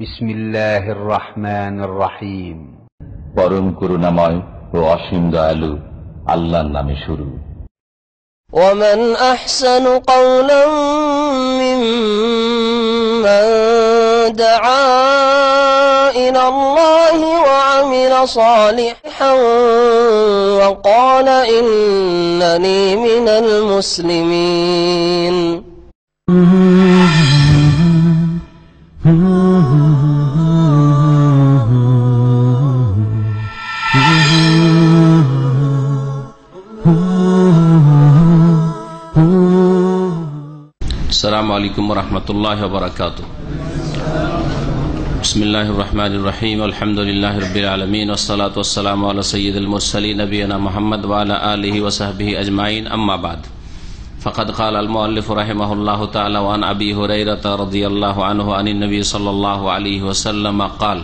বিসমিল্লাহির রহমানির রহিম। পরম করুণাময় ও অসীম দয়ালু আল্লাহর নামে শুরু। ومن أحسن قولا ممن دعا إلى الله وعمل صالحا وقال إنني من المسلمين। আসসালামু আলাইকুম ওয়া রাহমাতুল্লাহি ওয়া বারাকাতুহু। বিসমিল্লাহির রহমানির রহিম। আলহামদুলিল্লাহি রাব্বিল আলামিন ওয়াস সালাতু ওয়াস সালামু আলা সাইয়্যিদিল মুরসালিন নবিয়িনা মুহাম্মদ ওয়া আলা আলিহি ওয়া সাহবিহি আজমাইন, আম্মা বাদ। ফাকাদ ক্বালা আল মুআল্লিফ রাহিমাহুল্লাহু তাআলা ওয়া আন আবি হুরায়রা রাদিয়াল্লাহু আনহু আনিন নবী সাল্লাল্লাহু আলাইহি ওয়াসাল্লাম ক্বাল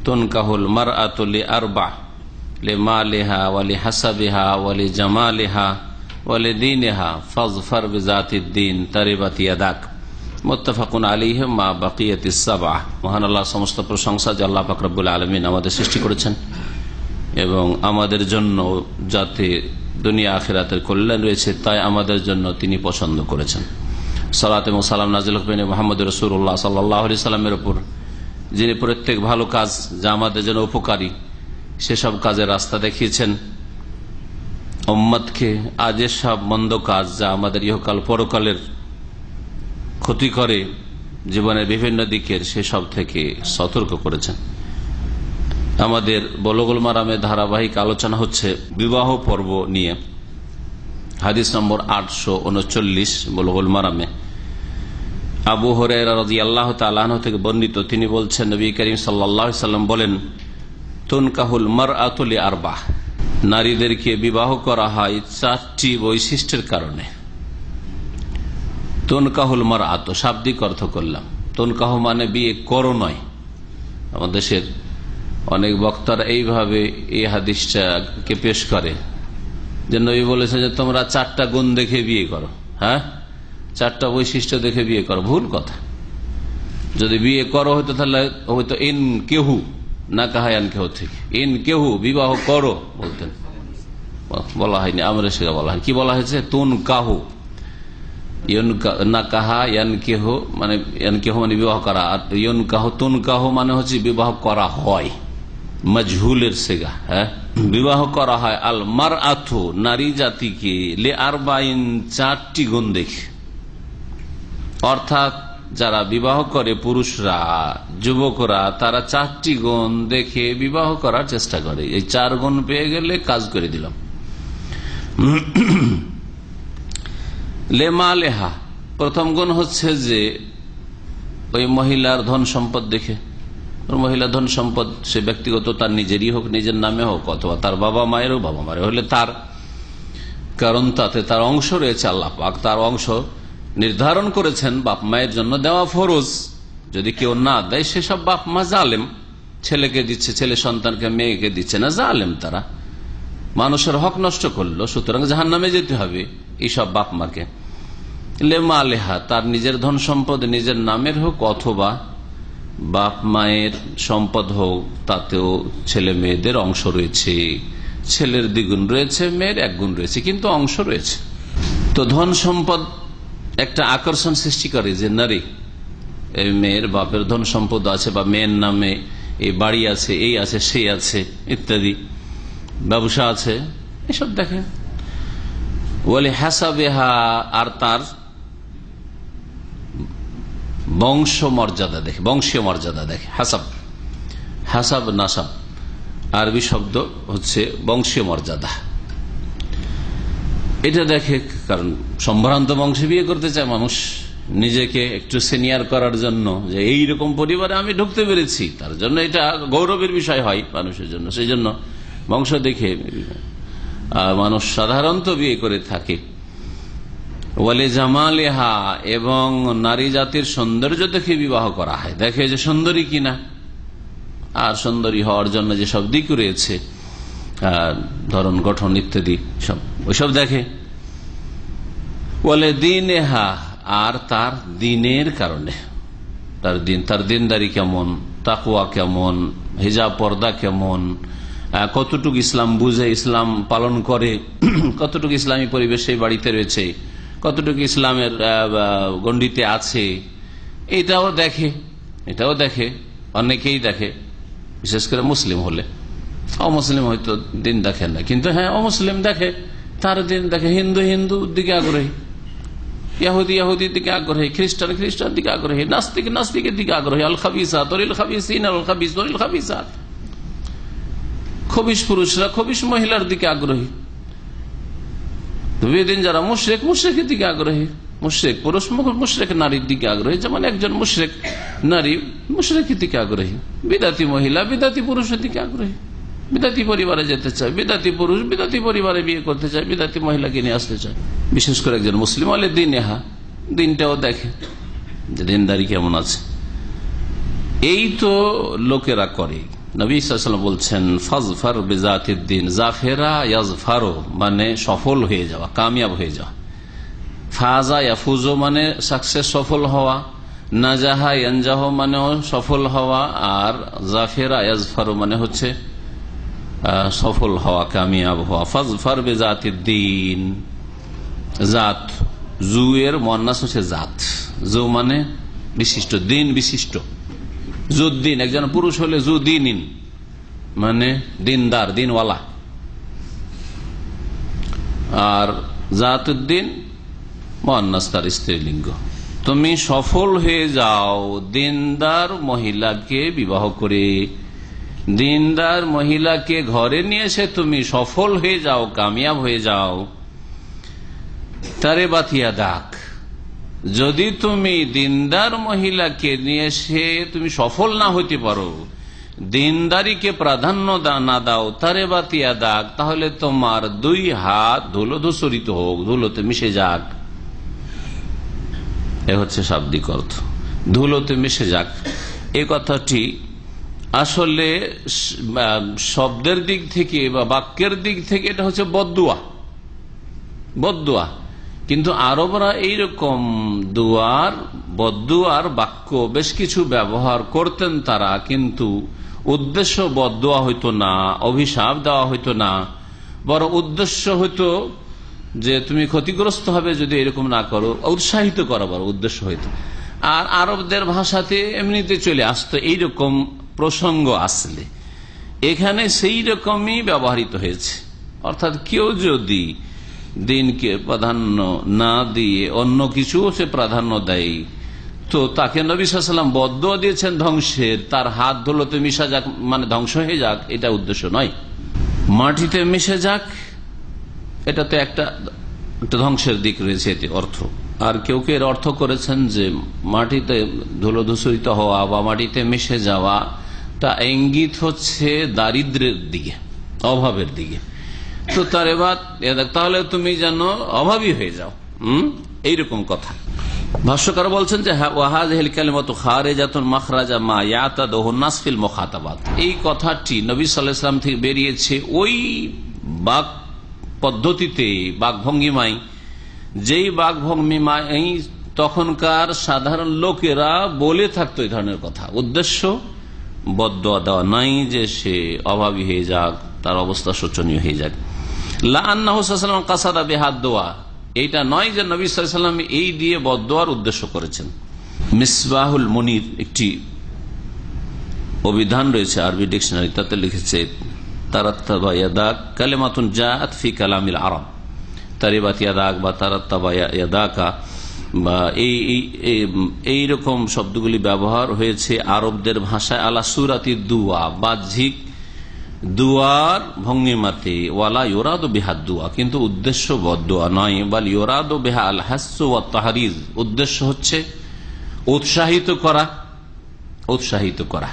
তুনকাহুল মারআতু লিআরবা লিমালিহা ওয়া লিহাসাবিহা ওয়া লিজামালিহা ওয়ালিদিনিহা ফাজফার বিজাতিদ্দিন তারিবাত ইয়াদাক। মুত্তাফাকুন আলাইহি মা বাকিয়াতিস সাবআ। মহান আল্লাহর সমস্ত প্রশংসা যে আল্লাহ পাক রব্বুল আলামিন আমাদের সৃষ্টি করেছেন এবং আমাদের জন্য যাতে দুনিয়া আখিরাতের কল্যাণ রয়েছে তাই আমাদের জন্য তিনি পছন্দ করেছেন। সালাত এবং সালাম নাযিল হোক মুহাম্মদ রাসূলুল্লাহ সাল্লাল্লাহু আলাইহি সাল্লামের উপর, যিনি প্রত্যেক ভালো কাজ যা আমাদের জন্য উপকারী সেসব কাজের রাস্তা দেখিয়েছেন উম্মতকে, আজ সব মন্দ কাজ যা আমাদের ইহকাল পরকালের ক্ষতি করে জীবনের বিভিন্ন দিকের সেসব থেকে সতর্ক করেছেন। আমাদের বুলুগুল মারামে ধারাবাহিক আলোচনা হচ্ছে বিবাহ পর্ব নিয়ে। হাদিস নম্বর 839 বুলুগুল মারামে আবু হুরায়রা রাদিয়াল্লাহু তাআলা আনহু থেকে বর্ণিত, তিনি বলছেন নবী করিম সাল্লাল্লাহু আলাইহি সাল্লাম বলেন, তুনকাহুল মারআতু লিআরবা, নারীদেরকে বিবাহ করা হয় 4টি বৈশিষ্ট্যের কারণে। তুনকাহুল মারআত শাব্দিক অর্থ করলাম। তুনকাহ মানে বিয়ে করো নয়। আমাদের দেশের অনেক বক্তারা এইভাবে এই হাদিসটাকে পেশ করে যে নবী বলেছেন যে তোমরা 4টা গুণ দেখে বিয়ে করো। হ্যাঁ, 4টা বৈশিষ্ট্য দেখে বিয়ে করো। ভুল কথা। যদি বিয়ে করো হয়তো তাহলে হয়তো ইন কেহু না কাহায়ান কেহ থেকে ইন কেহু বিবাহ করো বলতেন, বলা হয়নি। আমরা সেটা বলা হয়, কি বলা হয়েছে? তুন কাহু না কাহা ইয়ান কেহ মানে ইয়ান কেহ মানে বিবাহ করা, আর ইয়ন কাহ তুন কাহ মানে হচ্ছে বিবাহ করা হয়, মজহুলের সেগা। হ্যাঁ, বিবাহ করা হয় আল মারআতু নারী জাতিকে লে আরবাইন 4টি গুণ দেখে। অর্থাৎ যারা বিবাহ করে পুরুষরা, যুবকরা, তারা 4টি গুণ দেখে বিবাহ করার চেষ্টা করে। এই 4 গুণ পেয়ে গেলে কাজ করে দিলাম। লেমালেহা প্রথম গুণ হচ্ছে যে ওই মহিলার ধন সম্পদ দেখে। মহিলা ধন সম্পদ সে ব্যক্তিগত তার নিজেরই হোক, নিজের নামে হোক, অথবা তার বাবা মায়েরও, বাবা মায়ের হলে তার, কারণ তাতে তার অংশ রয়েছে। আল্লাহ পাক তার অংশ নির্ধারণ করেছেন, বাপ মায়ের জন্য দেওয়া ফরজ। যদি কেউ না দেয় সেসব বাপ মা জালেম। ছেলেকে দিচ্ছে, ছেলে সন্তানকে, মেয়েকে দিচ্ছে না, জালেম। তারা মানুষের হক নষ্ট করলো, সুতরাং জাহান্নামে যেতে হবে এইসব বাপ মাকে। লেমা লেহা তার নিজের ধন সম্পদ নিজের নামের হোক অথবা বাপ মায়ের সম্পদ হোক, তাতেও ছেলে মেয়েদের অংশ রয়েছে। ছেলের 2 গুণ রয়েছে, মেয়ের 1 গুণ রয়েছে, কিন্তু অংশ রয়েছে। তো ধন সম্পদ একটা আকর্ষণ সৃষ্টি করে যে নারী, এই মেয়ের বাপের ধন সম্পদ আছে বা মেয়ের নামে এই বাড়ি আছে, এই আছে, সেই আছে ইত্যাদি, ব্যবসা আছে, এসব দেখে। ওয়ালি হাসাবেহা আর তার বংশ মর্যাদা দেখে, বংশীয় মর্যাদা দেখে। হাসাব, হাসাব নাসাব আরবি শব্দ হচ্ছে বংশীয় মর্যাদা। এটা দেখে, কারণ সম্ভ্রান্ত বংশে বিয়ে করতে চায় মানুষ, নিজেকে একটু সিনিয়র করার জন্য, যে এইরকম পরিবারে আমি ঢুকতে পেরেছি, তার জন্য এটা গৌরবের বিষয় হয় মানুষের জন্য। সেই জন্য বংশ দেখে মানুষ সাধারণত বিয়ে করে থাকে। ওয়ালে জামালেহা এবং নারী জাতির সৌন্দর্য দেখে বিবাহ করা হয়। দেখে যে সুন্দরী কিনা, আর সুন্দরী হওয়ার জন্য যে সব দিক রয়েছে, ধরন গঠন ইত্যাদি সব ওইসব দেখে। ওয়ালে দিনেহা আর তার দিনের কারণে, তার দিনদারি কেমন, তাকওয়া কেমন, হিজাব পর্দা কেমন, কতটুকু ইসলাম বুঝে ইসলাম পালন করে, কতটুকু ইসলামী পরিবেশ সেই বাড়িতে রয়েছে, কতটুকু ইসলামের গণ্ডিতে আছে, এটাও দেখে। অনেকেই দেখে, বিশেষ করে মুসলিম হলে। অমুসলিম হয়তো দিন দেখেন না, কিন্তু হ্যাঁ অমুসলিম দেখে, তার দিন দেখে। হিন্দুর দিকে আগ্রহী, ইহুদির দিকে আগ্রহী, খ্রিস্টান দিকে আগ্রহী, নাস্তিকের দিকে আগ্রহী। আল খাবিসাত লিল খাবিসিন আল খাবিসুন লিল খাবিসাত। খবিশ পুরুষরা খবিশ মহিলার দিকে আগ্রহী। বেদিন যারা মুশরিকের দিকে আগ্রহী, মুশরিক পুরুষ মুশরিক নারীর দিকে আগ্রহী, যেমন একজন মুশরিক নারী মুশরিকের দিকে আগ্রহী। বিদাতি মহিলা বিদাতি পুরুষের দিকে আগ্রহী, বিদাতি পরিবারে যেতে চায়, বিদাতি পুরুষ বিদাতি পরিবারে বিয়ে করতে চায়, বিদাতি মহিলাকে নিয়ে আসতে চায়। বিশেষ করে একজন মুসলিম হলে দিনটাও দেখে যে দিনদারি কেমন আছে। এই তো লোকেরা করে। নবী সাল্লাল্লাহু আলাইহি ওয়াসাল্লাম বলছেন ফাজফার বিজাতিদ দিন, জাফেরা ইয়াজফারু মানে সফল হয়ে যাওয়া, কামিয়াব হয়ে যাওয়া। ফাজা ইয়াফুজু মানে সাকসেস, সফল হওয়া। নাজাহা ইয়ানজাহু মানেও সফল হওয়া। আর জাফেরা ইয়াজফারু মানে হচ্ছে সফল হওয়া, কামিয়াব হওয়া। ফাজফার বিজাতিদ দিন, জাত, জুয়ের মুয়ান্নাস হচ্ছে জাত। জু মানে বিশিষ্ট, দিন বিশিষ্ট। জুদ্দিন, একজন পুরুষ হলে জুদ্দিন মানে দিনদার, দিনওয়ালা। আর জাতুদ্দিন মুয়ান্নাস, তার স্ত্রীলিঙ্গ। তুমি সফল হয়ে যাও দিনদার মহিলাকে বিবাহ করে, দিনদার মহিলাকে ঘরে নিয়ে এসে তুমি সফল হয়ে যাও, কামিয়াব হয়ে যাও। তারে বাতিয়া দাক, যদি তুমি দিনদার মহিলাকে নিয়ে এসে তুমি সফল না হইতে পারো, দিনদারিকে প্রাধান্য না দাও, তারে বাতিয়া দাক, তাহলে তোমার দুই হাত ধুলো ধূসরিত হোক, ধুলোতে মিশে যাক। এ হচ্ছে শাব্দিক অর্থ, ধুলোতে মিশে যাক। এই কথাটি আসলে শব্দের দিক থেকে বা বাক্যের দিক থেকে এটা হচ্ছে বদদুয়া। কিন্তু আরবরা এইরকম বদদুয়ার বাক্য বেশ কিছু ব্যবহার করতেন তারা, কিন্তু উদ্দেশ্য বদদুয়া হইতো না, অভিশাপ দেওয়া হইতো না, বড় উদ্দেশ্য হইতো যে তুমি ক্ষতিগ্রস্ত হবে যদি এরকম না করো, উৎসাহিত করা বড় উদ্দেশ্য হইতো। আর আরবদের ভাষাতে এমনিতে চলে আসতো এইরকম প্রসঙ্গ আসলে, এখানে সেই রকমই ব্যবহৃত হয়েছে। অর্থাৎ কেউ যদি দিনকে প্রাধান্য না দিয়ে অন্য কিছু সে প্রাধান্য দেয়, তো তাকে নবী সাল্লাল্লাহু আলাইহি ওয়াসাল্লাম বদদুয়া দিয়েছেন ধ্বংসের। তার হাত ধুলোতে মিশা যাক মানে ধ্বংস হয়ে যাক, এটা উদ্দেশ্য নয়। মাটিতে মিশে যাক, এটা তো একটা ধ্বংসের দিক রয়েছে এতে অর্থ। আর কেউ এর অর্থ করেছেন যে মাটিতে ধুলো ধূসরিত হওয়া বা মাটিতে মিশে যাওয়া তা ইঙ্গিত হচ্ছে দারিদ্র্যের দিকে, অভাবের দিকে। তো তার এবার তাহলে তুমি যেন অভাবী হয়ে যাও, এইরকম কথা। ভাষ্যকার বলছেন যে ওয়াহাযিহিল কালিমাতু খারিজাতুন মাখরাজা মা ইয়াতাদুহু নাস ফিল মুখাতাবাত। এই কথাটি নবী সাল্লাল্লাহু আলাইহি ওয়াসাল্লাম থেকে বেরিয়েছে ওই বাক পদ্ধতিতে, বাকভঙ্গিমায়, যেই বাকভঙ্গিমায় তখনকার সাধারণ লোকেরা বলে থাকতো এই ধরনের কথা। উদ্দেশ্য বদদুয়া দেওয়া নাই যে সে অভাবী হয়ে যাক, তার অবস্থা শোচনীয় হয়ে যাক। লা আন্নাহু সাল্লাল্লাহু আলাইহি ওয়াসাল্লাম কাসাদা বিহাদ দোয়া, এইটা নয় যে নবী সাল্লাল্লাহু আলাইহি ওয়াসাল্লাম এই দিয়ে বদদুয়ার উদ্দেশ্য করেছেন। মিসবাহুল মুনির একটি অভিধান রয়েছে আরবি ডিকশনারি, তাতে লিখেছে তারাত্তাবা ইয়াদাক কালিমাতুন জাআত ফি কালামিল আরব। তারিবাত ইয়াদাক বা তারাত্তাবা ইয়াদাকা বা এইরকম শব্দগুলি ব্যবহার হয়েছে আরবদের ভাষায় আলা সুরাতি দুয়া, বাহ্যিক দুয়ার ভঙ্গিমাতে। ওয়ালা ইউরাদু বিহা দুয়া, কিন্তু উদ্দেশ্য বদদুয়া নয়। বাল ইউরাদু বিহা আল হাসসু ওয়াত তাহরিজ, উদ্দেশ্য হচ্ছে উৎসাহিত করা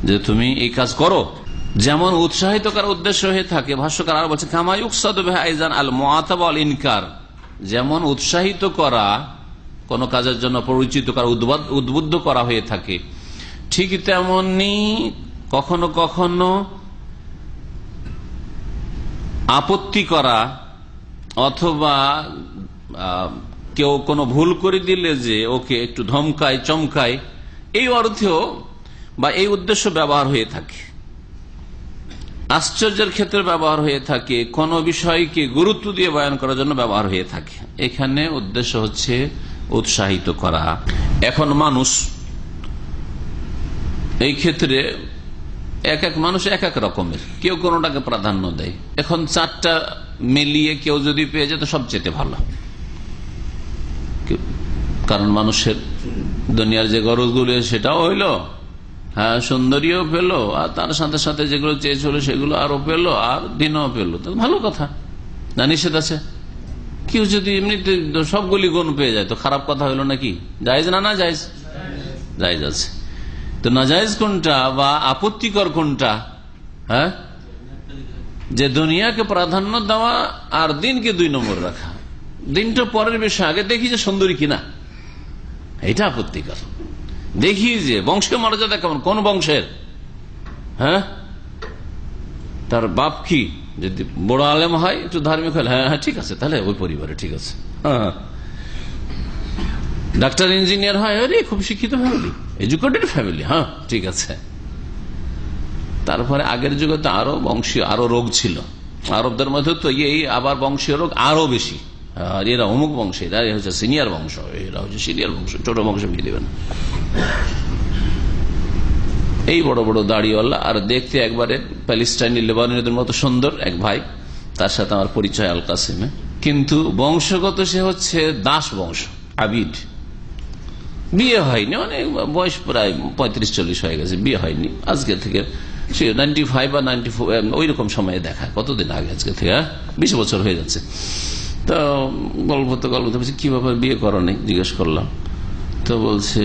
যে তুমি এই কাজ করো। যেমন উৎসাহিত করার উদ্দেশ্য হয়ে থাকে, ভাষ্যকার আর বলছে কামা ইউকসাদু বিহা আইজান আল মুআতাবা ওয়াল ইনকার, যেমন উৎসাহিত করা কোন কাজের জন্য পরিচিত করা, উদ্বুদ্ধ করা হয়ে থাকে, ঠিক তেমনি কখনো কখনো আপত্তি করা অথবা কেউ কোনো ভুল করে দিলে যে ওকে একটু ধমকায় চমকায়, এই অর্থেও বা এই উদ্দেশ্য ব্যবহার হয়ে থাকে। আশ্চর্যের ক্ষেত্রে ব্যবহার হয়ে থাকে, কোন বিষয়কে গুরুত্ব দিয়ে বয়ান করার জন্য ব্যবহার হয়ে থাকে। এখানে উদ্দেশ্য হচ্ছে উৎসাহিত করা। এখন মানুষ এই ক্ষেত্রে এক এক মানুষ এক এক রকমের, কেউ কোনোটাকে প্রাধান্য দেয়। এখন 4টা মিলিয়ে কেউ যদি পেয়ে যায় তো সবচেয়ে ভালো, কারণ মানুষের দুনিয়ার যে গরজগুলো সেটাও হইল, হ্যাঁ সুন্দরীও পেল, আর তার সাথে সাথে যেগুলো চেয়েছিল সেগুলো আরো পেল, আর দিনও পেল, ভালো কথা না, নিষেধ আছে। কেউ যদি এমনিতে সবগুলি গুণ পেয়ে যায় তো খারাপ কথা হইল নাকি? জায়েজ না? না জায়েজ, জায়েজ আছে। তো নাজায়েজ কোনটা বা আপত্তিকর কোনটা? হ্যাঁ, যে দুনিয়াকে প্রাধান্য দেওয়া আর দিনকে 2 নম্বর রাখা। দিনটা পরের বিষয়, আগে দেখি যে সুন্দরী কিনা, এটা আপত্তিকর। দেখি যে বংশের মর্যাদা কেমন, কোন বংশের, হ্যাঁ তার বাপ কি, যদি বড় আলেম হয় একটু ধার্মিক হলে হ্যাঁ হ্যাঁ ঠিক আছে, তাহলে ওই পরিবারে ঠিক আছে। হ্যাঁ, ডাক্তার ইঞ্জিনিয়ার হয়, আরে খুব শিক্ষিত ফ্যামিলি, এডুকেটেড ফ্যামিলি, হ্যাঁ ঠিক আছে। তারপরে আগের যুগে তো আরো বংশীয় আরো রোগ ছিল, আরবদের মধ্যে তো এই আবার বংশীয় রোগ আরো বেশি। আর এরা অমুক বংশ, এরা হচ্ছে সিনিয়র বংশ, এরা হচ্ছে সিনিয়র বংশ, ছোট বংশ বিয়ে দেবে না। এই বড় বড় দাড়িওয়ালা, আর দেখতে একবারে প্যালেস্টাইনি লেবাননের মতো সুন্দর এক ভাই, তার সাথে আমার পরিচয় আল কাসিমে, কিন্তু বংশগত সে হচ্ছে দাস বংশ, আবিদ। বিয়ে হয়নি, অনেক বয়স প্রায় 35-40 হয়ে গেছে, বিয়ে হয়নি। আজকে থেকে সে 95 বা 94 ওই রকম সময়ে দেখা, কতদিন আগে, আজকে থেকে 20 বছর হয়ে যাচ্ছে। তো গল্প বলছি কি ব্যাপার বিয়ে করো নাই, জিজ্ঞেস করলাম। তো বলছে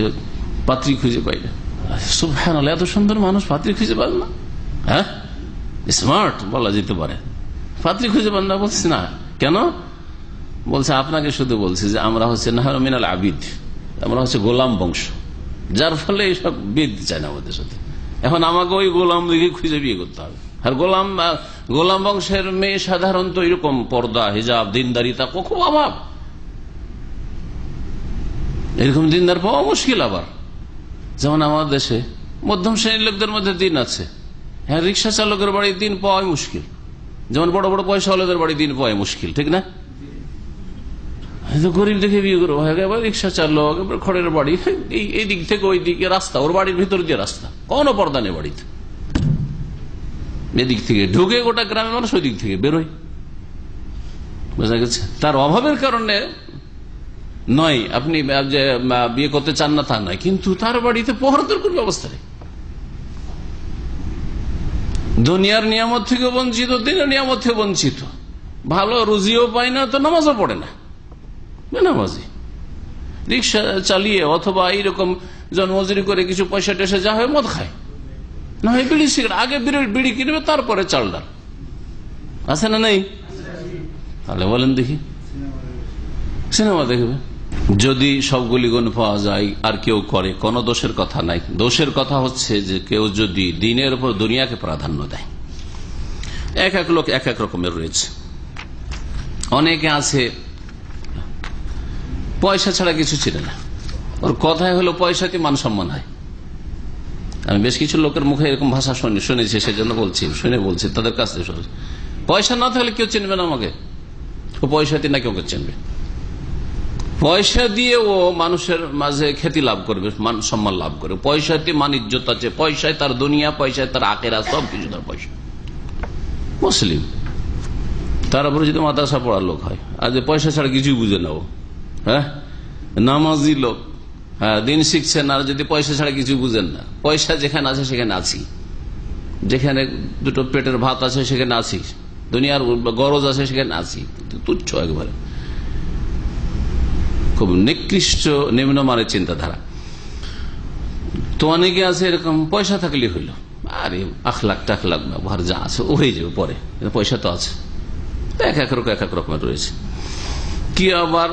পাত্রী খুঁজে পাই না। সুবহানাল্লাহ, এত সুন্দর মানুষ পাত্রী খুঁজে পান না? হ্যাঁ, স্মার্ট বলা যেতে পারে, পাত্রী খুঁজে পান না? বলছি না। কেন? বলছে আপনাকে শুধু বলছি যে আমরা হচ্ছে নাহনু মিনাল আবিদ, আমরা হচ্ছে গোলাম বংশ, যার ফলে এইসব বিদ চায় না আমাদের সাথে। এখন আমাকে ওই গোলাম দিকে খুঁজে বিয়ে করতে হবে। আর গোলাম বংশের মেয়ে সাধারণত এরকম পর্দা, হিজাব, দিনদারিতা খুব অভাব, এরকম দিনদার পাওয়া মুশকিল। আবার যেমন আমাদের দেশে মধ্যম শ্রেণীর লোকদের মধ্যে দিন আছে, হ্যাঁ রিক্সা চালকের বাড়ি দিন পাওয়াই মুশকিল, যেমন বড় বড় পয়সাওয়ালাদের বাড়ি দিন পাওয়াই মুশকিল, ঠিক না? গরিব দেখে বিয়ে করবো, রিক্সা চালক, খড়ের বাড়ি, এই দিক থেকে ওই দিকে রাস্তা, ওর বাড়ির ভিতর দিয়ে রাস্তা, কোনো পর্দা নেই বাড়িতে, এদিক থেকে ঢুকে গোটা গ্রামের মানুষ ওই দিক থেকে বেরোয়, বোঝা গেছে? তার অভাবের কারণে নয় আপনি যে বিয়ে করতে চান না তা নয়, কিন্তু তার বাড়িতে পহরাদার কোন ব্যবস্থা নেই। দুনিয়ার নিয়ামত থেকে বঞ্চিত, দিনের নিয়ামত থেকে বঞ্চিত, ভালো রুজিও পায় না, তো নামাজও পড়ে না, বেনামাজি, রিক্সা চালিয়ে অথবা এইরকম জন্মজুরি করে কিছু পয়সা টেসে যা হয় মদ খায়, না হয় বিড়ি সিগারেট, আগে বিড়ি কিনবে তারপরে চাল ডাল, আছে না নেই? তাহলে বলেন দেখি, সিনেমা দেখবে। যদি সবগুলি গুণ পাওয়া যায় আর কেউ করে, কোনো দোষের কথা নাই। দোষের কথা হচ্ছে যে কেউ যদি দিনের উপর দুনিয়াকে প্রাধান্য দেয়। এক এক লোক এক এক রকমের রয়েছে। অনেকে আছে পয়সা ছাড়া কিছু ছিল না, ওর কথাই হলো পয়সাতে মান সম্মান হয়। আমি বেশ কিছু লোকের মুখে এরকম ভাষা শুনেছি, সেজন্য বলছি, বলছি তাদের কাছ থেকে শুনেছি, পয়সা না থাকলে কেউ চিনবে না আমাকে, ও পয়সাতে না কেউ চিনবে। পয়সা দিয়ে ও মানুষের মাঝে খ্যাতি লাভ করবে, মান সম্মান লাভ করবে। পয়সাতে মান ইজ্জত আছে, পয়সায় তার দুনিয়া, পয়সায় তার আখেরা, সবকিছু তার পয়সা। মুসলিম, তার উপরে যদি মাদ্রাসা পড়ার লোক হয়, আজ পয়সা ছাড়া কিছুই বুঝে না ও, হ্যাঁ নামাজি লোক, হ্যাঁ দিন শিখছেন, আর যদি পয়সা ছাড়া কিছু বুঝেন না। পয়সা যেখানে আছে সেখানে আছি, যেখানে দুটো পেটের ভাত আছে সেখানে আছি, দুনিয়ার গরজ আছে সেখানে আছি, তুচ্ছ একবারে, খুব নিকৃষ্ট নিম্নমানের চিন্তাধারা। তো অনেকে আছে এরকম, পয়সা থাকলে হইল, আরে আখলাখ টাখলাখ ব্যবহার যা আছে ও হয়ে যাবে পরে, পয়সা তো আছে। এক এক রকমের রয়েছে। কি আবার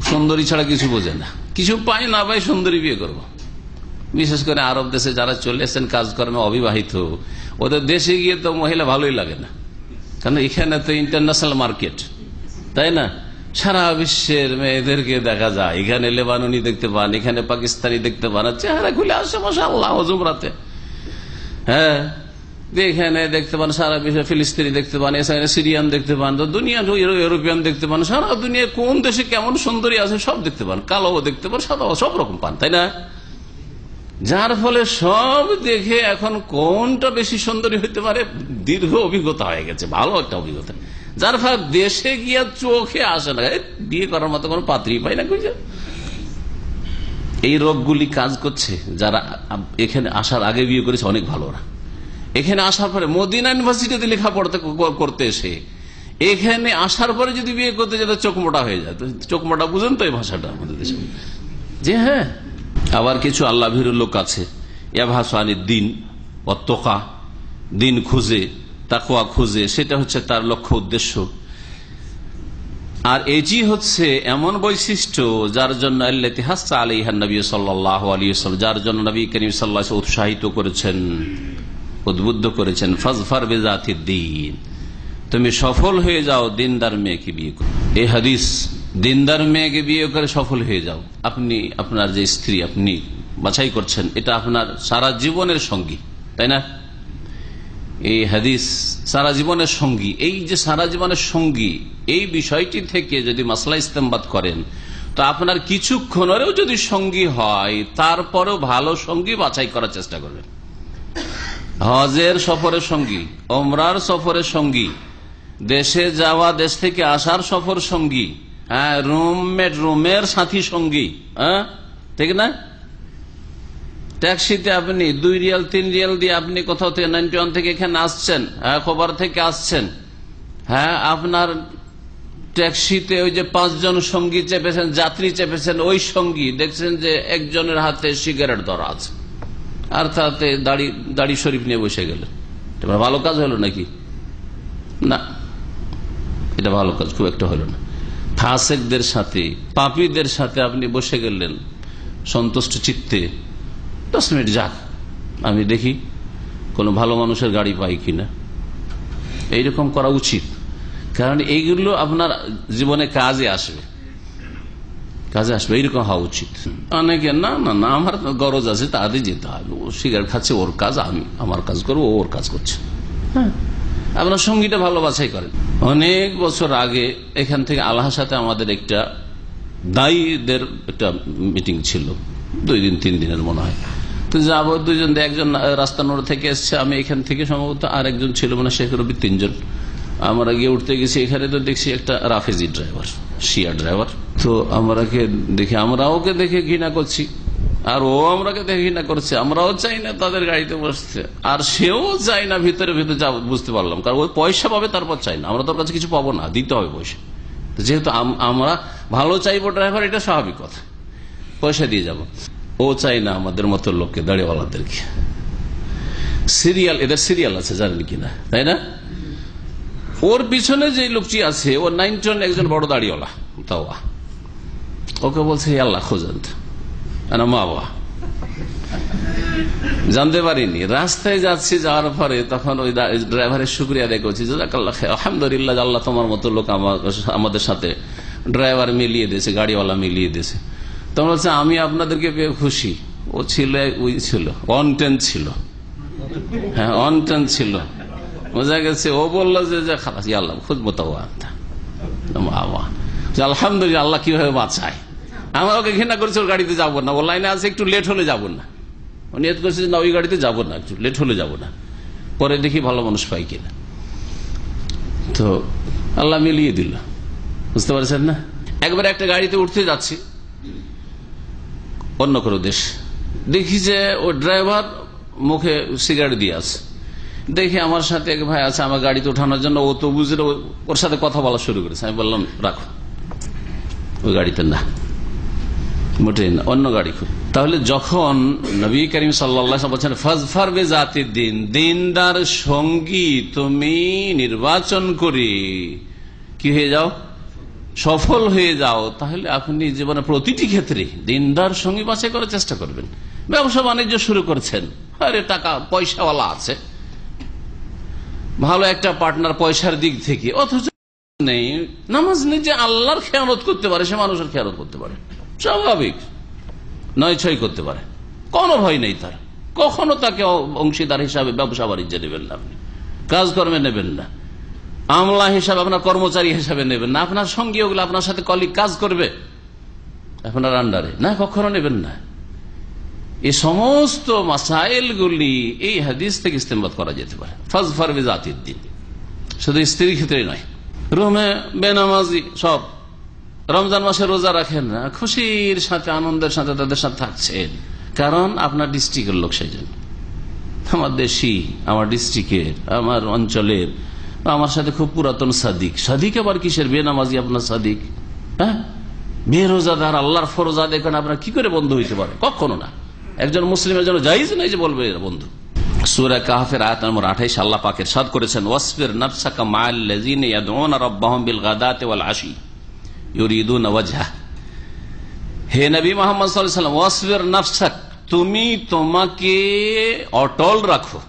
সুন্দরী ছাড়া কিছু বোঝে না, কিছু পাই না পাই সুন্দরী বিয়ে করব। বিশেষ করে আরব দেশে যারা চলে এসেছেন কাজকর্মে, অবিবাহিত, ওদের দেশে গিয়ে তো মহিলা ভালোই লাগে না, কারণ এখানে তো ইন্টারন্যাশনাল মার্কেট, তাই না? সারা বিশ্বের মেয়েদেরকে দেখা যায়, এখানে লেবাননি দেখতে পান, এখানে পাকিস্তানি দেখতে পান, চেহারা খুলে আসে মাশাআল্লাহ জুমরাতে। হ্যাঁ, এখানে দেখতে পান সারা বিশ্বে ফিলিস্তিনি দেখতে পান, এখানে সিরিয়ান দেখতে পান, তো দুনিয়া ইউরোপিয়ান দেখতে পান, সারা দুনিয়া কোন দেশে কেমন সুন্দরী আছে সব দেখতে পান, কালোও দেখতে পান, সাদাও, সব রকম পান, তাই না? যার ফলে সব দেখে এখন কোনটা বেশি সুন্দরী হইতে পারে দীর্ঘ অভিজ্ঞতা হয়ে গেছে, ভালো একটা অভিজ্ঞতা, যার ফলে দেশে গিয়া চোখে আসে না, বিয়ে করার মতো কোনো পাত্রী পাই না। এই রোগগুলি কাজ করছে। যারা এখানে আসার আগে বিয়ে করেছে অনেক ভালো, ওরা এখানে আসার পরে মদিনা ইউনিভার্সিটিতে লেখাপড়া করতে এসে এখানে আসার পরে যদি বিয়ে করতে যেত চোখ মোটা হয়ে যায়। চোখ মোটা বুঝেন তো এই ভাষাটা আমাদের দেশে, যে হ্যাঁ। আবার কিছু আল্লাহ ভীরু লোক আছে, ইয়াভাসানি দিন অত্তকা, দিন খুঁজে, তাকওয়া খুঁজে, সেটা হচ্ছে তার লক্ষ্য উদ্দেশ্য। আর এটি হচ্ছে এমন বৈশিষ্ট্য যার জন্য আল্লাতি হাসা আলাইহা নবী সাল্লাল্লাহু আলাইহি ওয়াসাল্লাম, যার জন্য নবী করিম সাল্লাল্লাহু আলাইহি ওয়াসাল্লাম উৎসাহিত করেছেন, উদ্বুদ্ধ করেছেন, ফাজফার বিজাতিদ দ্বীন, তুমি সফল হয়ে যাও দিনদার মেয়েকে বিয়ে করে। এই হাদিস, দিনদার মেয়েকে বিয়ে করে সফল হয়ে যাও। আপনি আপনার যে স্ত্রী আপনি বাছাই করছেন, এটা আপনার সারা জীবনের সঙ্গী, তাই না? এই হাদিস সারা জীবনের সঙ্গী। এই যে সারা জীবনের সঙ্গী, এই বিষয়টি থেকে যদি মাসলা ইস্তেমবাদ করেন, তো আপনার কিছুক্ষণেরও যদি সঙ্গী হয়, তারপরেও ভালো সঙ্গী বাছাই করার চেষ্টা করবেন। হজের সফরের সঙ্গী, ওমরার সফরের সঙ্গী, দেশে যাওয়া, দেশ থেকে আসার সফর সঙ্গী, হ্যাঁ, রুমমেট, রুমের সাথী সঙ্গী, হ্যাঁ, ঠিক না? ট্যাক্সিতে আপনি 2 রিয়াল 3 রিয়াল দিয়ে আপনি কোথাও থেকে 91 থেকে এখানে আসছেন, হ্যাঁ, খবর থেকে আসছেন, হ্যাঁ, আপনার ট্যাক্সিতে ওই যে 5 জন সঙ্গী চেপেছেন, যাত্রী চেপেছেন, ওই সঙ্গী দেখছেন যে একজনের হাতে সিগারেট ধরা আছে আর তাতে দাড়ি শরীফ নিয়ে বসে গেলেন। এটা ভালো কাজ হলো নাকি? না, এটা ভালো কাজ খুব একটা হলো না। ফাসেকদের সাথে, পাপীদের সাথে আপনি বসে গেলেন সন্তুষ্ট চিত্তে, 10 মিনিট যাক, আমি দেখি কোন ভালো মানুষের গাড়ি পাই কিনা। এইরকম করা উচিত, কারণ এইগুলো আপনার জীবনে কাজে আসবে, কাজে আসবে, এইরকম হওয়া উচিত। অনেকে না না না আমার গরজ আছে, তাদের যেতে হবে, ও সিগারেট খাচ্ছে, ওর কাজ, আমি আমার কাজ করবো, ওর কাজ করছে। হ্যাঁ, আপনার সঙ্গীটা ভালো বাছাই করেন। অনেক বছর আগে এখান থেকে আল্লাহর সাথে আমাদের একটা দায়ীদের একটা মিটিং ছিল, 2 দিন 3 দিনের মনে হয়। তো যাবো দুজন, একজন রাস্তানোর থেকে এসছে, আমি এখান থেকে সম্ভবত, আর একজন ছিল মানে শেখ রবি, 3 জন। আমরা গিয়ে উঠতে গেছি, এখানে তো দেখছি একটা রাফেজি ড্রাইভার, শিয়া ড্রাইভার। তো আমরা ওকে দেখে ঘৃণা করছি, আর ও আমরাকে দেখে ঘৃণা করছে। আমরাও চাই না তাদের গাড়িতে বসতে, আর সেও চাই না ভিতরে ভিতরে যা, বুঝতে পারলাম, কারণ ওই পয়সা পাবে, তারপর চাই না, আমরা তোর কাছে কিছু পাবো না, দিতে হবে পয়সা। যেহেতু আমরা ভালো চাইবো ড্রাইভার, এটা স্বাভাবিক কথা, পয়সা দিয়ে যাব। ও চাই না আমাদের মতো লোককে, দাড়িওয়ালাদেরকে। সিরিয়াল, এদের সিরিয়াল আছে, জানেন কিনা, তাই না? ওর পিছনে যে লোকটি আছে, ও 9 একজন বড় দাড়িওয়ালা, তাও ওকে বলছে আল্লাহ খোঁজেন, মা বাবা জানতে পারিনি। রাস্তায় যাচ্ছি, যাওয়ার পরে তখন ওই ড্রাইভারের শুকরিয়া আদায় করছি, জাযাকাল্লাহ খাইর, আলহামদুলিল্লাহ, আল্লাহ তোমার মতো লোক আমাদের সাথে ড্রাইভার মিলিয়ে দিয়েছে, গাড়িওয়ালা মিলিয়ে দিয়েছে। তখন বলছে আমি আপনাদেরকে পেয়ে খুশি। ও ছিল, ওই ছিল অন টেন ছিল, হ্যাঁ, অন টেন ছিল, বোঝা গেছে। ও বললো যে খালাস, আল্লাহ খুঁজবো, তাও আলহামদুলিল্লাহ, আল্লাহ কিভাবে বাঁচায়। আমরা ওকে ঘৃণা করেছি, ওর গাড়িতে যাবো না, ও লাইনে আছে, একটু লেট হলে যাবো না, ও নিয়ত করছে না ওই গাড়িতে যাবো না, একটু লেট হলে যাবো না, পরে দেখি ভালো মানুষ পাই কিনা। তো আল্লাহ মিলিয়ে দিল, বুঝতে পারছেন না? একবার একটা গাড়িতে উঠতে যাচ্ছি অন্য কোনো দেশ, দেখি যে ও ড্রাইভার মুখে সিগারেট দিয়ে আছে। দেখি আমার সাথে এক ভাই আছে, আমার গাড়িতে ওঠানোর জন্য, ও তো বুঝে ওর সাথে কথা বলা শুরু করেছে। আমি বললাম রাখো, ওই গাড়িতে না, মোটেই না, অন্য গাড়ি খুব। তাহলে যখন নবী করিম সাল্লাল্লাহু আলাইহি ওয়াসাল্লাম বলেন ফাজফার বিজাতিদ দ্বীন, দিনদার সঙ্গী তুমি নির্বাচন করে কি হয়ে যাও, সফল হয়ে যাও, তাহলে আপনি জীবনের প্রতিটি ক্ষেত্রে দিনদার সঙ্গী বাছাই করার চেষ্টা করবেন। ব্যবসা বাণিজ্য শুরু করছেন, আরে টাকা পয়সাওয়ালা আছে, ভালো একটা পার্টনার পয়সার দিক থেকে, অথচ নেই, নামাজ নেই, যে আল্লাহর খেয়ানত করতে পারে সে মানুষের খেয়ানত করতে পারে, স্বাভাবিক নয় ছয় করতে পারে, কোনো ভয় নেই তার। কখনো তাকে অংশীদার হিসাবে ব্যবসা বাণিজ্য নেবেন না, আপনি কাজকর্মে নেবেন না, আমলা হিসাবে আপনার কর্মচারী হিসাবে নেবেন না, আপনার সঙ্গী ওগুলো আপনার সাথে কলিগ কাজ করবে আপনার আন্ডারে, না কখনো নেবেন না। এই সমস্ত মাসাইলগুলি এই হাদিস থেকে ইস্তেমবাদ করা যেতে পারে। ফাজফার বিজাতিদ দ্বীন, শুধু স্ত্রীর ক্ষেত্রে নয়, রুমে বেনামাজি সব রমজান মাসে রোজা রাখেন না, খুশির সাথে আনন্দের সাথে তাদের সাথে থাকছেন, কারণ আপনার ডিস্ট্রিক্টের লোক, সেই জন্য আমার দেশি, আমার ডিস্ট্রিক্টের, আমার অঞ্চলের, আমার সাথে খুব পুরাতন সাদিক। সাদিক আবার কিসের? বেনামাজি আপনার সাদিক, হ্যাঁ বেরোজাদার, আল্লাহর ফরজ আদায় করেন, আপনার কি করে বন্ধু হইতে পারে? কখনো না। একজন মুসলিমের জন্য জায়েজ নাই যে বলবে বন্ধু। সূরা কাহফের আয়াত নম্বর 28 আল্লাহ পাক ইরশাদ করেছেন, ওয়াসবির নাফসাকা মাআল্লাযীনা ইয়াদউনা রাব্বাহুম বিল গাদাতি ওয়াল আশি ইউরিদুনা ওয়াজহা। হে নবী মুহাম্মদ সাল্লাল্লাহু আলাইহি ওয়াসাল্লাম, ওয়াসবির নাফসাক, তুমি তোমাকে অটল রাখো,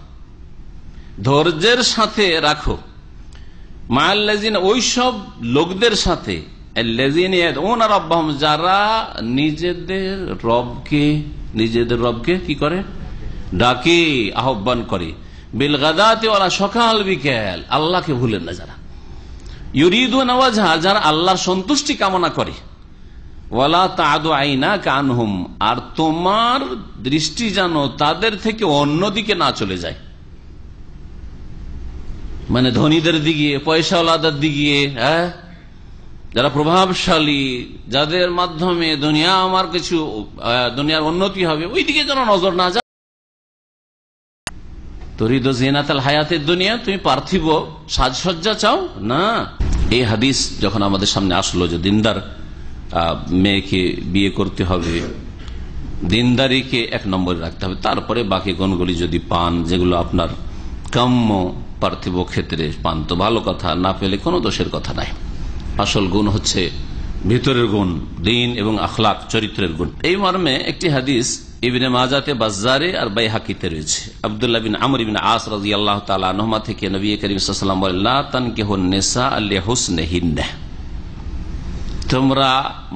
ধৈর্যের সাথে রাখো, মাআল্লাযীনা, ওই সব লোকদের সাথে, আল্লাযীনা ইয়াদউনা রাব্বাহুম, যারা নিজেদের রবকে কি করে? ডাকে, আহ্বান করে, বিল গাদাতি ওয়ালা, সকাল বিকেল আল্লাহকে ভুলেন না যারা, ইউরিদুনা ওয়াজহা, যারা আল্লাহর সন্তুষ্টি কামনা করে, ওয়ালা তাদু আইনাকা আনহুম, আর তোমার দৃষ্টি যেন তাদের থেকে অন্যদিকে না চলে যায়, মানে ধনীদের দিকে, পয়সাওয়ালাদের দিকে, হ্যাঁ যারা প্রভাবশালী, যাদের মাধ্যমে দুনিয়ার উন্নতি হবে, ওই দিকে যেন নজর না যায়। তরিদ জিনাতাল হায়াতের দুনিয়া, তুমি পার্থিব সাজসজ্জা চাও না। এই হাদিস যখন আমাদের সামনে আসলো যে দিনদার মেয়েকে বিয়ে করতে হবে, দিনদারিকে এক নম্বরে রাখতে হবে, তারপরে বাকি গুণগুলি যদি পান, যেগুলো আপনার কাম্য পার্থিব ক্ষেত্রে পান তো ভালো কথা, না পেলে কোনো দোষের কথা নাই। আসল গুণ হচ্ছে ভিতরের গুণ, দিন এবং আখলাক, চরিত্রের গুণ। এই মর্মে একটি হাদিস ইবনে মাজাতে, বাজ্জারে আর বাইহাকিতে রয়েছে। আব্দুল্লাহ বিন আমর ইবনে আস রাদিয়াল্লাহু তাআলা আনহুমা থেকে নবী করিম সাল্লাল্লাহু আলাইহি ওয়াসাল্লাম বলেন, লা তানকিহুন নিসা লিহুসনিহিন্না, তোমরা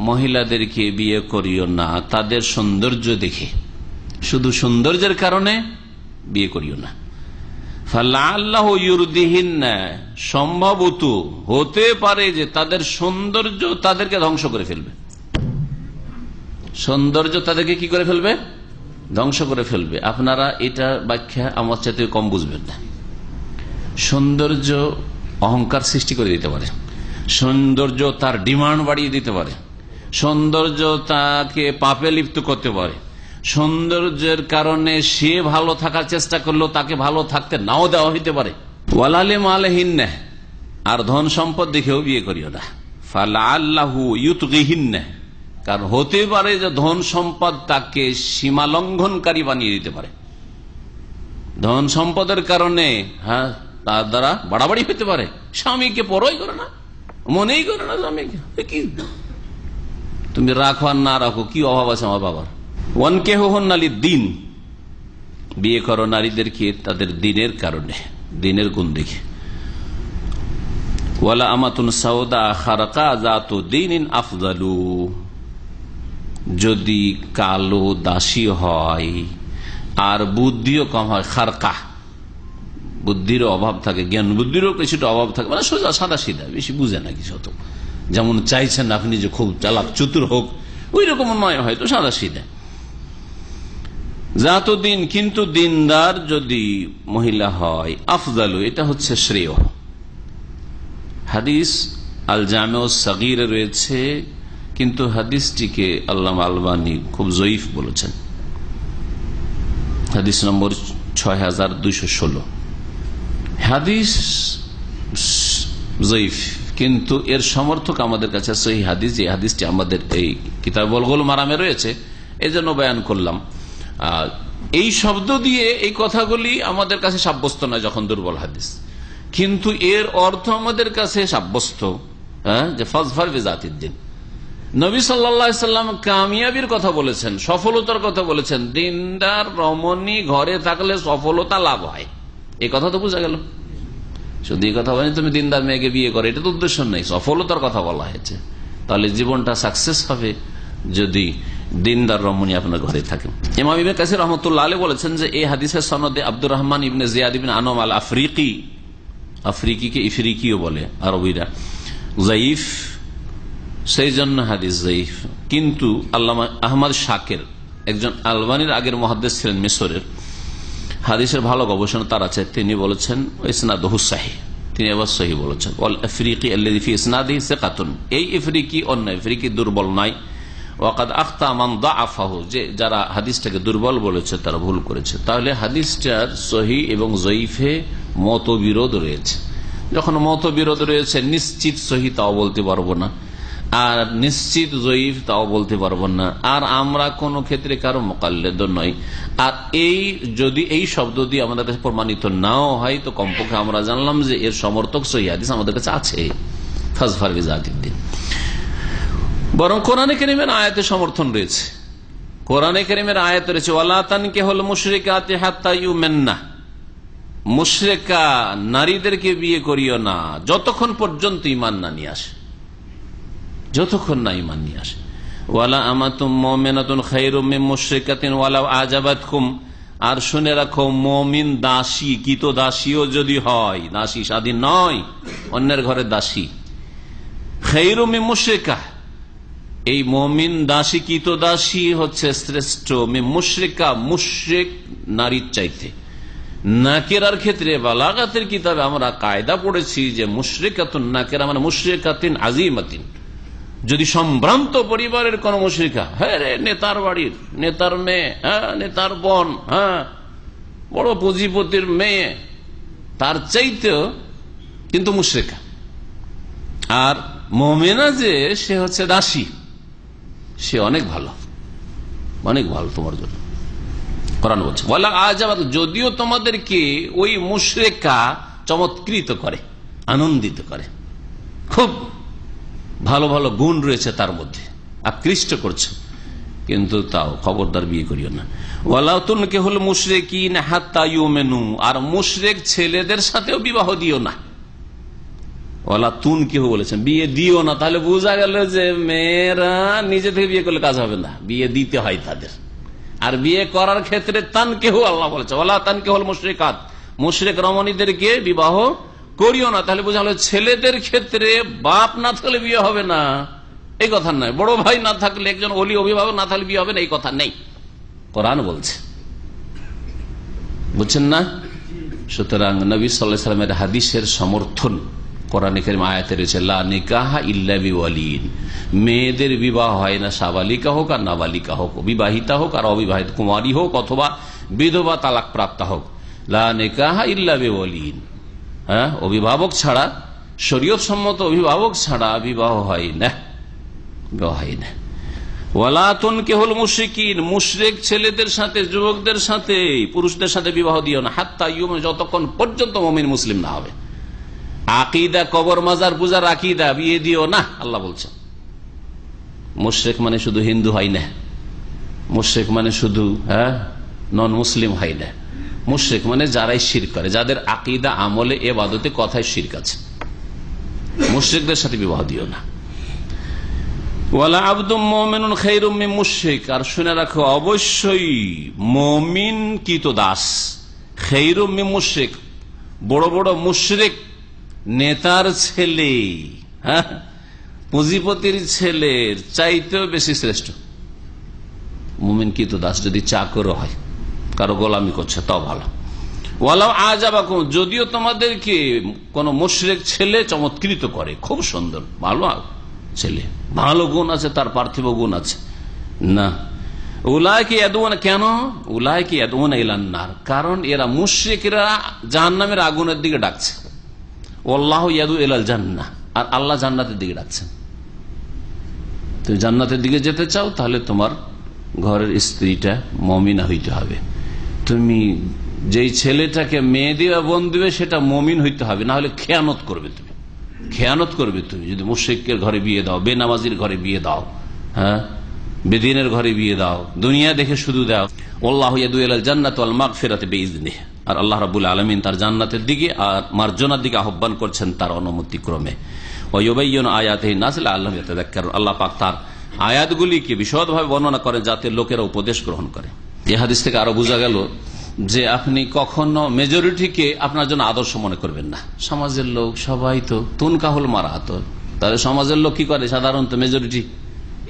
মহিলাদেরকে বিয়ে করিও না তাদের সৌন্দর্য দেখে, শুধু সৌন্দর্যের কারণে বিয়ে করিও না। ফালাল্লাহু ইউরদিহিন্না, সম্ভবত হতে পারে যে তাদের সৌন্দর্য তাদেরকে ধ্বংস করে ফেলবে, সৌন্দর্য তাদেরকে কি করে ফেলবে? ধ্বংস করে ফেলবে। আপনারা এটা ব্যাখ্যা আমার চাইতে কম বুঝবেন না। সৌন্দর্য অহংকার সৃষ্টি করে দিতে পারে, সৌন্দর্য তার ডিমান্ড বাড়িয়ে দিতে পারে, সৌন্দর্য তাকে পাপে লিপ্ত করতে পারে, সৌন্দর্যের কারণে সে ভালো থাকার চেষ্টা করলেও তাকে ভালো থাকতে নাও দেওয়া হইতে পারে। ওয়ালালে মালহিন্না, আর ধন সম্পদ দেখেও বিয়ে করিও না। ফালাল্লাহু ইউতগিহিন্না, কারণ হতে পারে যে ধন সম্পদ তাকে সীমা লঙ্ঘনকারী বানিয়ে দিতে পারে। ধন সম্পদের কারণে হ্যাঁ তার দ্বারা বাড়াবাড়ি হতে পারে, স্বামীকে পরই করে না, মনেই করে না স্বামীকে, কি তুমি রাখো আর না রাখো, কি অভাব আছে আমার বাবার। ওয়ানকিহুহুন্না লিদ্দিন, বিয়ে করো নারীদেরকে তাদের দিনের কারণে, দিনের গুণ দেখে। ওয়ালা আমাতুন সাউদা খারাকা যাতু দীনিন আফদালু, যদি কালো দাসী হয় আর বুদ্ধিও কম হয়, খারকা বুদ্ধির অভাব থাকে, জ্ঞান বুদ্ধিরও কিছুটা অভাব থাকে, মানে সোজা সাদা সিধা, বেশি বুঝে না কিছু, তো যেমন চাইছেন আপনি যে খুব চালাক চতুর হোক, ওই রকম নয়, হয়তো সাদা সিধা। জাত দিন, কিন্তু দিনদার যদি মহিলা হয়, আফজালু, এটা হচ্ছে শ্রেয়। হাদিস আল জামে সাগীরে রয়েছে, কিন্তু হাদিসটিকে আল্লামা আলবানী খুব জয়ীফ বলেছেন। হাদিস নম্বর 6216। হাদিস জয়ীফ, কিন্তু এর সমর্থক আমাদের কাছে সহিহ হাদিস, যে হাদিসটি আমাদের এই কিতাব বুলুগুল মারামে রয়েছে, এই জন্য বয়ান করলাম। এই শব্দ দিয়ে এই কথাগুলি আমাদের কাছে সাব্যস্ত নয় যখন দুর্বল হাদিস, কিন্তু এর অর্থ আমাদের কাছে সাব্যস্ত, যে ফাজফার বিজাতিদ দ্বীন। নবী সাল্লাল্লাহু আলাইহি সাল্লাম কামিয়াবির কথা বলেছেন, সফলতার কথা বলেছেন, দিনদার রমণী ঘরে থাকলে সফলতা লাভ হয়, এই কথা তো বোঝা গেল। শুধু এই কথা বলেন তুমি দিনদার মেয়েকে বিয়ে করো, এটা তো উদ্দেশ্য নেই, সফলতার কথা বলা হয়েছে। তাহলে জীবনটা সাকসেস হবে যদি দিনদার রমণী আপনার ঘরে থাকে। ইমাম ইবনে কাসির রহমতুল্লাহ আলাইহি বলেছেন যে এই হাদিসের সনদে আব্দুর রহমান ইবনে জিয়াদ ইবনে আনম আল আফ্রিকি, আফ্রিকিকে ইফরিকিও বলে আরবিরা, যায়িফ, সেই জন্য হাদিস যায়িফ। কিন্তু আল্লামা আহমদ শাকির, একজন আলবানির আগের মুহাদ্দিস ছিলেন মিশরের, হাদিসের ভালো গবেষণা তার আছে, তিনি বলেছেন ইসনাদুহু সহিহ, তিনি আবার সহিহ বলেছেন। ওয়াল আফ্রিকি আল্লাযী ফি ইসনাদিহি সিকাতুন, এই আফ্রিকি অন্য আফ্রিকি দুর্বল নয়। ওয়াকাদ আখতা মান দাআফাহু, যে যারা হাদিসটাকে দুর্বল বলেছে তারা ভুল করেছে। তাহলে হাদিসটার সহিহ এবং যঈফে মতবিরোধ রয়েছে। যখন মতবিরোধ রয়েছে, নিশ্চিত সহিহ তাও বলতে পারবো না, আর নিশ্চিত যঈফ তাও বলতে পারবো না, আর আমরা কোন ক্ষেত্রে কারো মুকাল্লিদ নই। আর এই যদি এই শব্দ দিয়ে আমাদের কাছে প্রমাণিত নাও হয়, তো কমপক্ষে আমরা জানলাম যে এর সমর্থক সহিহ হাদিস আমাদের কাছে আছে। ফাজফার বিযাতিদ্দিন। বরং কোরআনে কারীমের আয়াতে সমর্থন রয়েছে। কোরআনে কারীমের আয়াত রয়েছে ওয়ালা তানকিহুল মুশরিকাতি হাত্তা ইউমিন্না, মুশরিকা নারীদেরকে বিয়ে করিও না যতক্ষণ পর্যন্ত ঈমান না নিয়ে আসে, যতক্ষণ না ঈমান নিয়ে আসে। ওয়ালা আমাতুম মুমিনাতুন খায়রুম মিন মুশরিকাতিন ওয়ালাউ আজাবাতকুম, আর শুনে রাখো মুমিন দাসী, কিত দাসীও যদি হয়, দাসী স্বাধীন নয়, অন্যের ঘরের দাসী, খায়রুম মিন মুশরিকা, এই মুমিন দাসী কিত দাসী হচ্ছে শ্রেষ্ঠ, মুশরিকা মুশরিক নারীর চাইতে। নাকেরার ক্ষেত্রে বালাগাতের কিতাবে আমরা কায়দা পড়েছি যে মুশরিকাতুন নাকেরা মানে মুশরিকাতিন আযীমাতিন, যদি সম্ভ্রান্ত পরিবারের কোন মুশরিকা, হ্যাঁ রে নেতার বাড়ির, নেতার মেয়ে, হ্যাঁ নেতার বোন, হ্যাঁ বড় পুঁজিপতির মেয়ে, তার চাইতেও কিন্তু মুশরিকা। আর মুমিনা যে সে হচ্ছে দাসী, সে অনেক ভালো, অনেক ভালো তোমার জন্য। কোরআন বলছে ওয়ালা আজাবাত, যদিও তোমাদেরকে ওই মুশরিকা চমৎকৃত করে, আনন্দিত করে, খুব ভালো ভালো গুণ রয়েছে তার মধ্যে, আকৃষ্ট করছে, কিন্তু তাও খবরদার বিয়ে করিও না। ওয়ালা তুনকিহুল মুশরিকিন হাত্তা ইউমিনু, আর মুশরিক ছেলেদের সাথেও বিবাহ দিও না। ওয়ালা তুনকিহু বলেছেন, বিয়ে দিও না। তাহলে বোঝা গেল যে মেয়েরা নিজে থেকে বিয়ে করলে কাজ হবে না, বিয়ে দিতে হয় তাদের। আর বিয়ে করার ক্ষেত্রে তানকিহু, আল্লাহ বলেছে ওয়ালা তানকিহুল মুশরিকাত, মুশরিক রমণীদেরকে বিবাহ করিও না। তাহলে বোঝা গেল ছেলেদের ক্ষেত্রে বাপ না থাকলে বিয়ে হবে না, এই কথা নয়। বড় ভাই না থাকলে, একজন ওলি অভিভাবক না থাকলে বিয়ে হবে না, এই কথা নেই, কোরআন বলছে, বুঝছেন না? সুতরাং নবী সাল্লাল্লাহু আলাইহি ওয়াসাল্লামের হাদিসের সমর্থন কোরআনে কারীম আয়াতে রয়েছে লা নিকাহা ইল্লা বিওয়ালিন, মেয়েদের বিবাহ হয় না, সাবালিকা হোক আর নাবালিকা হোক, বিবাহিতা হোক আর অবিবাহিত, কুমারী হোক অথবা বিধবা তালাক প্রাপ্তা হোক। লা নিকাহা ইল্লা বিওয়ালিন, হ্যাঁ, অভিভাবক ছাড়া, শরীয়ত সম্মত অভিভাবক ছাড়া বিবাহ হয় না, বিবাহ হয় না। ওয়ালা তুনকিহুল মুশরিকিন, মুশরিক ছেলেদের সাথে, যুবকদের সাথে, পুরুষদের সাথে বিবাহ দিও না, হাত্তা ইউমিনু, যতক্ষণ পর্যন্ত মুমিন মুসলিম না হবে। আকিদা, কবর মাজার পূজার আকিদা, বিয়ে দিও না, আল্লাহ বলছেন। মুশরিক মানে শুধু হিন্দু হয় না, মুশরিক মানে শুধু নন মুসলিম হয় না, মুশরিক মানে যারাই শিরক করে, যাদের আকিদা, আমলে, ইবাদতে, কথায় শিরক আছে, মুশরিকদের সাথে বিবাহ দিও না। ওয়ালা আবদুম মুমিনুন খায়রুম মিন মুশরিক, আর শুনে রাখো অবশ্যই মুমিন কিত দাস, খায়রুম মিন মুশরিক, বড় বড় মুশরিক নেতার ছেলে, হ্যাঁ, পুঁজিপতির ছেলের চাইতেও বেশি শ্রেষ্ঠ মুমিন কিত দাস, যদি চাকরও হয়, কারো গোলামি করছে তাও ভালো। ওয়ালাউ আজাবাকুম, যদিও তোমাদেরকে কোন মুশরিক ছেলে চমৎকৃত করে, খুব সুন্দর ভালো ছেলে, ভালো গুণ আছে, তার পার্থিব গুণ আছে না, উলাইকা ইয়াদউনা, কেন উলাইকা ইয়াদউনা ইলান নার, কারণ এরা মুশরিকরা জাহান্নামের আগুনের দিকে ডাকছে। আল্লাহু ইয়াদউ ইলাল জান্নাহ, আর আল্লাহ জান্নাতের দিকে ডাকছেন। তুমি জান্নাতের দিকে যেতে চাও, তাহলে তোমার ঘরের স্ত্রীটা মুমিনা হইতে হবে। তুমি যেই ছেলেটাকে মেয়ে দিবে, বোন দিবে, সেটা মুমিন হইতে হবে, না হলে খেয়ানত করবে তুমি, খেয়ানত করবে তুমি যদি মুশরিকের ঘরে বিয়ে দাও, বেনামাজির ঘরে বিয়ে দাও, হ্যাঁ, বেদিনের ঘরে বিয়ে দাও, দুনিয়া দেখে শুধু দাও। আল্লাহু ইয়াদউ ইলাল জান্নাতি ওয়াল মাগফিরাতি বিইজনিহি, আর আল্লাহ রাব্বুল আলামিন তার জান্নাতের দিকে আর মার্জনার দিকে আহ্বান করছেন তার অনুমতি ক্রমে। ওয়া ইউবাইয়িনু আয়াতিহি লিন-নাস লাআল্লাহুম ইয়াতাযাক্কারুন, আল্লাহ পাক তার আয়াতগুলিকে বিশদভাবে বর্ণনা করেন যাতে লোকেরা উপদেশ গ্রহণ করে। এই হাদিস থেকে আরো বোঝা গেল যে আপনি কখনো মেজরিটিকে আপনার জন্য আদর্শ মনে করবেন না। সমাজের লোক সবাই তো তুনকাহুল মারাত, তাহলে সমাজের লোক কি করে? সাধারণত মেজরিটি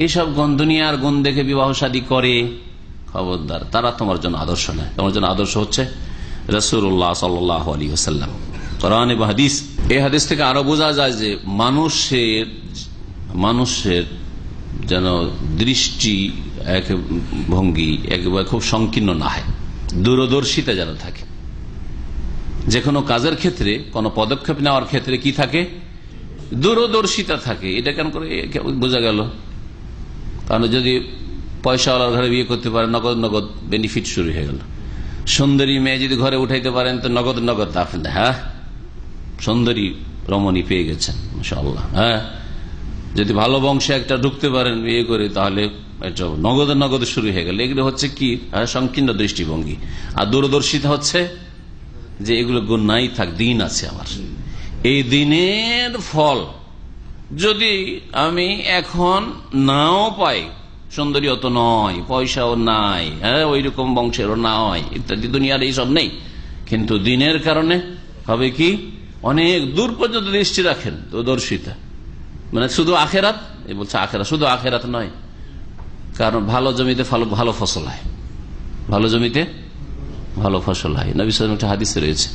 এইসব দুনিয়ার গুণ দেখে বিবাহ শাদী করে, খবরদার, তারা তোমার জন্য আদর্শ নয়। তোমার জন্য আদর্শ হচ্ছে রাসূলুল্লাহ সাল্লাল্লাহু আলাইহি ওয়াসাল্লাম, কোরআন এবং হাদিস। এই হাদিস থেকে আরো বোঝা যায় যে মানুষের যেন দৃষ্টি এক ভঙ্গি একেবারে খুব সংকীর্ণ না হয়, দূরদর্শিতা যেন থাকে। যে কোনো কাজের ক্ষেত্রে, কোনো পদক্ষেপ নেওয়ার ক্ষেত্রে কি থাকে? দূরদর্শিতা থাকে। এটা কেন করে বোঝা গেল? কারণ যদি পয়সাওয়ালার ঘরে বিয়ে করতে পারেন, নগদ নগদ বেনিফিট শুরু হয়ে গেল। সুন্দরী মেয়ে যদি ঘরে উঠাইতে পারেন তো নগদ নগদ আপনি, হ্যাঁ, সুন্দরী রমণী পেয়ে গেছেন মাশাআল্লাহ। হ্যাঁ, যদি ভালো বংশে একটা ঢুকতে পারেন বিয়ে করে, তাহলে নগদ নগদ শুরু হয়ে গেল। এগুলো হচ্ছে কি? সংকীর্ণ দৃষ্টিভঙ্গি। আর দূরদর্শিতা হচ্ছে যে এগুলো গুণ নাই থাক, দিন আছে আমার। এই দিনের ফল যদি আমি এখন নাও পাই, সুন্দরী অত নয়, পয়সাও নাই, হ্যাঁ, ওই রকম বংশেরও নয়, ইত্যাদি, দুনিয়ার এইসব নেই, কিন্তু দিনের কারণে হবে কি? অনেক দূর পর্যন্ত দৃষ্টি রাখেন, দূরদর্শিতা। মানে শুধু আখেরাত, বলছে আখেরাত, শুধু আখেরাত নয়, কারণ ভালো জমিতে ভালো ফসল হয়, ভালো জমিতে ভালো ফসল হয়। নবী সাল্লাল্লাহু আলাইহি ওয়াসাল্লাম একটা হাদিসে রয়েছে,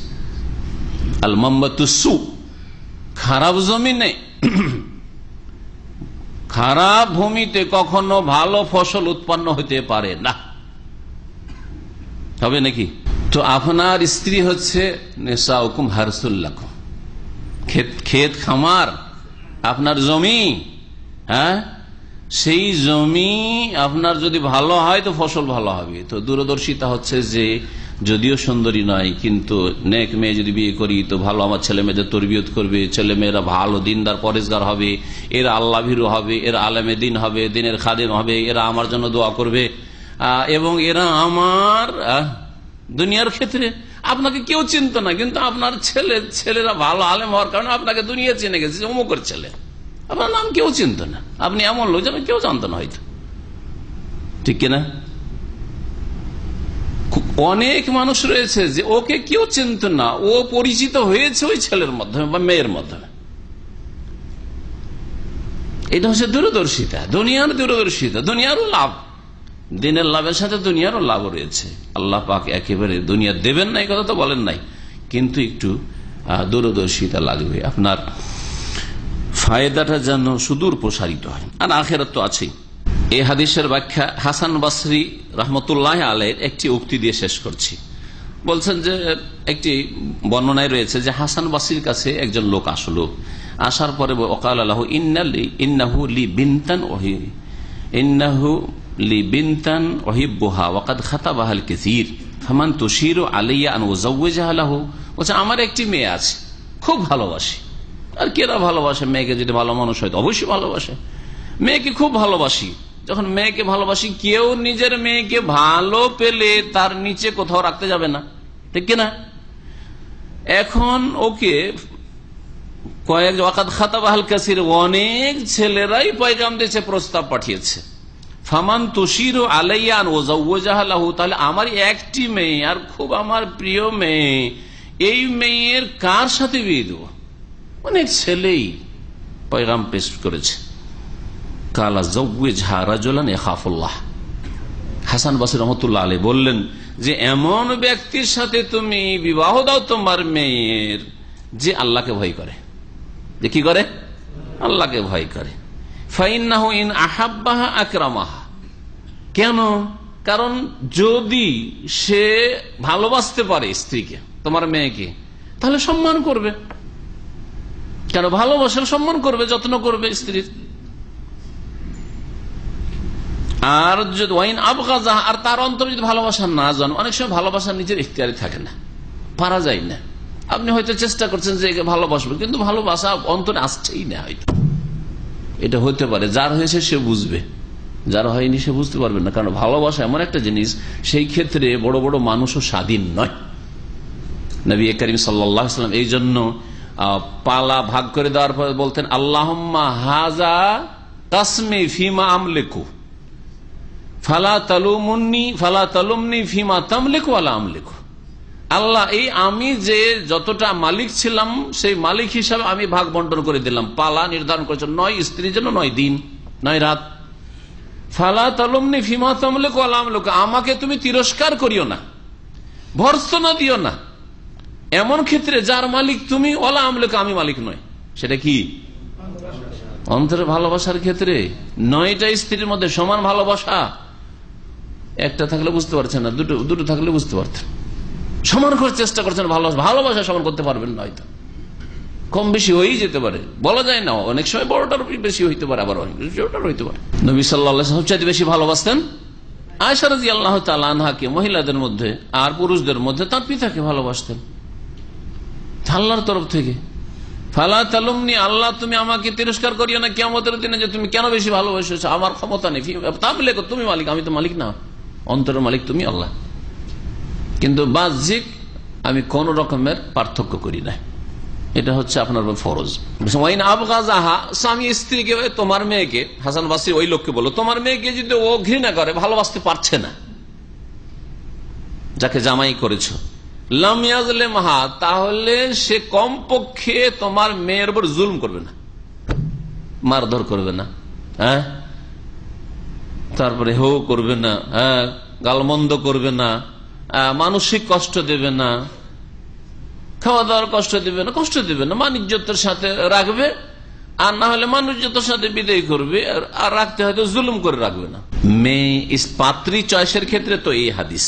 আল মাম্বাতুসু, খারাপ জমিনে, খারাপ ভূমিতে কখনো ভালো ফসল উৎপন্ন হতে পারে না। হবে নাকি? তো আপনার স্ত্রী হচ্ছে নিসাউকুম হারসুল লাকুম, ক্ষেত খামার, আপনার জমি, হ্যাঁ, সেই জমি আপনার যদি ভালো হয় তো ফসল ভালো হবে। তো দূরদর্শিতা হচ্ছে যে যদিও সুন্দরী নয়, কিন্তু নেক মেয়ে যদি বিয়ে করি তো ভালো আমার ছেলে মেয়েদের তরবিয়ত করবে, ছেলে মেয়েরা ভালো দিনদার পরেজগার হবে, এরা আল্লাহ ভীরু হবে, এরা আলেমে দিন হবে, দিনের খাদেম হবে, এরা আমার জন্য দোয়া করবে, এবং এরা আমার দুনিয়ার ক্ষেত্রে আপনাকে কেউ চিনত না, কিন্তু আপনার ছেলেরা ভালো আলেম হওয়ার কারণে আপনাকে দুনিয়া চিনে গেছে, অমুকের ছেলে, আপনার নাম কেউ চিনত না, আপনি এমন লোক যেন কেউ জানত না হয়তো, ঠিক কিনা? অনেক মানুষ রয়েছে যে ওকে কেউ চিনত না, ও পরিচিত হয়েছে ওই ছেলের মাধ্যমে বা মেয়ের মাধ্যমে। এটা হচ্ছে দূরদর্শিতা, দুনিয়ার দূরদর্শিতা, দুনিয়ারও লাভ, দিনের লাভের সাথে দুনিয়ারও লাভ রয়েছে। আল্লাহ পাক একেবারে দুনিয়া দেবেন না এই কথা তো বলেন নাই, কিন্তু একটু দূরদর্শিতা লাগবে, আপনার ফায়দাটা যেন সুদূর প্রসারিত হয়। আর আখেরাত তো আছেই। এই হাদিসের ব্যাখ্যা হাসান বসরি রহমতুল্লাহ আলাইহির একটি উক্তি দিয়ে শেষ করছি। বলছেন যে একটি বর্ণনায় রয়েছে যে হাসান বসরির কাছে একজন লোক আসলো, আসার পরে ওয়াকাল লাহু ইন্নাহু লি বিনতান উহিব্বুহা ওয়া কাদ খাতাবাহাল কাসীর ফামান তুশিরু আলাইয়া আন উযাওওয়াজাহা লাহু। বলছে আমার একটি মেয়ে আছে, খুব ভালোবাসি। আর কেরা ভালোবাসে মেয়েকে? যদি ভালো মানুষ হয় তো অবশ্যই ভালোবাসে। মেয়েকে খুব ভালোবাসি, যখন মেয়েকে ভালোবাসি, কেউ নিজের মেয়েকে ভালো পেলে তার নিচে কোথাও রাখতে যাবে না, ঠিক কিনা? এখন ওকে কয়েক ওয়াকাদ খাতাবাহাল কাসীর, অনেক ছেলেরাই পয়গাম দিয়েছে, প্রস্তাব পাঠিয়েছে। ফামান তুশিরু আলাইয়া আন উযাওওয়াজাহা লাহু, তাহলে আমার একটি মেয়ে আর খুব আমার প্রিয় মেয়ে, এই মেয়ের কার সাথে বিয়ে দেব? অনেক ছেলেই পয়গাম পেশ করেছে। কালা যাওওয়াজহা রাজুলান ইয়াখাফুল্লাহ। হাসান বসরি রহমাতুল্লাহ আলাইহি বললেন যে এমন ব্যক্তির সাথে তুমি বিবাহ দাও তোমার মেয়ের, যে আল্লাহকে ভয় করে। যে কি করে? আল্লাহকে ভয় করে। ফাইন্নাহু ইন আহাব্বাহা আকরামাহা। কেন? কারণ যদি সে ভালোবাসতে পারে স্ত্রীকে, তোমার মেয়েকে, তাহলে সম্মান করবে। কেন? ভালোবাসার সম্মান করবে, যত্ন করবে স্ত্রীর। আর যদি ওয়াইন আবগাযা, আর তার অন্তরে যদি ভালোবাসা না জানো, অনেক সময় ভালোবাসা নিজের ইখতিয়ারে থাকে না, পারা যায় না। আপনি হয়তো চেষ্টা করছেন যে একে ভালোবাসবেন, কিন্তু ভালোবাসা অন্তরে আসছেই না, হয়তো এটা হতে পারে। যার হয়েছে সে বুঝবে, যার হয়নি সে বুঝতে পারবেন না, কারণ ভালোবাসা এমন একটা জিনিস, সেই ক্ষেত্রে বড় বড় মানুষও স্বাধীন নয়। নবী করিম সাল্লাল্লাহু আলাইহি ওয়াসাল্লাম এই জন্য পালা ভাগ করে দেওয়ার পর বলতেন, আল্লাহুম্মা হাযা কাসমী ফিমা আমলিকু ফালা তালুমনি ফিমা তামলিকু ওয়ালা আমলিকু। আল্লাহ, এই আমি যে যতটা মালিক ছিলাম সেই মালিক হিসাবে আমি ভাগ বন্টন করে দিলাম। পালা নির্ধারণ করেছেন, 9 স্ত্রীর জন্য 9 দিন 9 রাত। ফালা তালুমনি ফিমা তামলিকু ওয়ালা আমলিকু, আমাকে তুমি তিরস্কার করিও না, ভর্ৎসনা দিও না এমন ক্ষেত্রে যার মালিক তুমি, ওয়ালা আমলিকু, আমি মালিক নয়। সেটা কি? অন্তরের ভালোবাসার ক্ষেত্রে 9টা স্ত্রীর মধ্যে সমান ভালোবাসা, একটা থাকলে বুঝতে পারছেন না, দুটো থাকলে বুঝতে পারতেন। সমান করে চেষ্টা করছেন, ভালোবাসা সমান করতে পারবেন না, হয়তো কম বেশি হয়েই যেতে পারে, বলা যায় না। অনেক সময় বড়টার বেশি হইতে পারে, আবার অনেক বেশি ছোটটার হইতে পারে। নবী সাল্লাল্লাহু আলাইহি ওয়াসাল্লাম সবচেয়ে বেশি ভালোবাসতেন আয়েশা রাদিয়াল্লাহু তাআলা আনহাকে, মহিলাদের মধ্যে আর পুরুষদের মধ্যে তার পিতাকে ভালোবাসতেন আল্লাহর তরফ থেকে। ফালা তালুমনি, আল্লাহ তুমি আমাকে তিরস্কার করিও না কিয়ামতের দিনে যে তুমি কেন বেশি ভালোবাসেছো, আমার ক্ষমতা নেই। তামলিকু, তুমি মালিক, আমি তো মালিক না, অন্তরের মালিক তুমি আল্লাহ। কিন্তু বাহ্যিক আমি কোন রকমের পার্থক্য করি না, এটা হচ্ছে আপনার ফরজ। ওয়াইন আবগাযাহা, স্বামী স্ত্রীকে, তোমার মেয়েকে, হাসান বাসরি ওই লোককে বলো, তোমার মেয়েকে যদি ও ঘৃণা করে, ভালোবাসতে পারছে না, যাকে জামাই করেছো, লাম ইয়াজলিমহা, তাহলে সে কমপক্ষে তোমার মেয়ের উপর জুলুম করবে না, মারধর করবে না, হ্যাঁ, তারপরে হো করবে না, হ্যাঁ, গালমন্দ করবে না, মানসিক কষ্ট দেবে না, খাওয়া দাওয়ার কষ্ট দেবে না, মানিজ্যতার সাথে রাখবে, আর না হলে মানিজ্যতার সাথে বিদায় করবে, আর রাখতে হয়তো জুলুম করে রাখবে না। মেয়ে পাত্রী চয়েসের ক্ষেত্রে তো এই হাদিস,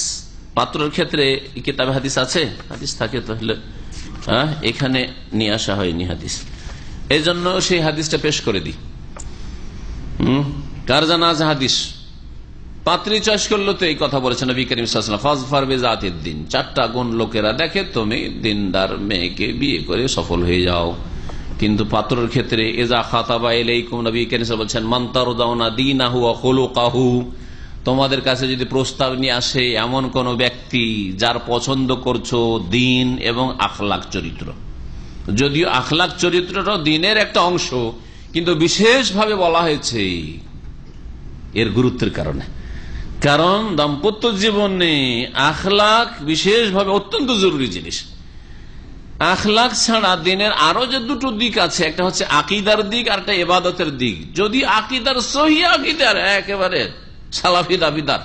পাত্রের ক্ষেত্রে কিতাবে হাদিস আছে, হাদিস থাকে তাহলে এখানে নিয়ে আসা হয়নি হাদিস, এই জন্য সেই হাদিসটা পেশ করে দিই। কার জানা আছে হাদিস? পাত্রী চয়েস করলো তো এই কথা বলেছেন নবী করিম সাল্লাল্লাহু আলাইহি ওয়াসাল্লাম, ফাজফার বিযাতিদ দ্বীন, 4টা গুণ লোকেরা দেখে, তুমি দিনদার মেয়েকে বিয়ে করে সফল হয়ে যাও। কিন্তু পাত্রের ক্ষেত্রে ইযা খাতাবা ইলাইকুম, নবী করিম সাল্লাল্লাহু আলাইহি ওয়াসাল্লাম বলেছেন, মান তারদাউনা দীনাহু ওয়া খুলুকাহু, তোমাদের কাছে যদি প্রস্তাব নিয়ে আসে এমন কোন ব্যক্তি যার পছন্দ করছো দিন এবং আখলাক চরিত্র, যদিও আখলাক চরিত্রটা দিনের একটা অংশ, কিন্তু বিশেষভাবে বলা হয়েছে এর গুরুত্বের কারণে, কারণ দাম্পত্য জীবনে আখলাক বিশেষভাবে অত্যন্ত জরুরি জিনিস। আখলাক ছাড়া দিনের আরো যে দুটো দিক আছে, একটা হচ্ছে আকীদার দিক আর একটা ইবাদতের দিক। যদি আকীদার সহি আকীদার, একেবারে সালাফি দাবিদার,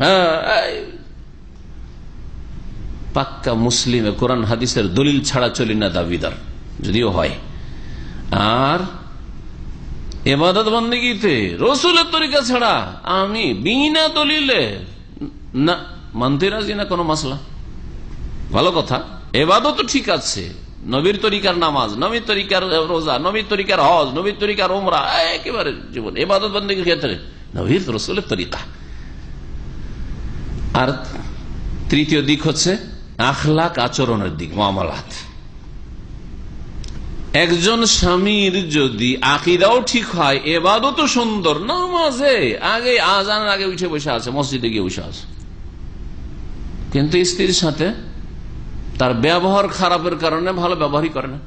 হ্যাঁ, পাক্কা মুসলিমে কোরআন হাদিসের দলিল ছাড়া চলি না দাবিদার যদিও হয়, আর ইবাদত বন্দেগীতে রাসূলের তরিকা ছাড়া আমি বিনা দলিলে না মানতে রাজি না কোনো মাসলা, ভালো কথা। ইবাদত ঠিক আছে, নবীর তরিকার নামাজ, নবীর তরিকার রোজা, নবীর তরিকার হজ, নবীর তরিকার উমরা, একেবারে জীবন ইবাদত বন্দেগীর ক্ষেত্রে নবীর রাসূলের তরিকা। আর তৃতীয় দিক হচ্ছে আখলাক, আচরণের দিক, মুআমালাত। একজন স্বামীর যদি আকীদাও ঠিক হয়, ইবাদতও সুন্দর, নামাজে আগে আজানের আগে উঠে বসে আছে, মসজিদে গিয়ে বসে আছে, কিন্তু স্ত্রীর সাথে তার ব্যবহার খারাপের কারণে ভালো ব্যবহারই করে না,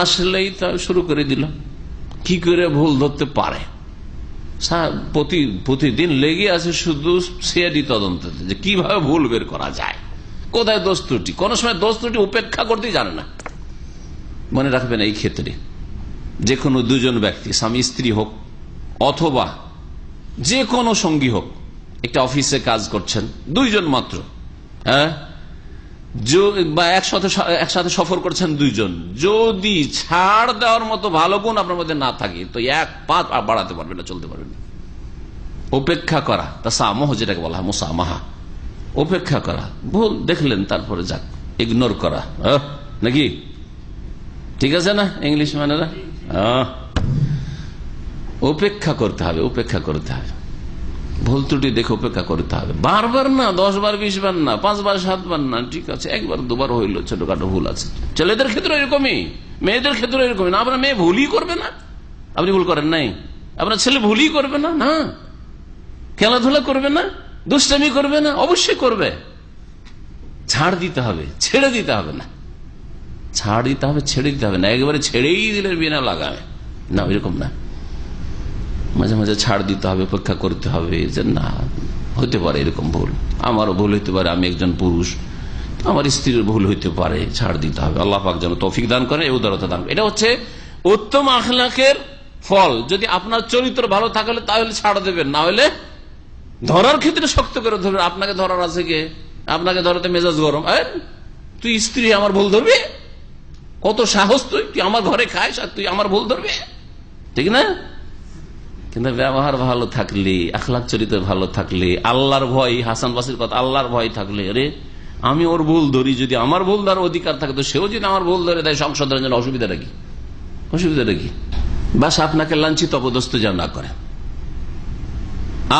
আসলেই তা শুরু করে দিল, কি করে ভুল ধরতে পারে, প্রতিদিন লেগে আছে শুধু সিআইডি তদন্ততে যে কিভাবে ভুল বের করা যায়, কোথায় দোষ ত্রুটি, কোন সময় দোষ ত্রুটি উপেক্ষা করতেই জানে না। মনে রাখবেন, এই ক্ষেত্রে যে কোনো দুজন ব্যক্তি, স্বামী স্ত্রী হোক অথবা যে কোনো সঙ্গী হোক, একটা অফিসে কাজ করছেন, দুইজন মাত্র, হ্যাঁ, বা একসাথে সফর করছেন দুইজন, যদি ছাড় দেওয়ার মতো ভালো গুণ আপনার মধ্যে না থাকে তো এক পা বাড়াতে পারবেন না, চলতে পারবেন না। উপেক্ষা করা, তাসামুহ যেটাকে বলা হয়, মুসামাহা, উপেক্ষা করা, ভুল দেখলেন তারপরে যাক, ইগনোর করা, নাকি ঠিক আছে না ইংলিশ মানেরা, উপেক্ষা করতে হবে, উপেক্ষা করতে হবে, ভুল ত্রুটি দেখে উপেক্ষা করতে হবে, বারবার না, 10 বার 20 বার না, 5 বার 7 বার না, ঠিক আছে, 1 বার 2 বার হইলো, ছোটখাটো ভুল আছে, ছেলেদের ক্ষেত্রে এরকমই, মেয়েদের ক্ষেত্রে এরকমই না। আপনার মেয়ে ভুলই করবে না, আপনি ভুল করেন নাই, আপনার ছেলে ভুলই করবে না, না খেলাধুলা করবে না, দুষ্টামি করবে না, অবশ্যই করবে। ছাড় দিতে হবে, ছেড়ে দিতে হবে না, ছাড় দিতে হবে, ছেড়ে দিতে হবে না, একেবারে ছেড়েই দিলে বিনা লাগাবে না, এরকম না। মাঝে মাঝে ছাড় দিতে হবে, অপেক্ষা করতে হবে যে না হতে পারে এরকম ভুল, আমারও ভুল হইতে পারে, আমি একজন পুরুষ, আমার স্ত্রীর ভুল হইতে পারে, ছাড় দিতে হবে। আল্লাহ পাক যেন তৌফিক দান করেন, উদারতা দান করেন। এটা হচ্ছে উত্তম আখলাকের ফল। যদি আপনার চরিত্র ভালো থাকলে তাহলে ছাড় দেবেন, না হলে ধরার ক্ষেত্রে শক্ত করে ধরবেন। আপনাকে ধরার আছে কে? আপনাকে ধরাতে মেজাজ গরম, তুই স্ত্রী আমার ভুল ধরবি, কত সাহস, তুই আমার ঘরে খাইস আর তুই আমার ভুল ধরবি, ঠিক না? কিন্তু ব্যবহার ভালো থাকলে, আখলাক চরিত্র ভালো থাকলে, আল্লাহর ভয়, হাসান বাসির কথা, আল্লাহর ভয় থাকলে, আরে আমি ওর ভুল ধরি, যদি আমার ভুল ধরার অধিকার থাকে তো সেও যদি আমার ভুল ধরে দেয় সংশোধনের জন্য, অসুবিধাটা কি? অসুবিধাটা কি? বাস আপনাকে লাঞ্ছিত অপদস্থ যেন না করে,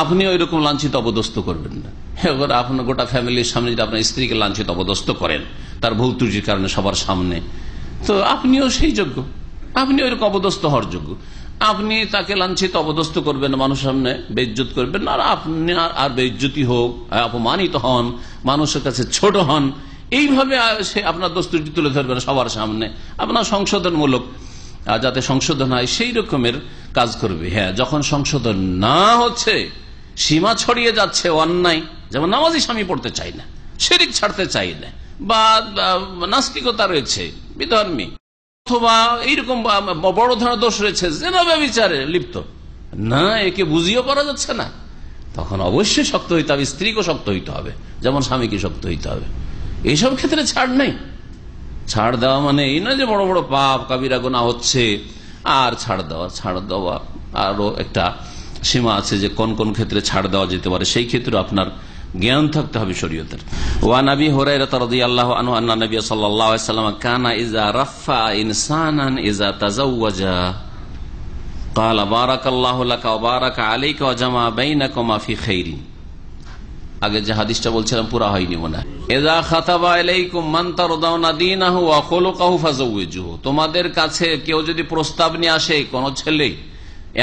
আপনি ওই রকম লাঞ্ছিত অপদস্থ করবেন না। এবার আপনার গোটা ফ্যামিলির সামনে যদি আপনার স্ত্রীকে লাঞ্ছিত অপদস্থ করেন তার ভুল ত্রুটির কারণে সবার সামনে, তো আপনিও সেই যোগ্য, আপনি ওই রকম অপদস্থ হওয়ার যোগ্য। আপনি তাকে লাঞ্ছিত অপদস্থ করবেন, মানুষের সামনে বেইজ্জত করবেন না, আর আপনি আর বেইজ্জতি হোক, অপমানিত হন, মানুষের কাছে ছোট হন, এইভাবে সে আপনার দোষ ত্রুটি তুলে ধরবেন সবার সামনে। আপনার সংশোধনমূলক যাতে সংশোধন হয় সেই রকমের কাজ করবে। হ্যাঁ, যখন সংশোধন না হচ্ছে, সীমা ছড়িয়ে যাচ্ছে অন্যায়, যেমন নামাজি স্বামী পড়তে চাই না, শিরক ছাড়তে চাই না, বা নাস্তিকতা রয়েছে, বিধর্মী, অথবা এইরকম বড় ধরনের দোষ রয়েছে, জেনা ব্যভিচারে লিপ্ত, না একে বুঝিয়ে পারা যাচ্ছে না, তখন অবশ্যই শক্ত হইতে হবে, স্ত্রীকে শক্ত হইতে হবে, যেমন স্বামীকে শক্ত হইতে হবে। এইসব ক্ষেত্রে ছাড় নেই। ছাড় দেওয়া মানে এই না যে বড় বড় পাপ কাবিরা গুনাহ হচ্ছে আর ছাড় দেওয়া আরো একটা সীমা আছে যে কোন কোন ক্ষেত্রে ছাড় দেওয়া যেতে পারে, সেই ক্ষেত্রে আপনার জ্ঞান থাকতে হবে শরীয়তের। ওয়া নবী হুরায়রা রাদিয়াল্লাহু আনহু আন্না নবী সাল্লাল্লাহু আলাইহি ওয়াসাল্লাম কানা ইযা রাফা ইনসানান ইযা তাযাওয়াজা ক্বালা বারাকাল্লাহু লাকা ওয়া বারাকা আলাইকা ওয়া জামা বাইনাকুমা ফি খাইরিন। আগে যে হাদিসটা বলছিলাম পুরা হয়নি মনে হয়। ইযা খাতাবা আলাইকুম মান তারদাউনা দীনাহু ওয়া খুলুকাহু ফাযাওয়িজুহু, তোমাদের কাছে কেউ যদি প্রস্তাব নিয়ে আসে, কোন ছেলে,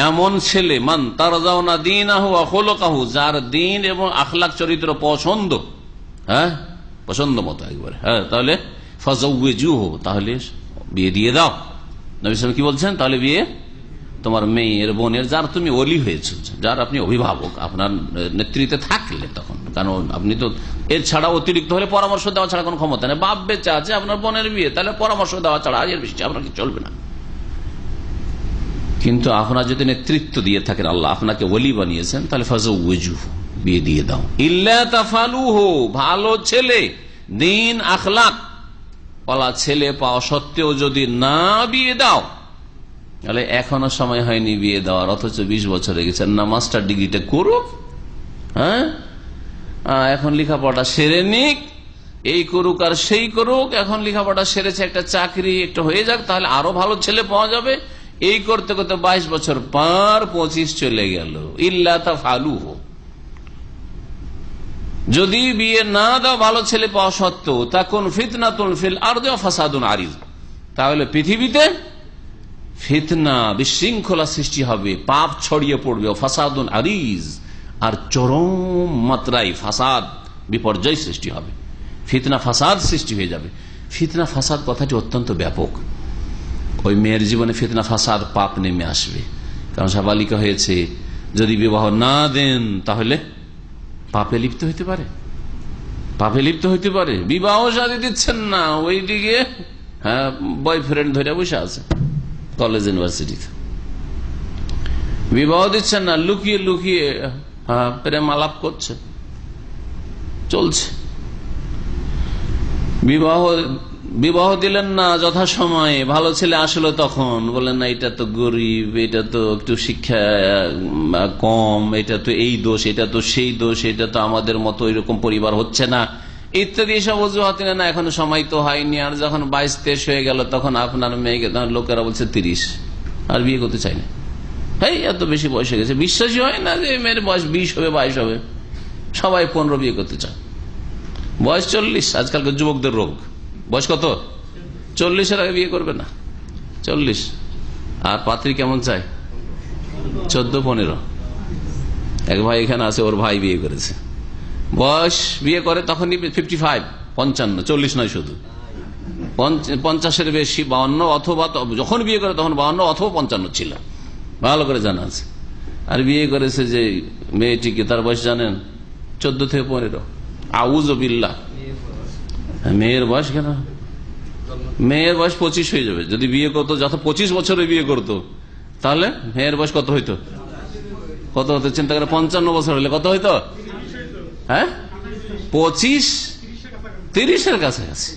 এমন ছেলে, মান তারদাউনা দীনাহু ওয়া খুলুকাহু, যার দ্বীন এবং আখলাক চরিত্র পছন্দ, পছন্দ মতো একবারে, তাহলে ফাযাওয়িজুহু, তাহলে বিয়ে দিয়ে দাও। নবী সাল্লাল্লাহু আলাইহি ওয়াসাল্লাম কি বলছেন? তাহলে বিয়ে তোমার মেয়ের, বোনের, যার তুমি ওলি হয়েছো, যার আপনি অভিভাবক, আপনার নেতৃত্বে থাকলে তখন, কারণ আপনি তো এর ছাড়া অতিরিক্ত হলে পরামর্শ দেওয়া ছাড়া কোনো ক্ষমতা নেই। বাপ বেঁচে আছে, আপনার বোনের বিয়ে, তাহলে পরামর্শ দেওয়া ছাড়া আর এর বেশি আপনার কি চলবে না। কিন্তু আপনার যদি নেতৃত্ব দিয়ে থাকেন, আল্লাহ আপনাকে ওলি বানিয়েছেন, তাহলে ফাযাওয়িজুহু, বিয়ে দিয়ে দাও। ইল্লা তাফালুহু, ভালো ছেলে, দ্বীন আখলাক ওয়ালা ছেলে পাওয়া সত্ত্বেও যদি না বিয়ে দাও, তাহলে এখনো সময় হয়নি বিয়ে দেওয়ার, অথচ 20 বছর হয়ে গেছে, না মাস্টার ডিগ্রিটা করুক, এখন লেখাপড়া সেরে নিক, এই করুক আর সেই করুক, এখন লেখাপড়া সেরেছে, একটা চাকরি একটা হয়ে যাক, তাহলে আরো ভালো ছেলে পাওয়া যাবে। এই করতে করতে 22 বছর পার, 25 চলে গেল। ইল্লা তাফালুহু, যদি বিয়ে না দাও ভালো ছেলে পাওয়া সত্ত্বেও, তাকুন ফিতনাতুন ফিল আরদি ওয়া ফাসাদুন আরিজ, তাহলে পৃথিবীতে ফিতনা, বিশৃঙ্খলা সৃষ্টি হবে, পাপ ছড়িয়ে পড়বে, ফাসাদুন আরিজ, আর চরম মাত্রায় ফাসাদ, বিপর্যয় সৃষ্টি হবে, ফিতনা ফাসাদ সৃষ্টি হয়ে যাবে। ফিতনা ফাসাদ কথাটি অত্যন্ত ব্যাপক। ওই মেয়ের জীবনে ফিতনা ফাসাদ পাপ নেমে আসবে, কারণ সাবালিকা হয়েছে, যদি বিবাহ না দেন তাহলে পাপে লিপ্ত হইতে পারে, পাপে লিপ্ত হইতে পারে। বিবাহ শাদী দিচ্ছেন না, ওইদিকে বয়ফ্রেন্ড ধরে বসে আছে কলেজ ইউনিভার্সিটিতে, বিবাহ দিচ্ছেন না, লুকিয়ে লুকিয়ে প্রেম আলাপ করছে, চলছে। বিবাহ দিলেন না যথাসময়ে, ভালো ছেলে আসলো তখন বলেন না এটা তো গরিব, এটা তো একটু শিক্ষা কম, এটা তো এই দোষ, এটা তো সেই দোষ, এটা তো আমাদের মতো এরকম পরিবার হচ্ছে না, ইত্যাদি সব অজুহাত না, এখন সময় তো হয়নি। আর যখন 22-23 হয়ে গেল, তখন আপনার মেয়েকে লোকেরা বলছে 30, আর বিয়ে করতে চাই না, এত বেশি বয়স হয়ে গেছে, বিশ্বাসই হয় না যে মেয়ের বয়স 20 হবে 22 হবে, সবাই 15 বিয়ে করতে চায়। বয়স 40, আজকালকার যুবকদের রোগ। বয়স কত? 40-এর আগে বিয়ে করবে না, 40। আর পাত্রী কেমন চাই? 14-15। এক ভাই এখানে আছে, ওর ভাই বিয়ে করেছে, বয়স বিয়ে করে তখনই 55, 55, 40 নয়, শুধু 50-এর বেশি, 52 অথবা যখন বিয়ে করে তখন 52 অথবা 55 ছিল, ভালো করে জানা আছে। আর বিয়ে করেছে যে মেয়েটিকে, তার বয়স জানেন 14 থেকে 15। আউযুবিল্লাহ। মেয়ের বয়স কেন? মেয়ের বয়স 25 হয়ে যাবে যদি বিয়ে করতো। যত 25 বছরে বিয়ে করতো তাহলে মেয়ের বয়স কত হইতো? কত হতো চিন্তা করে? 55 বছর হলে কত হইতো? হ্যাঁ, 25-30-এর কাছাকাছি।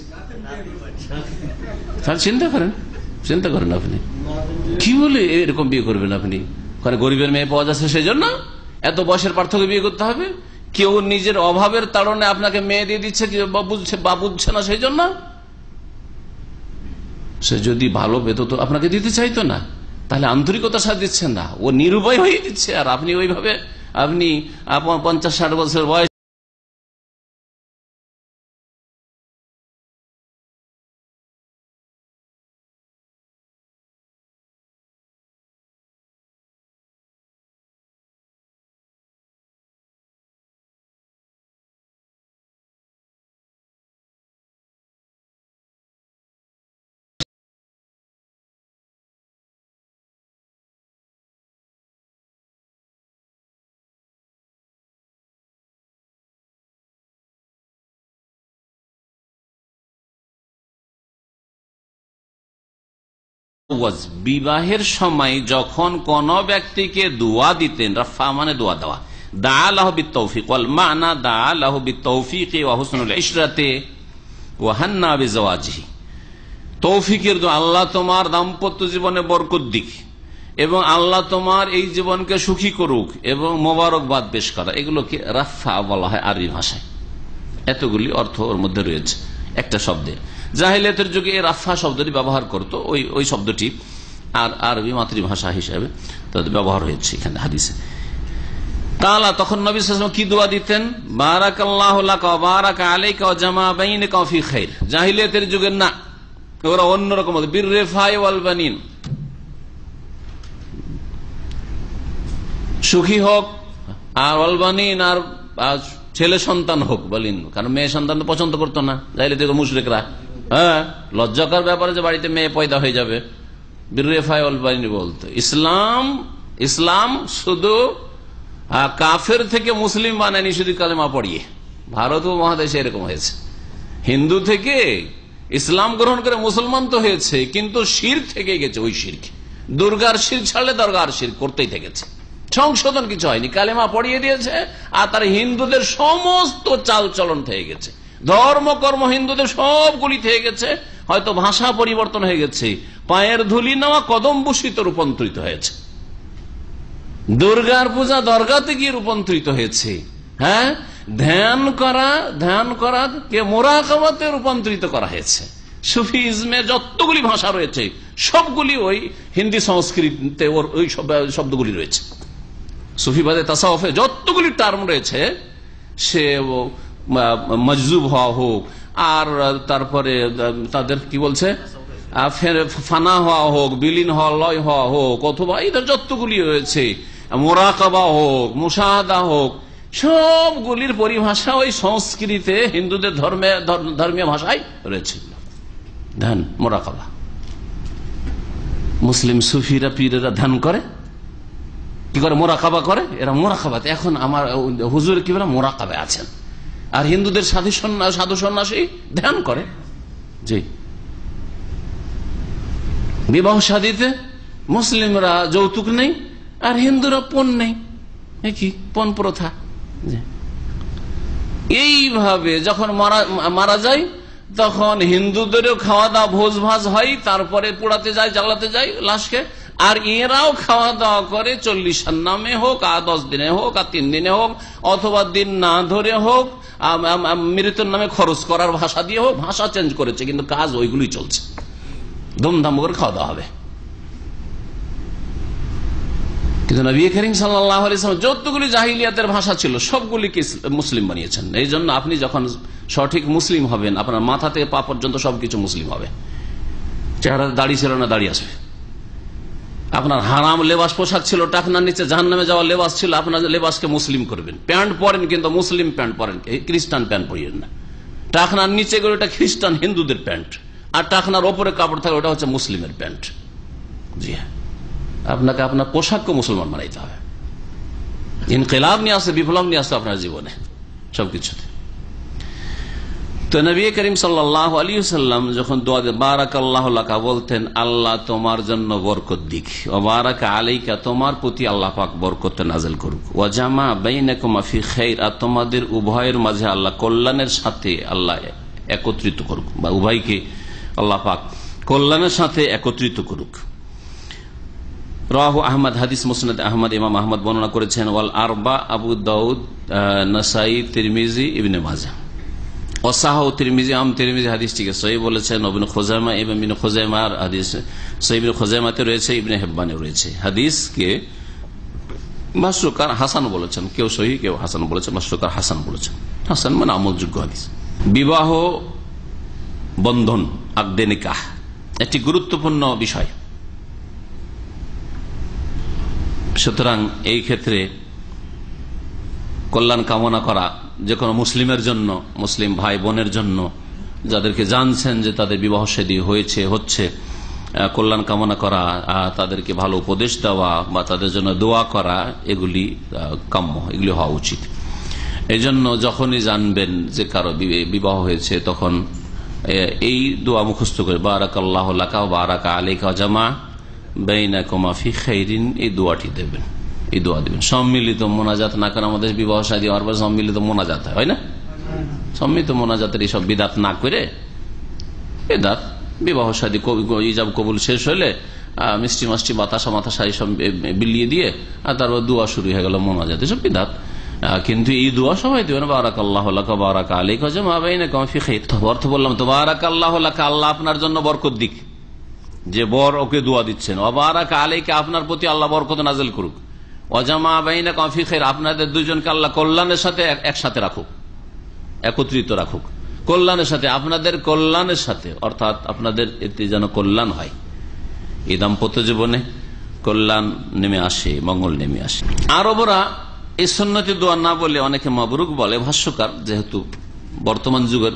তাহলে চিন্তা করেন আপনি কি বলে এরকম বিয়ে করবেন আপনি? কারণ গরিবের মেয়ে পাওয়া যাচ্ছে সেই জন্য এত বয়সের পার্থক্য বিয়ে করতে হবে? কেউ নিজের অভাবের তাড়নে আপনাকে মেয়ে দিয়ে দিচ্ছে বা বুঝছে না, সেই জন্য। সে যদি ভালো পেত তো আপনাকে দিতে চাইতো না, তাহলে আন্তরিকতার সাথে দিচ্ছেন না, ও নিরুপায় হয়ে দিচ্ছে। আর আপনি ওইভাবে 50-60 বছর বয়স বিবাহের সময় যখন কোন ব্যক্তিকে দোয়া দিতেন, রাফা মানে দোয়া দেওয়া, দা লাহু বিত-তাওফীক ওয়াল মা'না দা লাহু বিত-তাওফীক ওয়া হুসনুল ইশরাতি ওয়া হান্না বিজাওয়াজিহি। তৌফিকের দোয়া, আল্লাহ তোমার দাম্পত্য জীবনে বরকত দিক এবং আল্লাহ তোমার এই জীবনকে সুখী করুক এবং মোবারকবাদ পেশ করা, এগুলোকে রাফা বলা হয় আরবি ভাষায়। এতগুলি অর্থ ওর মধ্যে রয়েছে একটা শব্দে। জাহেলিয়াতের যুগে এই রাফা শব্দটি ব্যবহার করতো, ওই শব্দটি আর আরবি মাতৃভাষা হিসেবে তাদের ব্যবহার হয়েছে এখানে হাদিসে। কালা, তখন নবী সাল্লাল্লাহু আলাইহি ওয়াসাল্লাম কি দোয়া দিতেন? বারাকাল্লাহু লাকা ওয়া বারাকা আলাইকা ওয়া জামা বাইনাকা ফি খাইর। জাহেলিয়াতের যুগে না, ওরা অন্যরকম হতো, বিররিফাই ওয়াল বানিন, সুখী হোক, আর ওয়াল বানিন, আর ছেলে সন্তান হোক বলেন, কারণ মেয়ে সন্তান তো পছন্দ করতো না জাহেলিয়াতের মুশরিকরা। হ্যাঁ, লজ্জাকর ব্যাপারে যে বাড়িতে মেয়ে পয়দা হয়ে যাবে, বিররিফাই ওয়াল বানিন বলতো। ইসলাম শুধু কাফের থেকে মুসলিম বানায়নি শুধু কালেমা পড়িয়ে। ভারত মহাদেশে এরকম হয়েছে, হিন্দু থেকে ইসলাম গ্রহণ করে মুসলমান তো হয়েছে, কিন্তু শিরক থেকে গেছে। ওই শিরক, দুর্গার শিরক ছাড়লে দরগার শিরক করতেই থেকেছে, সংশোধন কিছু হয়নি, কালেমা পড়িয়ে দিয়েছে। আর তার হিন্দুদের সমস্ত চাল চলন থেকে গেছে, ধর্মকর্ম হিন্দুদের সবগুলি থেকে গেছে। হয়তো ভাষা পরিবর্তন হয়ে গেছে, পায়ের ধুলি নেওয়া কদম বসিত রূপান্তরিত হয়েছে, দুর্গার পূজা দরগাতে গিয়ে রূপান্তরিত হয়েছে। হ্যাঁ, ধ্যান করা কে মোরাকাবাতে রূপান্তরিত করা হয়েছে। সুফিজমে যতগুলি ভাষা রয়েছে সবগুলি ওই হিন্দি সংস্কৃতিতে ওই শব্দগুলি রয়েছে। সুফিবাদে তাসাউফে যতগুলি টার্ম রয়েছে, সে মজজুব হওয়া হোক, আর তারপরে তাদের কি বলছে ফানা হওয়া হোক, বিলীন হওয়া, লয় হওয়া হোক, অথবা এদের যতগুলি রয়েছে, মোরাকাবা হোক, মুশাহাদা হোক, সবগুলির পরিভাষা ওই সংস্কৃতে হিন্দুদের ধর্মীয় ভাষায় রয়েছে। ধ্যান, মোরাকাবা। মুসলিম সুফিরা পীরেরা ধ্যান করে, কি করে? মোরাকাবা করে। এরা মোরাকাবাতে, এখন আমার হুজুর কি বলে, মোরাকাবে আছেন। আর হিন্দুদের সাধু সন্ন্যাসী ধ্যান করে। জি, বিবাহ শাদীতে মুসলিমরা যৌতুক নেই আর হিন্দুরা পণ নেই, কি পণ প্রথা। এইভাবে যখন মারা যায় তখন হিন্দুদেরও খাওয়া দাওয়া ভোজ ভাজ হয়, তারপরে পোড়াতে যায়, জ্বালাতে যায় লাশকে, আর এরাও খাওয়া দাওয়া করে 40 নামে হোক, আর 10 দিনে হোক, আর 3 দিনে হোক, অথবা দিন না ধরে হোক, মৃত্যুর নামে খরচ করার ভাষা দিয়ে হোক। ভাষা চেঞ্জ করেছে কিন্তু কাজ ওইগুলি চলছে, ধুমধাম করে খাওয়া দাওয়া হবে। কিন্তু নবী করিম সাল্লাল্লাহু আলাইহি ওয়াসাল্লাম যতগুলি জাহিলিয়াতের ভাষা ছিল সবগুলিকে মুসলিম বানিয়েছেন। এই জন্য আপনি যখন সঠিক মুসলিম হবেন, আপনার মাথা থেকে পা পর্যন্ত সবকিছু মুসলিম হবে। চেহারা দাড়ি ছিল না, দাড়ি আসবে। আপনার হারাম লেবাস পোশাক ছিল, টাকনার নিচে জাহান্নামে যাওয়ার লেবাস ছিল, আপনার লেবাসকে মুসলিম করবেন। প্যান্ট পরেন কিন্তু মুসলিম প্যান্ট পরেন, খ্রিস্টান প্যান্ট পরিয়েন না। টাকনার নিচে গেলে ওটা খ্রিস্টান হিন্দুদের প্যান্ট, আর টাকনার ওপরে কাপড় থাকে ওটা হচ্ছে মুসলিমের প্যান্ট। জি হ্যাঁ, আপনাকে আপনার পোশাককে মুসলমান বানাইতে হবে। ইনকিলাব নিয়ে আসে, বিপ্লব নিয়ে আসে আপনার জীবনে সবকিছুতে। তো নবী করিম সাল্লাল্লাহু আলাইহি ওয়াসাল্লাম যখন দোয়া দেন বারাকাল্লাহু লাকা বলতেন আল্লাহ তোমার জন্য বরকত দিক, ওয়া বারাকা আলাইকা তোমার প্রতি আল্লাহ পাক বরকত নাযিল করুক, ওয়া জামা বাইনাকুমা ফি খাইর আর তোমাদের উভয়ের মাঝে আল্লাহ কল্যাণের সাথে আল্লাহ একত্রিত করুক, বা উভয়কে আল্লাহ পাক কল্যাণের সাথে একত্রিত করুক। রাহু আহমদ, হাদিস মুসনাদ আহমদ, ইমাম আহমদ বর্ণনা করেছেন। ওয়াল আরবা আবু দাউদ, নাসাই, তিরমিজি, ইবনে মাজাহ। ওয়াসাহ তিরমিজি, তিরমিজি হাদিসটিকে সহিহ বলেছেন। ইবনে খুজাইমা, ইবনে খুজাইমার হাদিস সহিহ ইবনে খুজাইমাতে রয়েছে, ইবনে হিব্বানে রয়েছে। হাদিসকে ভাষ্যকার হাসান বলেছেন, কেউ সহিহ কেউ হাসান বলেছেন, ভাষ্যকার হাসান বলেছেন। হাসান মানে আমলযোগ্য হাদিস। বিবাহ বন্ধন, আকদে নিকাহ একটি গুরুত্বপূর্ণ বিষয়। সুতরাং এই ক্ষেত্রে কল্যাণ কামনা করা যে কোনো মুসলিমের জন্য, মুসলিম ভাই বোনের জন্য যাদেরকে জানছেন যে তাদের বিবাহ শাদী হচ্ছে, কল্যাণ কামনা করা, তাদেরকে ভালো উপদেশ দেওয়া বা তাদের জন্য দোয়া করা, এগুলি কাম্য, এগুলি হওয়া উচিত। এই জন্য যখনই জানবেন যে কারো বিবাহ হয়েছে তখন এই দোয়া মুখস্থ করে বারাকাল্লাহু লাকা ওয়া বারাকা আলাইকা জামা বাইনাকুমা ফি খাইরিন, এই দোয়াটি দেবেন, এই দোয়া দেবেন। সম্মিলিত মোনাজাত না করে আমাদের বিবাহ শাদী হওয়ার পর সম্মিলিত মোনাজাত হয় না? সম্মিলিত মোনাজাতের এইসব বিদাত না করে, বিদাত বিবাহ শাদী ইজাব কবুল শেষ হলে মিষ্টি মাষ্টি বাতাসা মাথাসা সব বিলিয়ে দিয়ে আর তারপর দোয়া শুরু হয়ে গেল মোনাজাত, এসব বিদাত। কিন্তু এই দোয়া সবাই দেবেন বারাকাল্লাহু লাকা ওয়া বারাকা আলাইকা জামা বাইনাকুমা ফি খাইর। অর্থ বললাম তো বারাকাল্লাহু লাকা, আল্লাহ আপনার জন্য বরকত দিক, যে বর ওকে দোয়া দিচ্ছেন। ওয়া বারাকা আলাইকা, আপনার প্রতি আল্লাহ বরকত নাযিল করুক। ওয়া জামা বাইনাকুম ফি খাইর, আপনাদের দুইজনকে আল্লাহ কল্যাণের সাথে একসাথে রাখুক, একত্রিত রাখুক কল্যাণের সাথে, আপনাদের কল্যাণের সাথে, অর্থাৎ আপনাদের এতে যেন কল্যাণ হয়, এই দাম্পত্য জীবনে কল্যাণ নেমে আসে, মঙ্গল নেমে আসে। আরবরা এই সুন্নতি দোয়া না বলে অনেকে মাবরুক বলে। ভাষ্যকার যেহেতু বর্তমান যুগের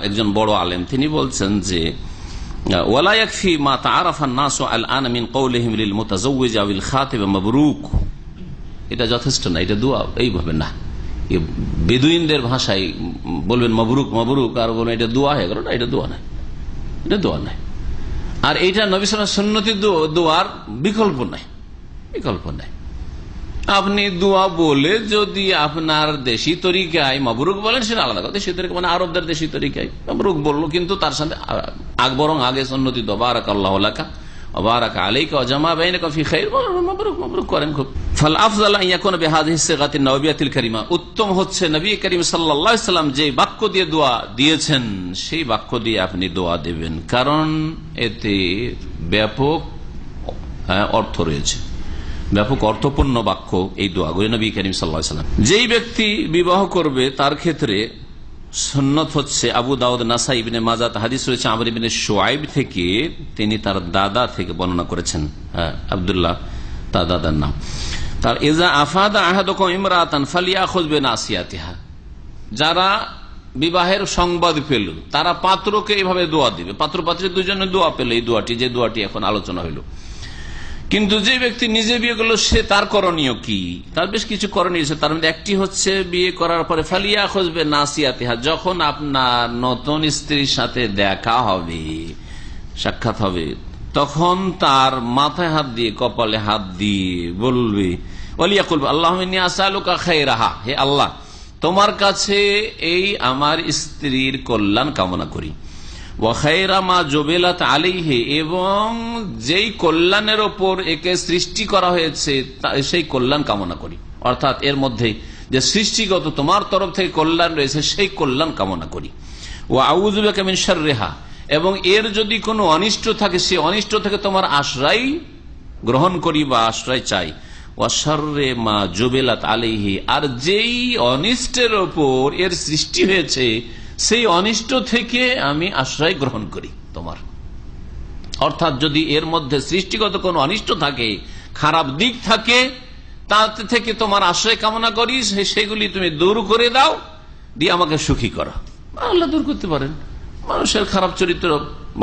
একজন বড় আলেম, তিনি বলছেন যে ওয়ালা ইয়াকফি মা তাআরাফা আন-নাসু আল-আন মিন কওলিহিম লিল মুতাযাওওয়িজ আও লিল খাতিব মাবরুক, এটা যথেষ্ট না, এটা দোয়া এইভাবে না। বেদুইনদের ভাষায় বলবেন মাবরুক মাবরুক, আর বলবেন এটা দোয়া হয়ে গেল না, এটা দোয়া নাই, এটা দোয়া নাই। আর এইটা নবী সাল্লাল্লাহু আলাইহি ওয়াসাল্লাম সুন্নতি দোয়ার বিকল্প নাই, বিকল্প নাই। আপনি দোয়া বলে যদি আপনার দেশি তরিকায় মাবরুক বলেন সেটা আলাদা কথা, দেশি তরিকা মানে আরবদের দেশি তরিকায় মাবরুক বললো, কিন্তু তার সাথে বরং আগে সুন্নতি দোয়া বারাকাল্লাহু লাকা ওয়া বারাকা আলাইকা ওয়া জামা বাইনাকুম ফি খাইর, মাবরুক মাবরুক করেন খুব। ফাল আফযাল আন ইয়াকুনা বিহাযিহি সিগাতিন নববিয়াতিল কারিমা, উত্তম হচ্ছে নবী করিম সাল্লাল্লাহু আলাইহি ওয়াসাল্লাম যে বাক্য দিয়ে দোয়া দিয়েছেন সেই বাক্য দিয়ে আপনি দোয়া দেবেন, কারণ এতে ব্যাপক অর্থ রয়েছে, ব্যাপক অর্থপূর্ণ বাক্য এই দোয়াগুলি নবী করিম সাল্লাল্লাহু আলাইহি ওয়াসাল্লাম। যেই ব্যক্তি বিবাহ করবে তার ক্ষেত্রে সুন্নত হচ্ছে, আবু দাউদ, নাসাই, ইবনে মাজাহ হাদিস রয়েছে আমর ইবনে শুআইব থেকে, তিনি তার দাদা থেকে বর্ণনা করেছেন, আব্দুল্লাহ তার দাদার নাম। তার ইজা আফাদা আহাদুকুম ইমরাতান ফালিয়াখুয বিনাসিয়াতিহা, যারা বিবাহের সংবাদ পেল তারা পাত্রকে এইভাবে দোয়া দিবে, পাত্র পাত্রী দুজনে দোয়া পেল, এই দোয়াটি যে দোয়াটি এখন আলোচনা হইল। কিন্তু যে ব্যক্তি নিজে বিয়ে করলো সে তার করণীয় কি? তার বেশ কিছু করণীয় আছে, তার মধ্যে একটি হচ্ছে বিয়ে করার পরে ফালিয়াখুয বিনাসিয়াতিহা, যখন আপনার নতুন স্ত্রীর সাথে দেখা হবে, সাক্ষাৎ হবে, তখন তার মাথায় হাত দিয়ে কপালে হাত দিয়ে বলবে ওয়ালিয়াকুল আল্লাহুম্মা ইন্নী আসআলুকা খায়রাহা, হে আল্লাহ তোমার কাছে এই আমার স্ত্রীর কল্যাণ কামনা করি, ওয়া খায়রা মা জুবিলাত আলাইহি, এবং যেই কল্যাণের ওপর একে সৃষ্টি করা হয়েছে সেই কল্যাণ কামনা করি, অর্থাৎ এর মধ্যে যে সৃষ্টিগত তোমার তরফ থেকে কল্যাণ রয়েছে সেই কল্যাণ কামনা করি। ওয়া আউযু বিকা মিন শাররিহা, এবং এর যদি কোনো অনিষ্ট থাকে সে অনিষ্ট থেকে তোমার আশ্রয় গ্রহণ করি বা আশ্রয় চাই। ওয়া শাররি মা জুবিলাত আলাইহি, আর যেই অনিষ্টের ওপর এর সৃষ্টি হয়েছে সেই অনিষ্ট থেকে আমি আশ্রয় গ্রহণ করি তোমার। অর্থাৎ যদি এর মধ্যে সৃষ্টিগত কোনো অনিষ্ট থাকে, খারাপ দিক থাকে, তাতে থেকে তোমার আশ্রয় কামনা করি, সেগুলি তুমি দূর করে দাও, দিয়ে আমাকে সুখী করো। আল্লাহ দূর করতে পারেন। মানুষের খারাপ চরিত্র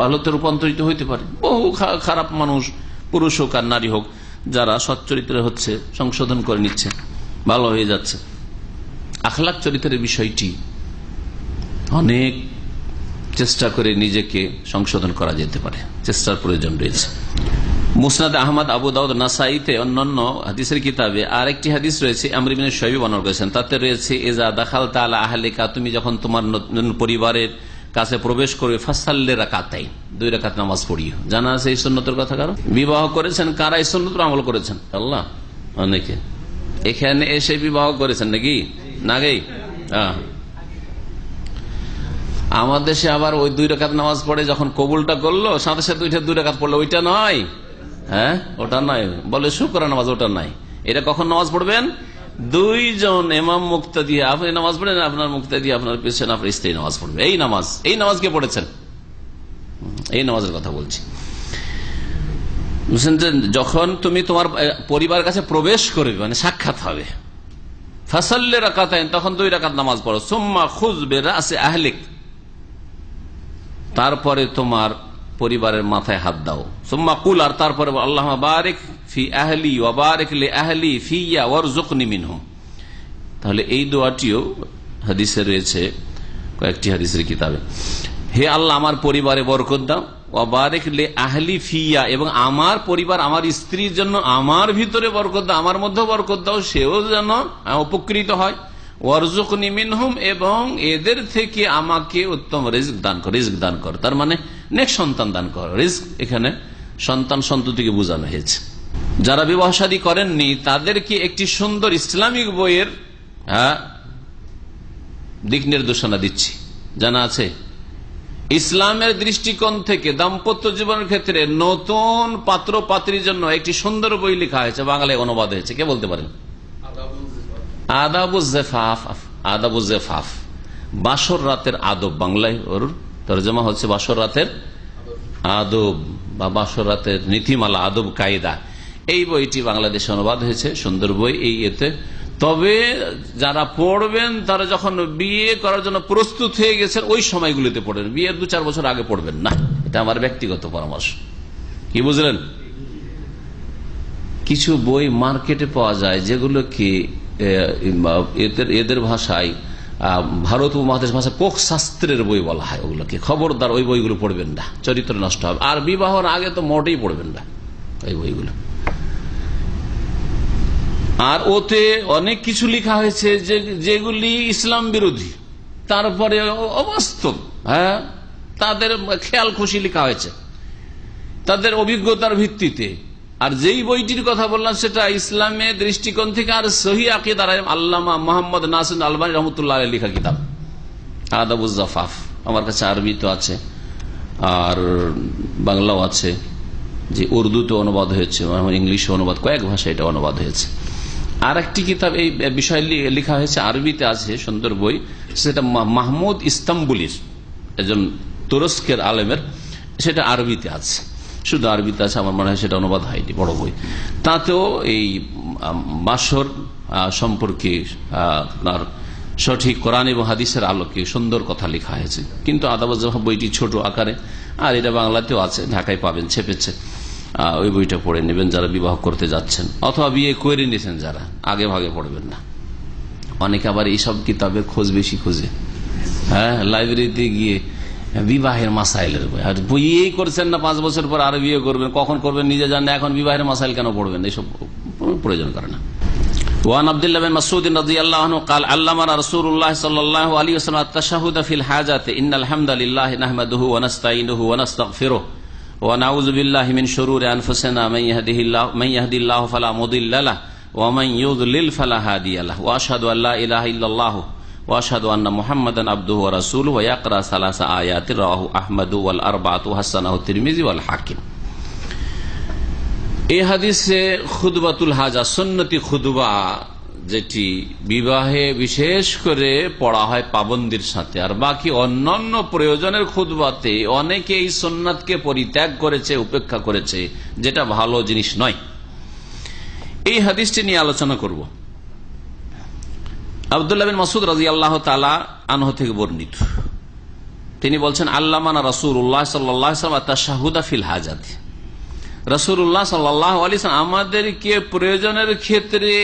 ভালোতে রূপান্তরিত হইতে পারে। বহু খারাপ মানুষ, পুরুষ হোক আর নারী হোক, যারা সৎ চরিত্রে হচ্ছে, সংশোধন করে নিচ্ছে, ভালো হয়ে যাচ্ছে। আখলাক চরিত্রের বিষয়টি অনেক চেষ্টা করে নিজেকে সংশোধন করা যেতে পারে, চেষ্টার প্রয়োজন রয়েছে। মুসনাদ আহমদ, আবু দাউদ, নাসাইতে অন্যান্য হাদিসের কিতাবে আরেকটি হাদিস রয়েছে, আমর ইবনে শুআয়ব বর্ণনা করেছেন। তাতে রয়েছে, ইজা দাখালতা আলা আহলিকা, তুমি যখন তোমার পরিবারের কাছে প্রবেশ করবে, ফাসাল্লি রাকাতাইন, 2 রাকাত নামাজ পড়িও। জানা আছে এই সুন্নতের কথা কারো? বিবাহ করেছেন কারা এই সুন্নত আমল করেছেন? আল্লাহ, অনেকে এখানে এসে বিবাহ করেছেন নাকি? নাকি? আমার দেশে আবার ওই 2 রাকাত নামাজ পড়ে যখন কবুলটা করলো, সাথে সাথে 2 রাকাত পড়লো, ওইটা নয়। হ্যাঁ, ওটা নয়, বলে শুকরা নামাজ, ওটা নাই। এটা কখন নামাজ পড়বেন? 2 জন ইমাম মুক্তাদি, আপনি নামাজ পড়েন, আপনার মুক্তাদি আপনার পেছনে আপনার স্ত্রী নামাজ পড়বে। এই নামাজ কে পড়েছেন? এই নামাজের কথা বলছি। বুঝছেন, যখন তুমি তোমার পরিবারের কাছে প্রবেশ করবে, মানে সাক্ষাৎ হবে, ফাসাল্লি রাকাতাইন, তখন 2 রাকাত নামাজ পড়ো। সুম্মা খুয বিরাসি আহলিক, তারপরে তোমার পরিবারের মাথায় হাত দাও। সুম্মা কুল, আর তারপরে আল্লাহুম্মা বারিক ফি আহলি ওয়া বারিক লি আহলি ফিয়া ওয়ারযুকনি মিনহুম। তাহলে এই দোয়াটিও হাদিসে রয়েছে, কয়েকটি হাদিসের কিতাবে। হে আল্লাহ, আমার পরিবারে বরকত দাও, ওয়া বারিক লি আহলি ফিয়া, এবং আমার পরিবার, আমার স্ত্রীর জন্য আমার ভিতরে বরকত দাও, আমার মধ্যে বরকত দাও, সেও যেন উপকৃত হয়। ওয়ারযুকনি মিনহুম, এবং এদের থেকে আমাকে উত্তম রিজক দান কর। রিজক দান কর তার মানে নেক সন্তান দান কর। রিজক এখানে সন্তান সন্ততিকে বোঝানো হয়েছে। যারা বিবাহ শাদী করেননি তাদেরকে একটি সুন্দর ইসলামিক বইয়ের দিক নির্দেশনা দিচ্ছি। জানা আছে, ইসলামের দৃষ্টিকোণ থেকে দাম্পত্য জীবনের ক্ষেত্রে নতুন পাত্র পাত্রীর জন্য একটি সুন্দর বই লেখা হয়েছে, বাংলায় অনুবাদ হয়েছে। কে বলতে পারেন? আদাবুজ জেফাফ। আদাবুজ জেফাফ, বাসর রাতের আদব। বাংলায় ওর তরজমা হচ্ছে বাসর রাতের আদব, বা বাসর রাতের নীতিমালা, আদব কায়দা। এই বইটি বাংলাদেশে অনুবাদ হয়েছে, সুন্দর বই। এই এতে তবে যারা পড়বেন তারা যখন বিয়ে করার জন্য প্রস্তুত হয়ে গেছেন ওই সময়গুলিতে পড়বেন, বিয়ের 2-4 বছর আগে পড়বেন না। এটা আমার ব্যক্তিগত পরামর্শ। কি বুঝলেন? কিছু বই মার্কেটে পাওয়া যায় যেগুলো কি এদের ভাষায়, ভারত উপমহাদেশ ভাষায় কোক শাস্ত্রের বই বলা হয়। ওগুলোকে খবরদার ওই বইগুলো পড়বেন না, চরিত্র নষ্ট হবে। আর বিবাহর আগে তো মোটেই পড়বেন না ওই বইগুলো। আর ওতে অনেক কিছু লেখা হয়েছে যেগুলি ইসলাম বিরোধী, তারপরে অবাস্তব। হ্যাঁ, তাদের খেয়াল খুশি লেখা হয়েছে, তাদের অভিজ্ঞতার ভিত্তিতে। আর যেই বইটির কথা বললাম সেটা ইসলামের দৃষ্টিকোণ থেকে আর সহি আকীদার আল্লামা মোহাম্মদ নাসির আলবানী রহমতুল্লাহ আলাইহি লেখা কিতাব আদাবুজ জাফাফ। আমার কাছে আরবি তো আছে আর বাংলাও আছে, যে উর্দুতে অনুবাদ হয়েছে, ইংলিশে অনুবাদ, কয়েক ভাষায় এটা অনুবাদ হয়েছে। আর একটি কিতাব এই বিষয়ে লেখা হয়েছে, আরবিতে আছে, সুন্দর বই, সেটা মাহমুদ ইস্তাম্বুলির, একজন তুরস্কের আলেমের, সেটা আরবিতে আছে, শুধু আরবিতে আছে। আমার মনে হয় সেটা অনুবাদ হয়নি, বড় বই। তাতেও এই বাসর সম্পর্কে আপনার সঠিক কোরআন এবং হাদিসের আলোকে সুন্দর কথা লেখা হয়েছে। কিন্তু আদাবুজ জাফাফ বইটি ছোট আকারে, আর এটা বাংলাতেও আছে, ঢাকায় পাবেন, ছেপেছে। ওই বইটা পড়ে নেবেন যারা বিবাহ করতে যাচ্ছেন, অথবা বিয়ে করে নিয়েছেন যারা, আগে ভাগে পড়বেন না। অনেকে আবার এইসব কিতাবের খোঁজ বেশি খোঁজে, হ্যাঁ, লাইব্রেরিতে গিয়ে বিবাহের মাসাইলের বই। আর বিয়ে করছেন না, 5 বছর পর আরো বিয়ে করবেন, কখন করবেন নিজে জানেন, এখন বিবাহের মাসাইল কেন পড়বেন? এইসব প্রয়োজন করে না। ওয়ান আব্দুল্লাহ বিন মাসউদ রাদিয়াল্লাহু আনহু قال علمنا رسول الله صلى الله عليه وسلم التشهد في الحاجات ان الحمد لله نحمده ونستعينه ونستغفره ونعوذ بالله من شرور انفسنا من يهده الله فلا مضل له ومن يضلل فلا هادي له واشهد ان لا اله الا الله واشهد ان محمدا عبده ورسوله ويقرأ 3 آيات رواه احمد والاربعه وحسنه الترمذي والحاكم। এই হাদিসে খুতবাতুল হাজা, সুন্নতি খুতবা যেটি বিবাহে বিশেষ করে পড়া হয় পাবন্দির সাথে, আর বাকি অন্যান্য প্রয়োজনের খুতবাতে অনেকে এই সুন্নাতকে পরিত্যাগ করেছে, উপেক্ষা করেছে, যেটা ভালো জিনিস নয়। এই হাদিসটি নিয়ে আলোচনা করব। আব্দুল্লাহ বিন মাসউদ রাদিয়াল্লাহু তাআলা আনহু থেকে বর্ণিত, তিনি বলছেন, আল্লামানা রাসূলুল্লাহ সাল্লাল্লাহু আলাইহি ওয়াসাল্লাম আত-তাশাহুদা ফিল হাজাত। রাসূলুল্লাহ সাল্লাল্লাহু আলাইহি ওয়াসাল্লাম আমাদেরকে প্রয়োজনের ক্ষেত্রে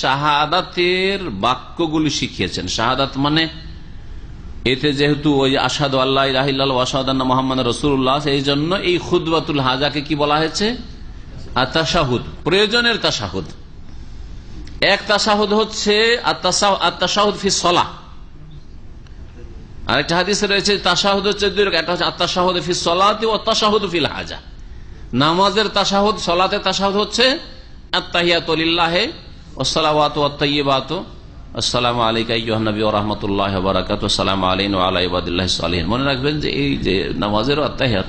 শাহাদাতের বাক্যগুলি শিখিয়েছেন। শাহাদাত মানে এতে যেহেতু ওই আশহাদু আল্লা ইলাহা ইল্লাল্লাহ ওয়া আশহাদু আন্না মুহাম্মাদার রাসূলুল্লাহ, এই জন্য এই খুতবাতুল হাজাকে কি বলা হয়েছে? আত-তাশাহুদ, প্রয়োজনের তাশাহুদ। এক তাশাহুদ হচ্ছে আত-তাশাহুদ ফি সলাহ, আরেকটা হাদিসে রয়েছে তাশাহুদ হচ্ছে দুই রকম, একটা হচ্ছে আত-তাশাহুদ ফি সলাতি ওয়া আত-তাশাহুদ ফিল হাজা। নামাজের তাশাহুদ, সলাতের তাশাহুদ হচ্ছে আত-তাহিয়াতু লিল্লাহি ওয়াস সালাওয়াতু ওয়াত তাইয়্যিবাতু আসসালামু আলাইকা আইয়ুহান নবী ওয়া রাহমাতুল্লাহি ওয়া বারাকাতুহু আসসালামু আলাইনা ওয়া আলা ইবাদিল্লাহিস সালিহিন। মনে রাখবেন যে এই যে নামাজের আত-তাহিয়াত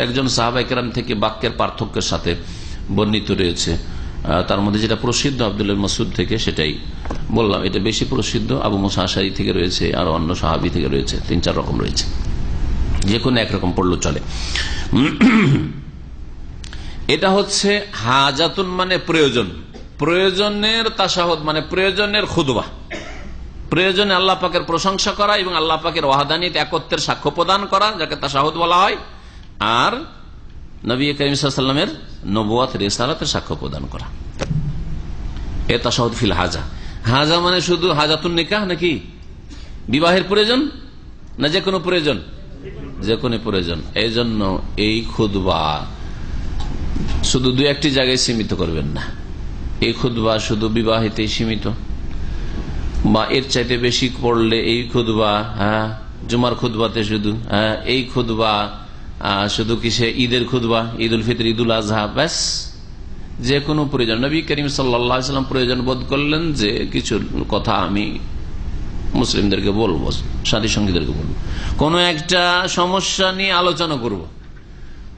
একজন সাহাবায়ে কেরাম থেকে বাক্যের পার্থক্যের সাথে বর্ণিত রয়েছে। তার মধ্যে যেটা প্রসিদ্ধ আব্দুল্লাহ বিন মাসউদ থেকে সেটাই বললাম, এটা বেশি প্রসিদ্ধ। আবু মুসা আশআরী থেকে রয়েছে, আর অন্য সাহাবী থেকে রয়েছে, 3-4 রকম রয়েছে, যে কোনো একরকম পড়লেও চলে। এটা হচ্ছে হাজাতুন মানে প্রয়োজন, প্রয়োজনের তাশাহুদ মানে প্রয়োজনের খুতবা, প্রয়োজনে আল্লাহ পাকের প্রশংসা করা এবং আল্লাহ পাকের ওয়াহদানিয়ত একত্বের সাক্ষ্য প্রদান করা, যাকে তাশাহুদ বলা হয়, আর নবী করিম সাল্লাল্লাহু আলাইহি ওয়াসাল্লামের নবুয়ত রিসালাতের সাক্ষ্য প্রদান করা। এ তাশাহুদ ফিল হাজা। হাজা মানে শুধু হাজাতুন নিকাহ নাকি বিবাহের প্রয়োজন, না যে কোনো প্রয়োজন? যে কোনো প্রয়োজন। এই জন্য এই খুতবা শুধু 2-1টি জায়গায় সীমিত করবেন না। এই খুতবা শুধু বিবাহিতেই সীমিত, বা এর চাইতে বেশি পড়লে এই খুতবা, জুমার খুতবাতে শুধু, এই খুতবা শুধু কিসে? ঈদের খুতবা, ঈদ উল ফিতর, ঈদ উল আজহা, ব্যাস যে কোনো প্রয়োজন। নবী করিম সাল্লাল্লাহু আলাইহি ওয়াসাল্লাম প্রয়োজন বোধ করলেন যে কিছু কথা আমি মুসলিমদেরকে বলবো, সাথী সঙ্গীদেরকে বলবো, কোন একটা সমস্যা নিয়ে আলোচনা করব,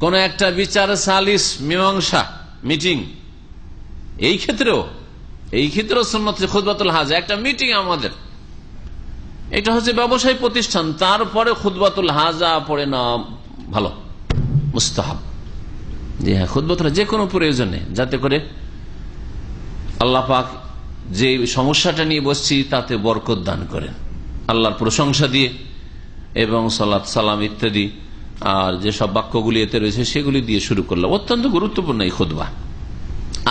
কোন একটা বিচার সালিস মীমাংসা মিটিং, এই ক্ষেত্রেও সুন্নাত খুতবাতুল হাজা একটা মিটিং আমাদের, এটা হচ্ছে ব্যবসায়ী প্রতিষ্ঠান, তারপরে খুতবাতুল হাজা পড়ে না ভালো, মুস্তাহাব। যে হ্যাঁ, খুতবাতুল যে কোনো প্রয়োজনে, যাতে করে আল্লাহ পাক যে সমস্যাটা নিয়ে বসছি তাতে বরকত দান করেন, আল্লাহর প্রশংসা দিয়ে এবং সালাত সালাম ইত্যাদি আর যেসব বাক্যগুলি এতে রয়েছে সেগুলি দিয়ে শুরু করলাম। অত্যন্ত গুরুত্বপূর্ণ এই খুতবা।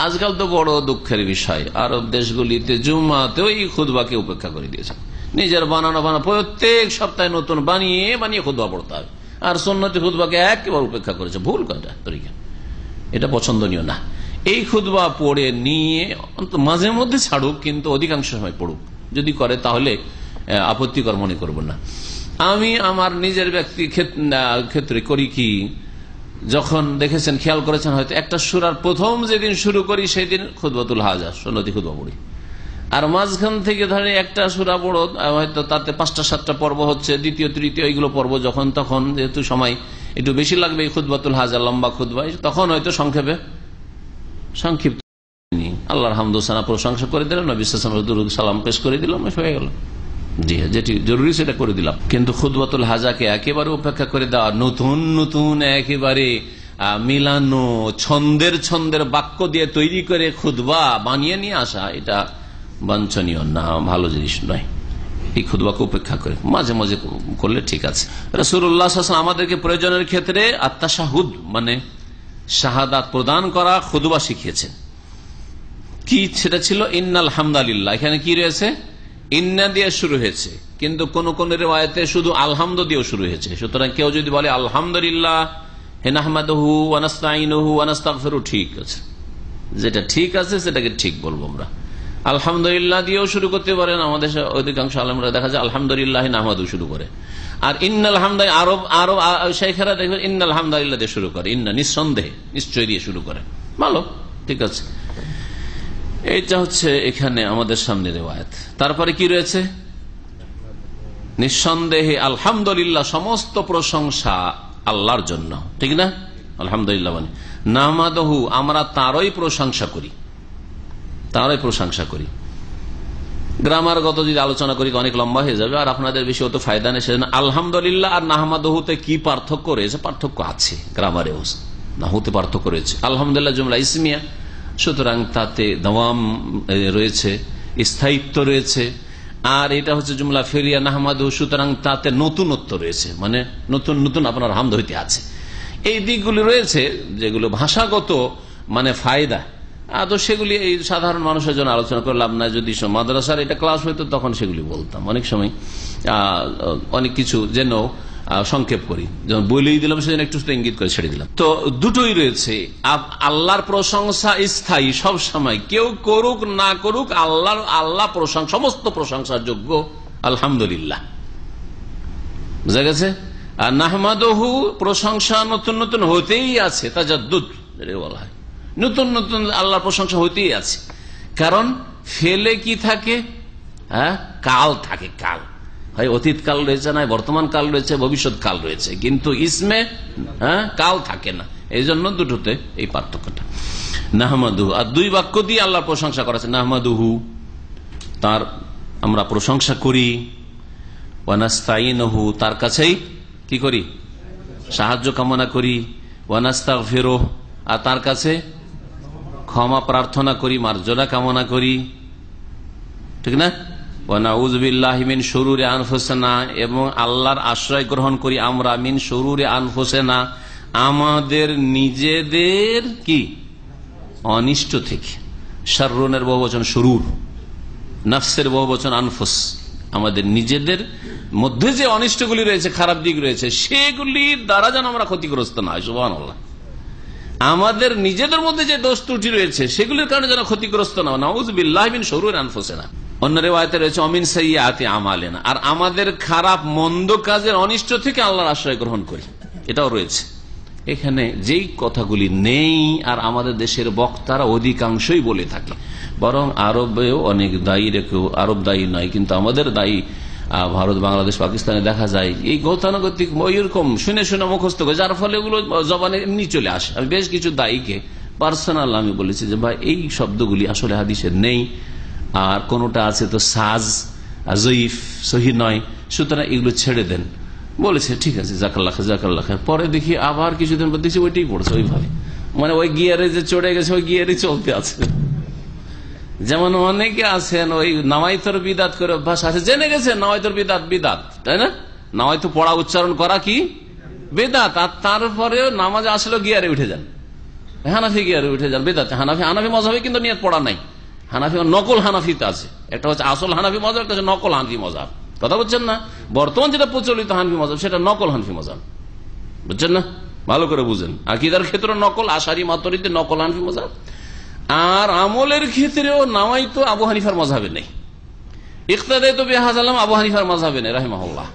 আজকাল তো বড় দুঃখের বিষয়, আরব দেশগুলিতে জুম্মাতেও এই খুতবাকে উপেক্ষা করে দিয়েছে। নিজের বানানো প্রত্যেক সপ্তাহে নতুন বানিয়ে খুতবা পড়তে হবে, আর সুন্নতি খুতবাকে একেবারে উপেক্ষা করেছে। ভুল কথা, তরিকা এটা পছন্দনীয় না। এই খুতবা পড়ে নিয়ে মাঝে মধ্যে ছাড়ুক, কিন্তু অধিকাংশ সময় পড়ুক। যদি করে তাহলে আপত্তিকর মনে করব না। আমি আমার নিজের ব্যক্তি ক্ষেত্রে করি কি, যখন দেখেছেন, খেয়াল করেছেন, হয়তো একটা সূরার প্রথম যেদিন শুরু করি সেই দিন খুতবাতুল হাজা, সুন্নতি খুতবা পড়ি, আর মাঝখান থেকে ধরে একটা সূরা পড়ো, হয়তো তাতে 5টা-7টা পর্ব হচ্ছে, দ্বিতীয় তৃতীয় এইগুলো পর্ব, যখন তখন যেহেতু সময় একটু বেশি লাগবে এই খুতবাতুল হাজা লম্বা খুতবা, তখন হয়তো সংক্ষিপ্ত আল্লাহর হামদু সানা প্রশংসা করে দিলাম, নবী সাল্লাল্লাহু আলাইহি ওয়াসাল্লাম দুরূদ সালাম পেশ করে দিলাম, হয়ে গেল। জি হ্যাঁ, যেটি জরুরি সেটা করে দিলাম। কিন্তু খুতবাতুল হাজাকে একেবারে উপেক্ষা করে দেওয়া, নতুন একেবারে মিলানো ছন্দের বাক্য দিয়ে তৈরি করে খুতবা বানিয়ে নিয়ে আসা, এটা বাঞ্ছনীয় না, ভালো জিনিস নয়। এই খুতবাকে উপেক্ষা করে মাঝে মাঝে করলে ঠিক আছে। রাসূলুল্লাহ সাল্লাল্লাহু আলাইহি ওয়াসাল্লাম আমাদেরকে প্রয়োজনের ক্ষেত্রে আত-তাশাহুদ মানে শাহাদাত প্রদান করা খুতবা শিখিয়েছেন। কি সেটা ছিল? ইন্নাল হামদালিল্লাহ। এখানে কি রয়েছে? ইন্না দিয়ে শুরু হয়েছে, কিন্তু কোন কোন রিওয়ায়াতে শুধু আলহামদু দিয়েও শুরু হয়েছে। সুতরাং কেউ যদি বলে আলহামদুলিল্লাহ নাহমাদুহু ওয়া নাস্তাঈনুহু ওয়া নাস্তাগফিরু, ঠিক আছে, যেটা ঠিক আছে সেটাকে ঠিক বলবো আমরা। আলহামদুলিল্লাহ দিয়েও শুরু করতে পারেন, আমাদের অধিকাংশ আলেমরা দেখা যায় আলহামদুলিল্লাহ নাহমাদু শুরু করে। আর ইন্নাল হামদা আরব শাইখেরা দেখবেন ইন্নাল হামদালিল্লাহ দিয়ে শুরু করে, ইন্না নিঃসন্দেহে, নিশ্চয় দিয়ে শুরু করে, ভালো, ঠিক আছে। এইটা হচ্ছে এখানে আমাদের সামনে রিওয়ায়াত। তারপরে কি রয়েছে? নিঃসন্দেহে আলহামদুলিল্লাহ, সমস্ত প্রশংসা আল্লাহর জন্য, ঠিক না? আলহামদুলিল্লাহ মানে নাহমাদুহু, আমরা তারই প্রশংসা করি, গ্রামারগত যদি আলোচনা করি অনেক লম্বা হয়ে যাবে, আর আপনাদের বেশি অত ফায়দা নেই। সেজন্য আলহামদুলিল্লাহ আর নাহমাদুহুতে কি পার্থক্য রয়েছে? পার্থক্য আছে, গ্রামারেও নাহুতে পার্থক্য রয়েছে। আলহামদুলিল্লাহ জুমলা ইসমিয়া, সুতরাং তাতে দাওয়াম রয়েছে, স্থায়িত্ব রয়েছে। আর এটা হচ্ছে জুমলা ফেলিয়া নাহমাদু, সুতরাং তাতে নতুনত্ব রয়েছে, মানে নতুন নতুন আপনার হামদ হইতে আছে। এই দিকগুলি রয়েছে যেগুলো ভাষাগত মানে ফায়দা, তো সেগুলি এই সাধারণ মানুষের জন্য আলোচনা করলাম না। যদি মাদ্রাসার এটা ক্লাস হইতো তখন সেগুলি বলতাম। অনেক সময় অনেক কিছু যেন সংক্ষেপ করি, যেমন বলেই দিলাম সেজন্য একটু ইঙ্গিত করে ছেড়ে দিলাম। তো দুটোই রয়েছে। আল্লাহর প্রশংসা স্থায়ী সব সময়, কেউ করুক না করুক আল্লাহ প্রশংসা, সমস্ত প্রশংসার যোগ্য আলহামদুলিল্লাহ, বুঝা গেছে। আর নাহমাদুহু প্রশংসা নতুন নতুন হতেই আছে, তাজাদ্দুদ বলা হয়, নতুন নতুন আল্লাহর প্রশংসা হতেই আছে। কারণ ফেলে কি থাকে? কাল থাকে, কাল হয় অতীত কাল রয়েছে, না বর্তমান কাল রয়েছে, ভবিষ্যৎ কাল রয়েছে, কিন্তু ইসমে কাল থাকে না। এই জন্য দুটোতে এই পার্থক্যটা। নাহমাদুহু, আর দুই বাক্য দিয়ে আল্লাহর প্রশংসা করা আছে। নাহমাদুহু, তার আমরা প্রশংসা করি, ওয়ানাস্তাইনুহু, তার কাছেই কি করি? সাহায্য কামনা করি। ওয়ানাস্তাগফিরুহু, আর তার কাছে ক্ষমা প্রার্থনা করি, মার্জনা কামনা করি, ঠিক না? ওয়ানাউযু বিল্লাহি মিন শুরুরি আনফুসিনা, এবং আল্লাহর আশ্রয় গ্রহণ করি আমরা মিন শুরুরি আনফুসিনা, আমাদের নিজেদের কি অনিষ্ট থেকে। শাররুনের বহুবচন শুরুর, নফসের বহুবচন আনফুস, আমাদের নিজেদের মধ্যে যে অনিষ্টগুলি রয়েছে, খারাপ দিক রয়েছে, সেগুলির দ্বারা যেন আমরা ক্ষতিগ্রস্ত না হয়। সুবহানাল্লাহ। আমাদের নিজেদের মধ্যে যে দোষ ত্রুটি রয়েছে সেগুলির কারণে যেন ক্ষতিগ্রস্ত না হয়। নাউযু বিল্লাহি মিন শুরুরি আনফুসিনা। অন্য রিওয়ায়াতে রয়েছে অমিন সাইয়্যাতি আমালিনা, আর আমাদের খারাপ মন্দ কাজের অনিষ্ট থেকে আল্লাহর আশ্রয় গ্রহণ করি, এটাও রয়েছে। এখানে যেই কথাগুলি নেই, আর আমাদের দেশের বক্তারা অধিকাংশই বলে থাকে, বরং আরবেও অনেক দায়ী রেখেও, আরব দায়ী নয় কিন্তু আমাদের দায়ী ভারত, বাংলাদেশ, পাকিস্তানে দেখা যায় এই গতানুগতিক ওইরকম শুনে শুনে মুখস্থ করে, যার ফলে এগুলো জবানে এমনি চলে আসে। আমি বেশ কিছু দায়ীকে পার্সোনাল আমি বলেছি যে ভাই এই শব্দগুলি আসলে হাদিসে নেই, আর কোনটা আছে তো সাজ, জয়ীফ, সহি নয়, সুতরাং এগুলো ছেড়ে দেন। বলেছে ঠিক আছে, জাকাল্লাহ জাকাল্লাহ। পরে দেখি আবার কিছুদিন পর দেখছি ওইটাই পড়ছে ওইভাবে, মানে ওই গিয়ারে যে চড়ে গেছে ওই গিয়ারে চলতে আছে। যেমন অনেকে আছেন ওই নামাইতর বিদাত করে অভ্যাস আছে, জেনে গেছে নামাইতর বিদাত বিদাত, তাই না? নামাইতো পড়া উচ্চারণ করা কি বেদাত, আর তারপরে নামাজ আসলে গিয়ারে উঠে যান, হানাফি গিয়ারে উঠে যান, বেদাত। হানাফি মজাবে কিন্তু নিয়ত পড়া নাই। হানাফি নকল হানাফিতে আছে, একটা হচ্ছে আসল হানাফি মজাব, একটা হচ্ছে নকল হানফি মজাব। কথা বলছেন না? বর্তমান যেটা প্রচলিত হানফি মজাব সেটা নকল হানফি মজাব, বুঝছেন না? ভালো করে বুঝেন। আকীদার ক্ষেত্রে নকল, আশারি মাতুরিদি নকল হানফি মজাব, আর আমলের ক্ষেত্রেও নামাইতো আবু হানিফার মজাবে নেই, ইখতাদাইতু বিহাযালাম আবু হানিফার মজাবে নেই রাহিমাহুল্লাহ।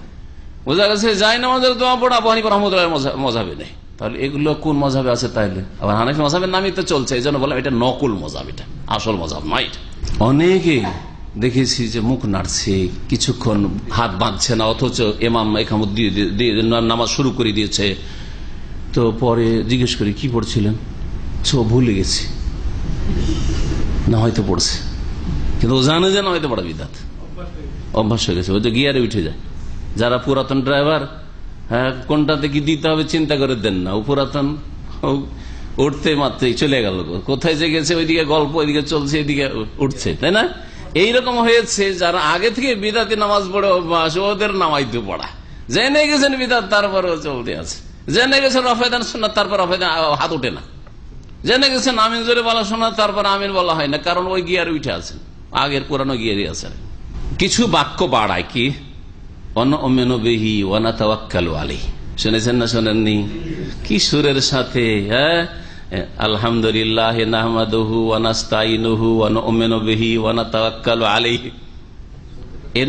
বোঝা গেছে? যাই নামাজের দোয়া পড়া আবু হানিফা রাহমাতুল্লাহ মজাবে নেই। তাহলে এগুলো কোন মজাবে আছে? তাইলে আবার হানাফি মজাবের নামই তো চলছে, এই জন্য বললাম এটা নকল মজাব, এটা আসল মজাব নয়। অনেকে দেখেছি যে মুখ নাড়ছে, কিছুক্ষণ হাত বাঁধছে না, অথচ ইমাম ইকামত দিয়ে নামাজ শুরু করে দিয়েছে। তো পরে জিজ্ঞেস করি কি পড়ছিলেন? ভুলে গেছি, না হয়তো পড়ছে, কিন্তু ও জানে যে না হয়তো পড়া বিদাত, অভ্যাস হয়ে গেছে, ওই তো গিয়ারে উঠে যায়। যারা পুরাতন ড্রাইভার, হ্যাঁ কোনটাতে কি দিতে হবে চিন্তা করে দেন না, ও পুরাতন উঠতে মাত্রই চলে গেল, কোথায় যে গেছে ওইদিকে গল্প, ওইদিকে চলছে, এদিকে উঠছে, তাই না? এইরকম হয়েছে যারা আগে থেকে বিদাতি নামাজ পড়ে অভ্যাস, ওদের নামাইতে পড়া, জেনে গেছেন বিদাত তারপরেও চলতে আছে, জেনে গেছেন রফেদান সুন্নাত তারপর রফেদান হাত ওঠে না, জেনে গেছেন আমিন জোরে বলা শোনা তারপর আমিন বলা হয় না, কারণ ওই গিয়ারে উঠে আছেন, আগের পুরানো গিয়ারে আছে। কিছু বাক্য বাড়ায় কি অনমেনবিহি ওয়ানা তাওয়াক্কালু আলাইহি, শুনেছেন না শোনেননি? কি সুরের সাথে, হ্যাঁ, আলহামদুলিল্লাহ নাহমাদুহু ওয়া নাস্তাইনুহু ওয়া নু'মিনু বিহি ওয়া নাতাওয়াক্কালু আলাইহি।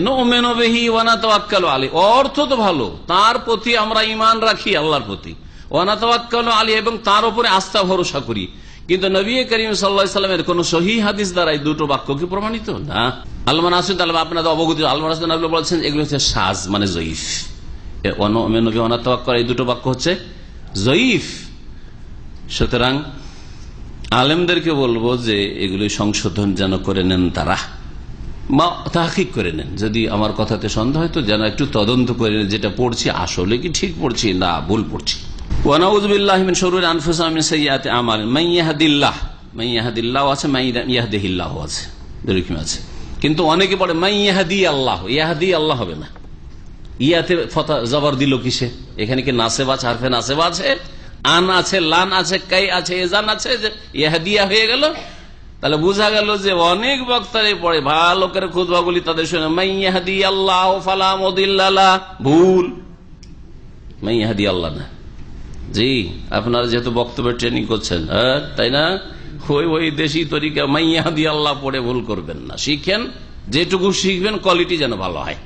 নু'মিনু বিহি ওয়া নাতাওয়াক্কালু আলাইহি অর্থ তো ভালো, তার প্রতি আমরা ঈমান রাখি, আল্লাহর প্রতি, ওয়া নাতাওয়াক্কালু আলাইহি এবং তার উপরে আস্থা ভরসা করি। কিন্তু নবী করিম সাল্লাল্লাহু আলাইহি সাল্লামের কোন সহিহ হাদিস দ্বারা এই দুটো বাক্য কি প্রমাণিত না? আলমান আসুদ আলম আপনাদের অবগত, আলমান আসুদ বলছেন এগুলো হচ্ছে সাজ, মানে জয়ীফ। ওয়া নু'মিনু বিহি ওয়া নাতাওয়াক্কালু এই দুটো বাক্য হচ্ছে জয়ীফ। সুতরাং আলেমদেরকে বলবো যে এগুলি সংশোধন যেন করে নেন তারা, তাহকিক করে নেন, যদি আমার কথাতে সন্দেহ হয় তো যেন একটু তদন্ত করে নেন যেটা পড়ছি আসলে কি ঠিক পড়ছি না ভুল পড়ছি। ওয়ানাউযু বিল্লাহি মিন শুরুরি আনফুসিনা মিন সাইয়্যাতি আমালিনা মান ইয়াহদিল্লাহু আছে, মান ইয়াহদিহিল্লাহু আছে, এরকম আছে। কিন্তু অনেকে পড়ে মান ইয়াহদি আল্লাহ, ইয়াহদি আল্লাহ হবে না। ইয়াতে ফতা জবর দিল কিসে? এখানে কি নাসেব আছে, হারফে নাসেব আছে, আন আছে, লান আছে, কাই আছে, এজান আছে, যে ইয়াহদিয়া হয়ে গেল। তাহলে বোঝা গেল যে অনেক বক্তারে পড়ে, ভালো করে খুতবাগুলি তাদের শুনে মান ইয়াহদি আল্লাহ ফালা মুদিল্লা লাহু, ভুল, মান ইয়াহদি আল্লাহ না। জি, আপনারা যেহেতু বক্তব্যের ট্রেনিং করছেন, তাই না, ওই দেশি তরিকা মান ইয়াহদি আল্লাহ পড়ে ভুল করবেন না, শিখেন, যেটুকু শিখবেন কোয়ালিটি যেন ভালো হয়।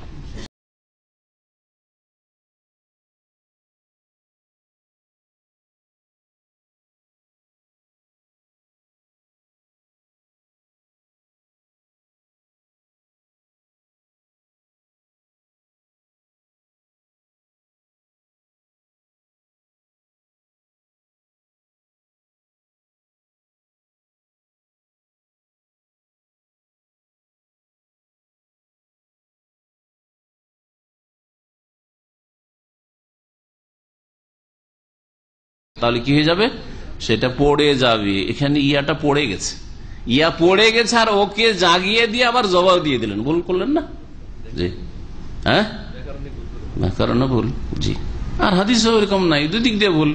তাহলে কি হয়ে যাবে? সেটা পড়ে যাবে। এখানে ইয়াটা পড়ে গেছে, ইয়া পড়ে গেছে, আর ওকে জাগিয়ে দিয়ে আবার জবাব দিয়ে দিলেন, ভুল করলেন না? জি, হ্যাঁ, ব্যাকরণ ভুল। জি, আর হাদিস এরকম নাই, দুদিক দিয়ে ভুল,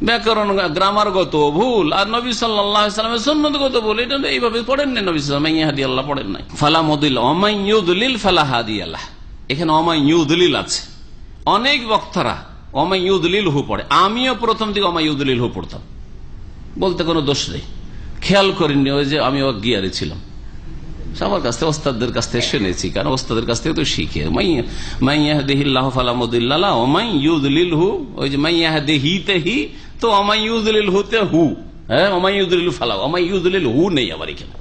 ব্যাকরণ গ্রামারগত ভুল, আর নবী সাল্লাল্লাহু আলাইহি ওয়াসাল্লামের সুন্নতগত ভুল। এটা এইভাবে পড়েন না, নবী সাল্লাল্লাহু আলাইহি ওয়াসাল্লাম আল্লাহ পড়েন নাই। ফালা মুদিল ওমান ইউদলিল ফালা হাদিয়াল্লাহ, এখানে ওমান ইউদলিল আছে। অনেক বক্তারা ওমান ইউদলিল হু পড়ে, আমিও প্রথম দিকে ওমান ইউদলিল হু পড়তাম, বলতে কোনো দোষ নেই, খেয়াল করিনি, ওই যে আমি গিয়ারে ছিলাম, সবার কাছ থেকে, ওস্তাদদের কাছ থেকে শুনেছি, কারণ ওস্তাদের কাছ থেকে তো শিখে। মান ইয়াহদিহিল্লাহু ফালা মুদিল্লা লাহু ওয়া মান ইউদলিলহু, ওই যে মান ইয়াহদিহিতে হি, তো ওয়া মান ইউদলিলহুতে হু, হ্যাঁ, ওয়া মান ইউদলিলহু ফালা, ওয়া মান ইউদলিলহু নেই আবার এখানে,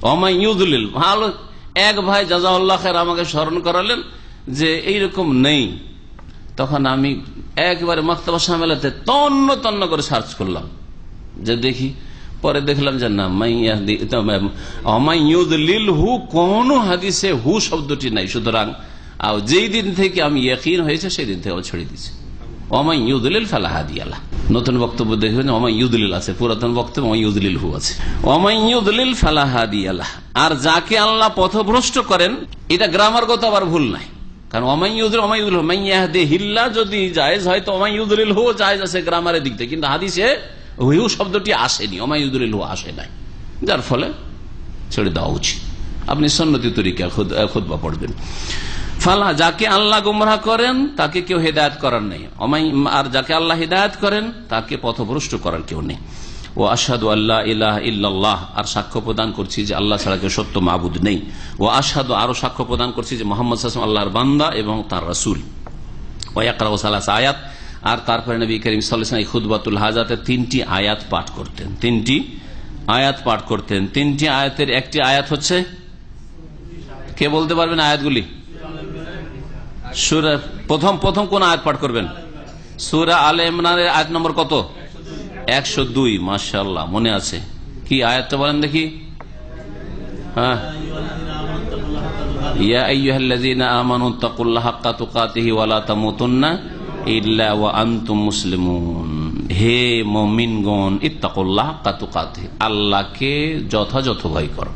ওয়া মান ইউদলিল। ভালো এক ভাই জাযাকাল্লাহু খাইর আমাকে স্মরণ করালেন যে এইরকম নেই, তখন আমি একবারে মাকতাবা শামিলাতে তন্ন করে সার্চ করলাম যে দেখি, পরে দেখলাম যে না, হু কোন হাদিসে হু শব্দটি নাই। সুতরাং যেই দিন থেকে আমি ইয়াকিন হয়েছে সেই দিন থেকে ছেড়ে দিচ্ছি, ওমাই ইউদলিল ফালা হাদিয়াল্লাহ। নতুন বক্তব্য দেখবেন ওমাই ইউদলিল আছে, পুরাতন বক্তব্য ওমাই ইউদলিল হু আছে, ওমাই ইউদলিল ফালা হাদিয়াল্লাহ। আর যাকে আল্লাহ পথভ্রষ্ট করেন, এটা গ্রামারগত আবার ভুল নাই, কারণ যদি জায়েজ হয় তো ওমাইউদলিল হু জায়েজ আছে গ্রামারের দিক থেকে, কিন্তু হাদিসে হু শব্দটি আসেনি, ওমাইউদলিল হু আসে নাই, যার ফলে ছেড়ে দেওয়া উচিত। আপনি সুন্নতি তরিকা খুতবা পড়বেন। ফালা, যাকে আল্লাহ গুমরাহ করেন তাকে কেউ হেদায়েত করার নেই, আর যাকে আল্লাহ হিদায়াত করেন তাকে পথভ্রষ্ট করার কেউ নেই। ও আশহাদু আল্লা ইলাহা ইল্লাল্লাহ, আর সাক্ষ্য প্রদান করছি যে আল্লাহ ছাড়া কেউ সত্য মাবুদ নেই। ও আশহাদু, আরো সাক্ষ্য প্রদান করছি যে মুহাম্মদ সাল্লাল্লাহু আলাইহি ওয়াসাল্লাম আল্লাহর বান্দা এবং তার রাসূল। ওয়া ইয়াকরাউ সালাসা আয়াত, আর তারপরে নবী করিম সাল্লাল্লাহু আলাইহি ওয়াসাল্লাম খুতবাতুল হাজাতে 3টি আয়াত পাঠ করতেন, 3টি আয়াত পাঠ করতেন। 3টি আয়াতের একটি আয়াত হচ্ছে, কে বলতে পারবেন আয়াতগুলি? সূরা প্রথম কোন আয়াত পাঠ করবেন? সূরা আলে ইমরানের আয়াত নম্বর কত? 102। মাশাআল্লাহ, মনে আছে। কি আয়াতটা বলেন দেখি? হ্যাঁ, ইয়া আইয়ুহাল্লাযীনা আমানু তাকুল্লাহা হাক্কা তুকাতিহি ওয়া লা তামুতুন্না ইল্লা ওয়া আনতুম মুসলিমুন। হে মুমিনগণ, ইত্তাকুল্লাহা হাক্কা তুকাতিহি, আল্লাহকে যথাযথ ভয় করো,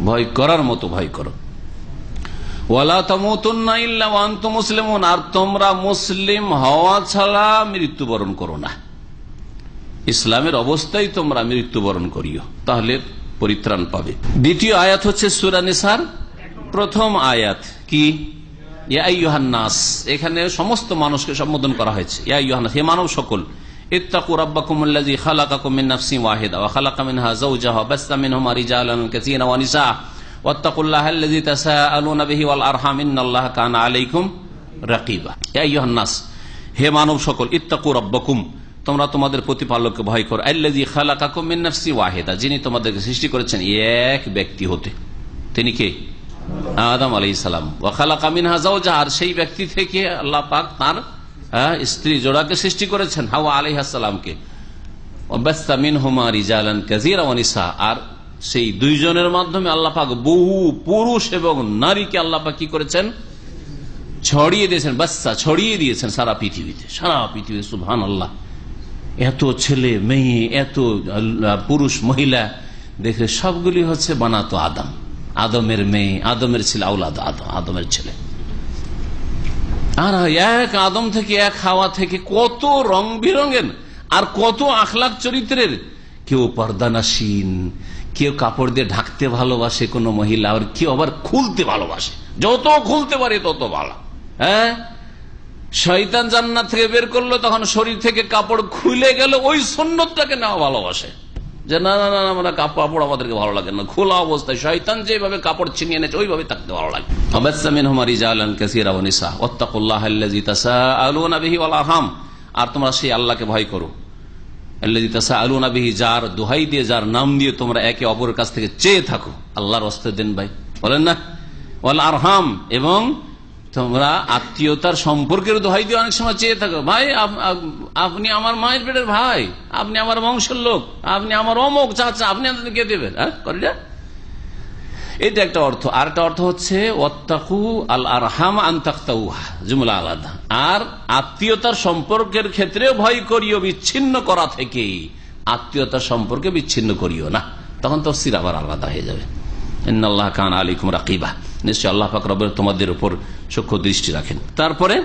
ভয় করার মতো ভয় করো। ওয়া লা তামুতুন্না ইল্লা ওয়া আনতুম মুসলিমুন, আর তোমরা মুসলিম হওয়া ছাড়া মৃত্যুবরণ করো না, ইসলামের অবস্থায় তোমরা মৃত্যুবরণ করিও, তাহলে পরিত্রাণ পাবে। দ্বিতীয় আয়াত হচ্ছে সূরা নিসার প্রথম আয়াত, কি? ইয়া আইয়ুহান নাস, এখানে সমস্ত মানুষকে সম্বোধন করা হয়েছে, ইয়া আইয়ুহান নাস, হে মানব সকল, ইত্তাকু রাব্বাকুমুল্লাযী খালাকাকুম মিন নাফসিন ওয়াহিদা ওয়া খালাকা মিনহা যাওজাহা বাসসা মিনহুমা রিজালান কাসীরান ওয়া নিসা ওয়াত্তাকুল্লাহাল্লাযী তাসাআলুনা বিহি ওয়াল আরহাম ইন্নাল্লাহা কানা আলাইকুম রাকিবা। ইয়া আইয়ুহান নাস, হে মানব সকল, ইত্তাকু রাব্বাকুম, তোমরা তোমাদের প্রতিপালককে ভয় করো, আল্লাযী খালাকাকুম মিন নাফসিন ওয়াহিদা, যিনি তোমাদেরকে সৃষ্টি করেছেন এক ব্যক্তি হতে, তিনি কে? আদম আলাইহিস সালাম। ওয়া খালাকা মিনহা যাওজাহা, আর সেই ব্যক্তি থেকে আল্লাহ পাক তার স্ত্রী জোড়াকে সৃষ্টি করেছেন, হাওয়া আলাইহিস সালামকে। ওয়া বাসসা মিনহুমা রিজালান কাসীরান ওয়া নিসা, আর সেই দুইজনের মাধ্যমে আল্লাহ পাক বহু পুরুষ এবং নারীকে আল্লাহ পাক কি করেছেন, ছড়িয়ে দিয়েছেন, বাচ্চা ছড়িয়ে দিয়েছেন সারা পৃথিবীতে। সুবহানাল্লাহ। এত ছেলে মেয়ে, এত পুরুষ মহিলা, দেখে সবগুলি হচ্ছে বানাতো আদম, আদমের মেয়ে, আদমের ছেলে, আওলাদ আদম, আদমের ছেলে। আর এক আদম থেকে, এক হাওয়া থেকে কত রং বিরঙের আর কত আখলাক চরিত্রের। কেউ পর্দানাসীন, কেউ কাপড় দিয়ে ঢাকতে ভালোবাসে কোন মহিলা, আর কেউ আবার খুলতে ভালোবাসে, যত খুলতে পারে তত ভালো। হ্যাঁ, শয়তান জান্নাত থেকে বের করলো, তখন শরীর থেকে কাপড় খুলে গেল, ওই সুন্নতটাকে নেওয়া ভালোবাসে, যে না না না আমরা কাপড় আমাদেরকে ভালো লাগে না, খোলা অবস্থায় শয়তান যেভাবে কাপড় ছিনিয়ে এনেছে ওইভাবে থাকতে ভালো লাগে। আর তোমরা সেই আল্লাহকে ভয় করো, যার দোহাই দিয়ে, যার নাম দিয়ে তোমরা একে অপরের কাছ থেকে চেয়ে থাকো। আল্লাহর অস্তে দেন ভাই বলেন না, ওয়াল আরহাম, এবং তোমরা আত্মীয়তার সম্পর্কের দোহাই দিয়ে অনেক সময় চেয়ে থাকো। ভাই আপনি আমার মায়ের পেটের ভাই, আপনি আমার বংশের লোক, আপনি আমার অমুক চাচা, আপনি কে দেবেন? হ্যাঁ, করি না? এটা একটা অর্থ। আর একটা অর্থ হচ্ছে ওয়াত্তাকু আল আরহাম আন তাকতাউহা, জুমলা আলাদা। আর আত্মীয়তার সম্পর্কের ক্ষেত্রেও ভয় করিও বিচ্ছিন্ন করা থেকে, আত্মীয়তার সম্পর্কে বিচ্ছিন্ন করিও না, তখন তাফসীর আবার আলাদা হয়ে যাবে। ইন্নাল্লাহা কানা আলাইকুম রাকিবা, নিশ্চয় আল্লাহ পাক রব্বুল তোমাদের উপর সূক্ষ্ম দৃষ্টি রাখেন। তারপরে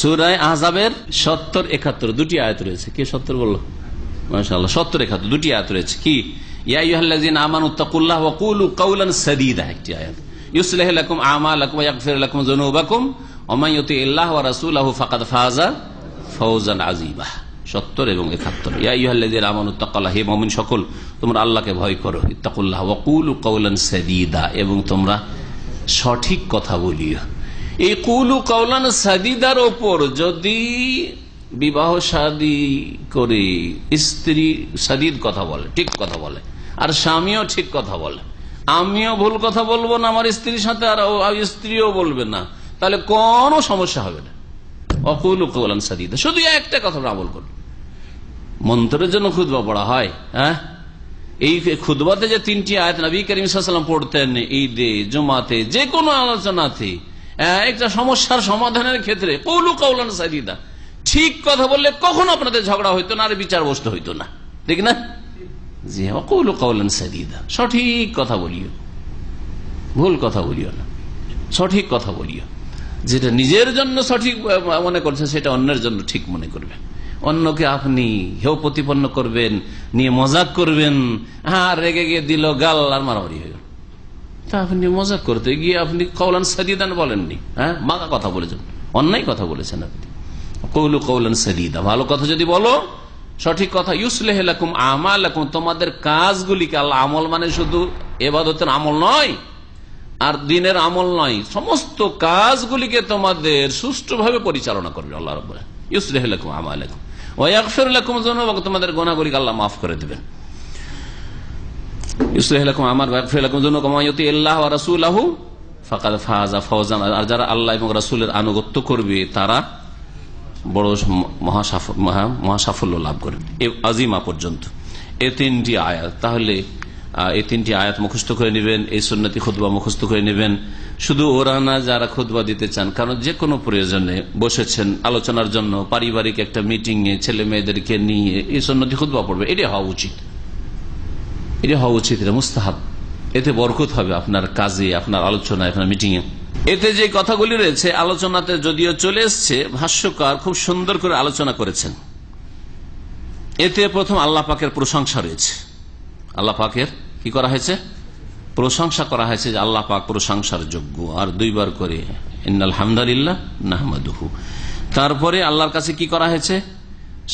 সূরা আহজাবের 70-71 দুটি আয়াত রয়েছে। কে 70 বললো? মাশাআল্লাহ, 70-71 দুটি আয়াত রয়েছে। কি? ইয়া আইয়ুহাল্লাযীনা আমানু তাকুল্লাহ ওয়া কুলু কাওলান সাদীদা, একটি আয়াত। ইউসলিহু লাকুম আমালাকুম ওয়া ইয়াগফির লাকুম যুনুবাকুম ওয়া মান ইউতিইল্লাহ ওয়া রাসূলাহু ফাকাদ ফাযা ফাওজান আযীমা। 70 এবং 71। ইয়া আইয়ুহাল্লাযীনা আমানু তাকুল্লাহ, হে মুমিন সকল তোমরা আল্লাহকে ভয় করো, ইত্তাকুল্লাহ ওয়া কুলু কাওলান সাদীদা, এবং তোমরা সঠিক কথা বলিও। এই কুলু কাওলান সাদীদার উপর যদি বিবাহ শাদী করে স্ত্রী সাদীদ কথা বলে, ঠিক কথা বলে, আর স্বামীও ঠিক কথা বলে, আমিও ভুল কথা বলবো না আমার স্ত্রীর সাথে, আর স্ত্রীও বলবে না, তাহলে কোনো সমস্যা হবে না। অকুলু কাওলান সাদীদা, শুধু একটা কথা আমল করুন। মন্ত্রের জন্য খুতবা পড়া হয়। হ্যাঁ, এই খুতবাতে যে 3টি আয়াত নবী করিম সাল্লাল্লাহু আলাইহি ওয়াসাল্লাম পড়তেন, ঈদে, জুমাতে, যে কোনো আলোচনাতে, একটা সমস্যার সমাধানের ক্ষেত্রে কুলু কাওলান সাদীদা, ঠিক কথা বললে কখনো আপনাদের ঝগড়া হইতো না, আর বিচার বসতে হইতো না, ঠিক না? জি, কুলু কাওলান সাদীদা, সঠিক কথা বলিও, ভুল কথা বলিও না, সঠিক কথা বলিও। যেটা নিজের জন্য সঠিক মনে করছে সেটা অন্যের জন্য ঠিক মনে করবে। অন্যকে আপনি হেয় প্রতিপন্ন করবেন, নিয়ে মজাক করবেন, হ্যাঁ রেগে গিয়ে দিল গাল আর মারামারি হয়ে গেল, তা আপনি মজাক করতে গিয়ে আপনি কাওলান সাদীদান বলেননি, হ্যাঁ মাগা কথা বলেছেন, অন্যায় কথা বলেছেন আপনি। কৌলু কাওলান সাদীদা, ভালো কথা যদি বলো, সঠিক কথা। ইউসলিহু লাকুম আমালাকুম, তোমাদের কাজগুলিকে, আল্লাহ আমল মানে শুধু ইবাদতের আমল নয় আর দিনের আমল নয়, সমস্ত কাজগুলিকে তোমাদের সুষ্ঠুভাবে পরিচালনা করবে আল্লাহ রাব্বুল আলামিন। ইউসলিহু লাকুম আমালাকুম ওয়া ইয়াগফির লাকুম যুনুবাকুম, তোমাদের গুনাহগুলিকে আল্লাহ মাফ করে দিবেন। ইউসলিহু লাকুম আমাল ওয়া ইয়াগফির লাকুম যুনুবাকুম ওয়া ইউতিইল্লাহ ওয়া রাসূলাহু ফাকাদ ফাযা ফাওজান, আর যারা আল্লাহ এবং রাসূলের আনুগত্য করবে তারা বড় মহাসাফল্য লাভ করবে, আজিমা পর্যন্ত। এই 3টি আয়াত, তাহলে এই 3টি আয়াত মুখস্থ করে নেবেন, এই সুন্নতি খুতবা মুখস্থ করে নেবেন। শুধু ওরা না, যারা খুতবা দিতে চান, কারণ যে কোনো প্রয়োজনে বসেছেন আলোচনার জন্য, পারিবারিক একটা মিটিং এ ছেলে মেয়েদেরকে নিয়ে এই সুন্নতি খুতবা পড়বে, এটা হওয়া উচিত, এটা হওয়া উচিত, এটা মুস্তাহাব। এতে বরকত হবে আপনার কাজে, আপনার আলোচনায়, আপনার মিটিং এ। এতে যে কথাগুলি রয়েছে আলোচনাতে যদিও চলে এসছে, ভাষ্যকার খুব সুন্দর করে আলোচনা করেছেন। এতে প্রথম আল্লাহ পাকের প্রশংসা রয়েছে, আল্লাহ পাকের কি করা হয়েছে? প্রশংসা করা হয়েছে, যে আল্লাহ পাক প্রশংসার যোগ্য। আর 2বার করে ইন্নাল হামদালিল্লাহ নাহমাদুহু। তারপরে আল্লাহর কাছে কি করা হয়েছে?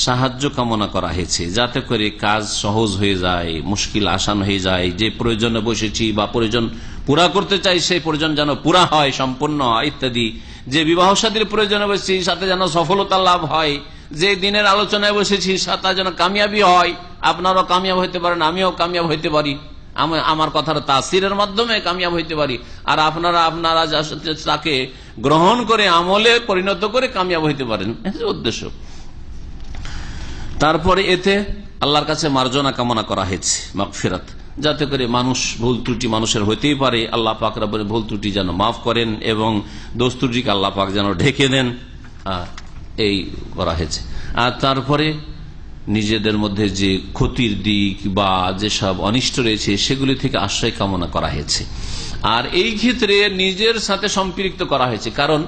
সাহায্য কামনা করা হয়েছে, যাতে করে কাজ সহজ হয়ে যায়, মুশকিল আসান হয়ে যায়। যে প্রয়োজনে বসেছি বা প্রয়োজন পুরা করতে চাই, সেই প্রয়োজন যেন পুরা হয়, সম্পূর্ণ হয় ইত্যাদি। যে বিবাহ শাদীর প্রয়োজনে বসেছি, সাথে যেন সফলতা লাভ হয়। যে দিনের আলোচনায় বসেছি, সাথে যেন কামিয়াবি হয়, আপনারাও কামিয়াব হইতে পারেন, আমিও কামিয়াব হইতে পারি, আমার কথার তাসিরের মাধ্যমে কামিয়াব হইতে পারি, আর আপনারা তাকে গ্রহণ করে আমলে পরিণত করে কামিয়াব হইতে পারেন, উদ্দেশ্য। তারপরে এতে আল্লাহর কাছে মার্জনা কামনা করা হয়েছে, মাগফিরাত, যাতে করে মানুষ ভুল ত্রুটি মানুষের হইতেই পারে, আল্লাহ পাক রব্বুল ভুল ত্রুটি যেন মাফ করেন এবং দোষ ত্রুটিকে আল্লাহ পাক যেন ঢেকে দেন, এই করা হয়েছে। আর তারপরে নিজেদের মধ্যে যে ক্ষতির দিক বা যেসব অনিষ্ট রয়েছে সেগুলি থেকে আশ্রয় কামনা করা হয়েছে। আর এই ক্ষেত্রে নিজের সাথে সম্পৃক্ত করা হয়েছে, কারণ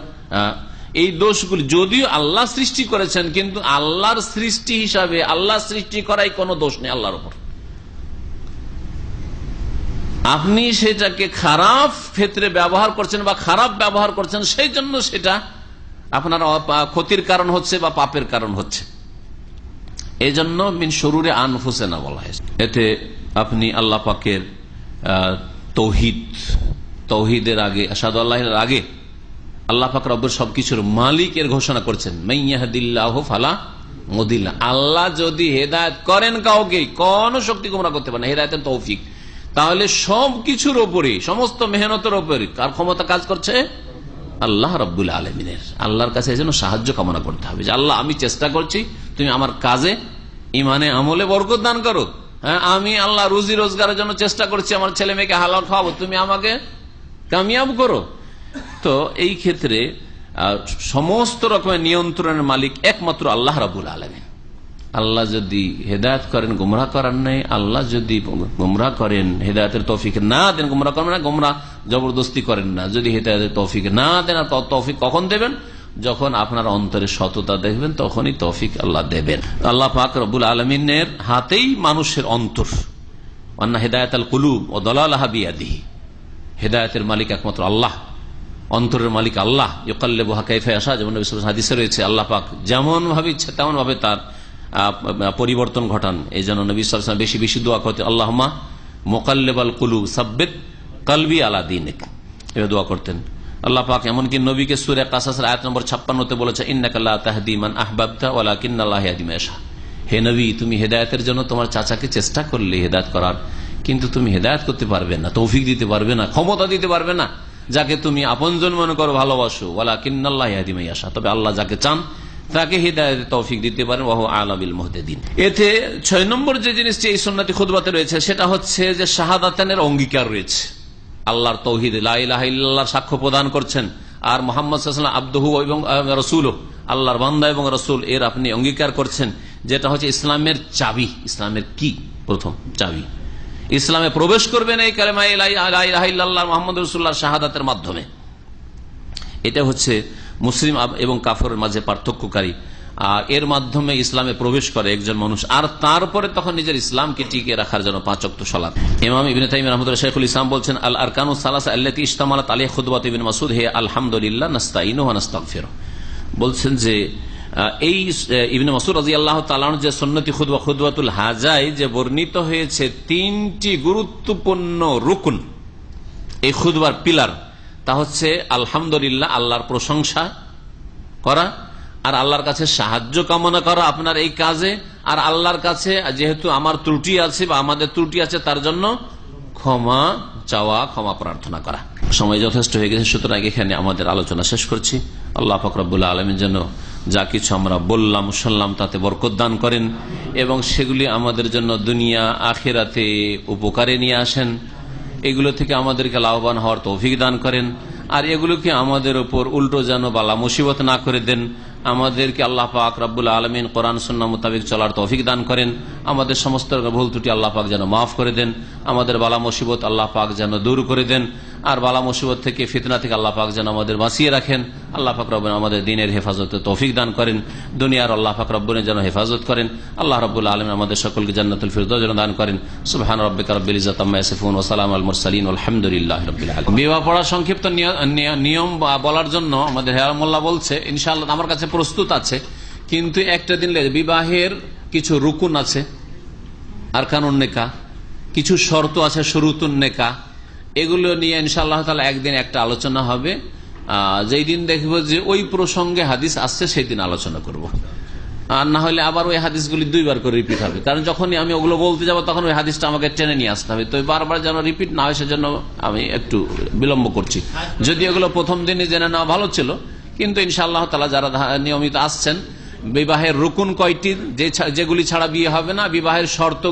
এই দোষগুলি যদিও আল্লাহ সৃষ্টি করেছেন, কিন্তু আল্লাহর সৃষ্টি হিসাবে আল্লাহ সৃষ্টি করাই কোনো দোষ নেই আল্লাহর উপর। আপনি সেটাকে খারাপ ক্ষেত্রে ব্যবহার করছেন বা খারাপ ব্যবহার করছেন, সেই জন্য সেটা আপনার ক্ষতির কারণ হচ্ছে বা পাপের কারণ হচ্ছে। এই জন্য মিন শুরুরে আনফুসিনা বলা হয়েছে। এতে আপনি আল্লাহ পাকের তৌহিদের আগে, আশহাদু আল্লাহর আগে আল্লাহ পাক রব্বুর সবকিছুর মালিকের ঘোষণা করছেন, মাইয়াহদিল্লাহু ফালা মুদিল্লা। আল্লাহ যদি হেদায়েত করেন কাউকে, কোন শক্তি গোমরাহ করতে পারে না, হেদায়েতের তৌফিক, তাহলে সবকিছুর উপরে, সমস্ত মেহনতের উপরে কার ক্ষমতা কাজ করছে? আল্লাহ রাব্বুল আলামিনের। আল্লাহর কাছে এই জন্য সাহায্য কামনা করতে হবে যে আল্লাহ, আমি চেষ্টা করছি, তুমি আমার কাজে, ইমানে, আমলে বরকত দান করো। হ্যাঁ, আমি আল্লাহ রুজি রোজগারের জন্য চেষ্টা করছি, আমার ছেলে মেয়েকে হালাল খাওয়াবো, তুমি আমাকে কামিয়াব করো। তো এই ক্ষেত্রে সমস্ত রকমের নিয়ন্ত্রণের মালিক একমাত্র আল্লাহ রাব্বুল আলামিন। আল্লাহ যদি হেদায়েত করেন, গুমরাহ করার নেই। আল্লাহ যদি গুমরাহ করেন, হেদায়েতের তৌফিক না দেন, গুমরাহ করেন না, গুমরাহ জবরদস্তি করেন না। যদি হেদায়েতের তৌফিক না দেন, আর তৌফিক কখন দেবেন? যখন আপনার অন্তরে সততা দেখবেন, তখনই তৌফিক আল্লাহ দেবেন। আল্লাহ পাক রব্বুল আলামিনের হাতেই মানুষের অন্তর। ওয়ান্না হিদায়াতাল কুলুব ওয়া দালালাহা বিয়াদিহি। হেদায়েতের মালিক একমাত্র আল্লাহ, অন্তরের মালিক আল্লাহ। ইউকাল্লিবুহা কাইফা ইয়াশা, যেমন নবী সাল্লাল্লাহু আলাইহি ওয়াসাল্লাম হাদিসে রয়েছে, আল্লাহ পাক যেমন ভাবে ইচ্ছা তেমন ভাবে তার পরিবর্তন ঘটান। এই জন্য নবী সাল্লাল্লাহু আলাইহি ওয়াসাল্লাম বেশি বেশি দোয়া করতেন, আল্লাহুম্মা মুকাল্লিবাল কুলুব সাব্বিত কলবি আলা দীনিক, এই দোয়া করতেন। আল্লাহ পাক এমনকি নবীকে সূরা কাসাসের আয়াত নম্বর 56 তে বলেছে, ইন্নাকা লা তাহদি মান আহবাবতা ওয়ালাকিন্নাল্লাহু ইয়াহদি মান ইয়াশা। হে নবী, তুমি হেদায়েতের জন্য তোমার চাচাকে চেষ্টা করলে হেদায়েত করার, কিন্তু তুমি হেদায়েত করতে পারবে না, তৌফিক দিতে পারবে না, ক্ষমতা দিতে পারবে না যাকে তুমি আপনজন মনে করো, ভালোবাসো। ওয়ালাকিন্নাল্লাহু ইয়াহদি মান ইয়াশা, তবে আল্লাহ যাকে চান তাকে হিদায়াতের তৌফিক দিতে পারেন। ওয়া হুয়া আ'লামু বিল মুহতাদিন। এতে 6 নম্বর যে জিনিসটি এই সুন্নতি খুতবাতে রয়েছে, সেটা হচ্ছে যে শাহাদাতানের অঙ্গীকার রয়েছে। আল্লাহর তৌহিদ, লা ইলাহা ইল্লাল্লাহর সাক্ষ্য প্রদান করছেন, আর মুহাম্মদ সাল্লাল্লাহু আলাইহি ওয়াসাল্লাম আবদুহু এবং রাসূলুহু, আল্লাহর বান্দা এবং রাসূল, এর আপনি অঙ্গীকার করছেন, যেটা হচ্ছে ইসলামের চাবি। ইসলামের কি? প্রথম চাবি। ইসলামে প্রবেশ করবেন এই কালেমা লা ইলাহা ইল্লাল্লাহ মুহাম্মাদুর রাসূলুল্লাহ শাহাদাতের মাধ্যমে। এটা হচ্ছে মুসলিম এবং কাফেরের মাঝে পার্থক্যকারী। আর এর মাধ্যমে ইসলামে প্রবেশ করে একজন মানুষ, আর তারপরে তখন নিজের ইসলামকে টিকিয়ে রাখার জন্য 5 ওয়াক্ত সালাত। ইমাম ইবনে তাইমিয়া রাহমাতুল্লাহ, শাইখুল ইসলাম বলছেন, আল আরকানুস সালাসা আল্লাতী ইশতামালাত আলাইহা খুতবাত ইবনে মাসউদ হে আলহামদুলিল্লাহ নাস্তাইনু ওয়া নাস্তাগফিরু। বলছেন যে এই ইবনে মাসউদ রাদিয়াল্লাহু তাআলা আনহু যে সুন্নতি খুতবা, খুতবাতুল হাজায় যে বর্ণিত হয়েছে 3টি গুরুত্বপূর্ণ রুকন এই খুতবার পিলার, তা হচ্ছে আলহামদুলিল্লাহ, আল্লাহর প্রশংসা করা, আর আল্লাহর কাছে সাহায্য কামনা করা আপনার এই কাজে, আর আল্লাহর কাছে যেহেতু আমার ত্রুটি আছে বা আমাদের ত্রুটি আছে তার জন্য ক্ষমা চাওয়া, ক্ষমা প্রার্থনা করা। সময় যথেষ্ট হয়ে গেছে, সুতরাং এখানে আমাদের আলোচনা শেষ করছি। আল্লাহ পাক রব্বুল আলামিন যেন যা কিছু আমরা বললাম শুনলাম তাতে বরকত দান করেন এবং সেগুলি আমাদের জন্য দুনিয়া আখিরাতে উপকারে নিয়ে আসেন। এগুলো থেকে আমাদেরকে লাভবান হওয়ার তৌফিক দান করেন, আর এগুলোকে আমাদের উপর উল্টো যেন বালা মুসিবত না করে দেন। আমাদেরকে আল্লাহ পাক রব্বুল আলামিন কোরআন সুন্নাহ মোতাবেক চলার তৌফিক দান করেন। আমাদের সমস্ত ভুল ত্রুটি আল্লাহ পাক যেন মাফ করে দেন। আমাদের বালা মুসিবত আল্লাহ পাক যেন দূর করে দেন, আর বালা মুসিবত থেকে, ফিতনা থেকে আল্লাহ পাক যেন আমাদের বাঁচিয়ে রাখেন। আল্লাহ পাক রব্বুল আমাদের দ্বীনের হেফাজতে তৌফিক দান করেন, দুনিয়ার আল্লাহ পাক রব্বুল যেন হেফাজত করেন। আল্লাহ রাব্বুল আলামিন আমাদের সকলকে জান্নাতুল ফিরদাউস যেন দান করেন। সুবহান রাব্বিকা রাব্বিল ইজ্জাতি আম্মা ইয়াসিফুন ওয়া সালামুন আলাল মুরসালিন আলহামদুলিল্লাহি রাব্বিল আলামিন। বিবাহ পড়া সংক্ষিপ্ত নিয়ম বলার জন্য আমাদের হেরামুল্লাহ বলছে, ইনশাআল্লাহ আমার কাছে প্রস্তুত আছে, কিন্তু একটা দিন বিবাহের কিছু রুকুন আছে, আরকানুন নিকাহ, কিছু শর্ত আছে, শুরুতুন নিকাহ, এগুলো নিয়ে ইনশাআল্লাহ তাআলা একদিন একটা আলোচনা হবে। যেই দিন দেখব যে ওই প্রসঙ্গে হাদিস আসছে সেই দিন আলোচনা করব, আর না হলে আবার ওই হাদিসগুলি 2 বার করে রিপিট হবে। কারণ যখনই আমি ওগুলো বলতে যাব তখন ওই হাদিসটা আমাকে টেনে নিয়ে আসতে হবে, তো বারবার যেন রিপিট না হয় সেজন্য আমি একটু বিলম্ব করছি। যদি এগুলো প্রথম দিনে জেনে নেওয়া ভালো ছিল, কিন্তু ইনশাআল্লাহ তাআলা যারা নিয়মিত আসছেন বিবাহের রুকুন কয়টি যেগুলি ছাড়া বিয়ে হবে না, বিবাহের শর্ত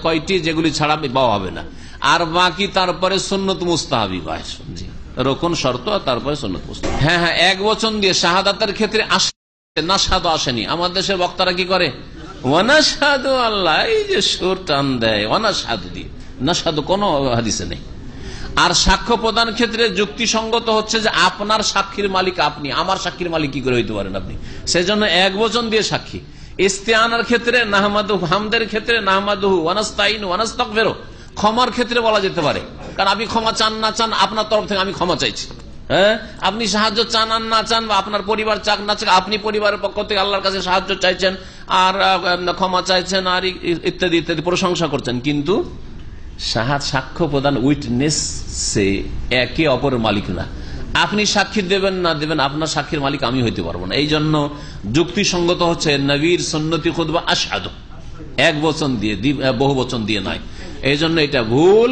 কয়টি যেগুলি ছাড়া বিবাহ হবে না, আর বাকি তারপরে সুন্নত মুস্তাহাবি বিবাহ, রুকুন শর্ত আর তারপরে সুন্নত মুস্তাহাব। হ্যাঁ, এক বচন দিয়ে শাহাদাতের ক্ষেত্রে নাশহাদু আসেনি। আমার দেশের বক্তারা কি করে, ওয়ানাশহাদু, আল্লাহ এই যে সুর টান দেয় ওয়ানাশহাদু দিয়ে, নাশহাদু কোনো হাদিসে নেই। আর সাক্ষ্য প্রদান ক্ষেত্রে যুক্তিসঙ্গত হচ্ছে যে আপনার সাক্ষীর মালিক আপনি, আমার সাক্ষীর মালিক কি করে হইতে পারেন আপনি, সেজন্য এক বচন দিয়ে সাক্ষী। ইস্তেআনার ক্ষেত্রে নাহমাদু, হামদের ক্ষেত্রে নাহমাদুহু ওয়ানাস্তাইনু ওয়ানাস্তাগফিরু, ক্ষমার ক্ষেত্রে বলা যেতে পারে, কারণ আপনি ক্ষমা চান না চান আপনার তরফ থেকে আমি ক্ষমা চাইছি। হ্যাঁ, আপনি সাহায্য চান আর না চান, বা আপনার পরিবার চাক না চাক, আপনি পরিবারের পক্ষ থেকে আল্লাহর কাছে সাহায্য চাইছেন আর ক্ষমা চাইছেন আর ইত্যাদি ইত্যাদি প্রশংসা করছেন, কিন্তু সাক্ষ্য প্রদান উইটনেস সে একে অপরের মালিক না। আপনি সাক্ষী দেবেন না দেবেন, আপনার সাক্ষীর মালিক আমি হইতে পারবো না। এই জন্য যুক্তিসঙ্গত হচ্ছে নবীর সুন্নতি খুতবা আশহাদু, এক বচন দিয়ে, বহু বচন দিয়ে নয়। এই জন্য এটা ভুল।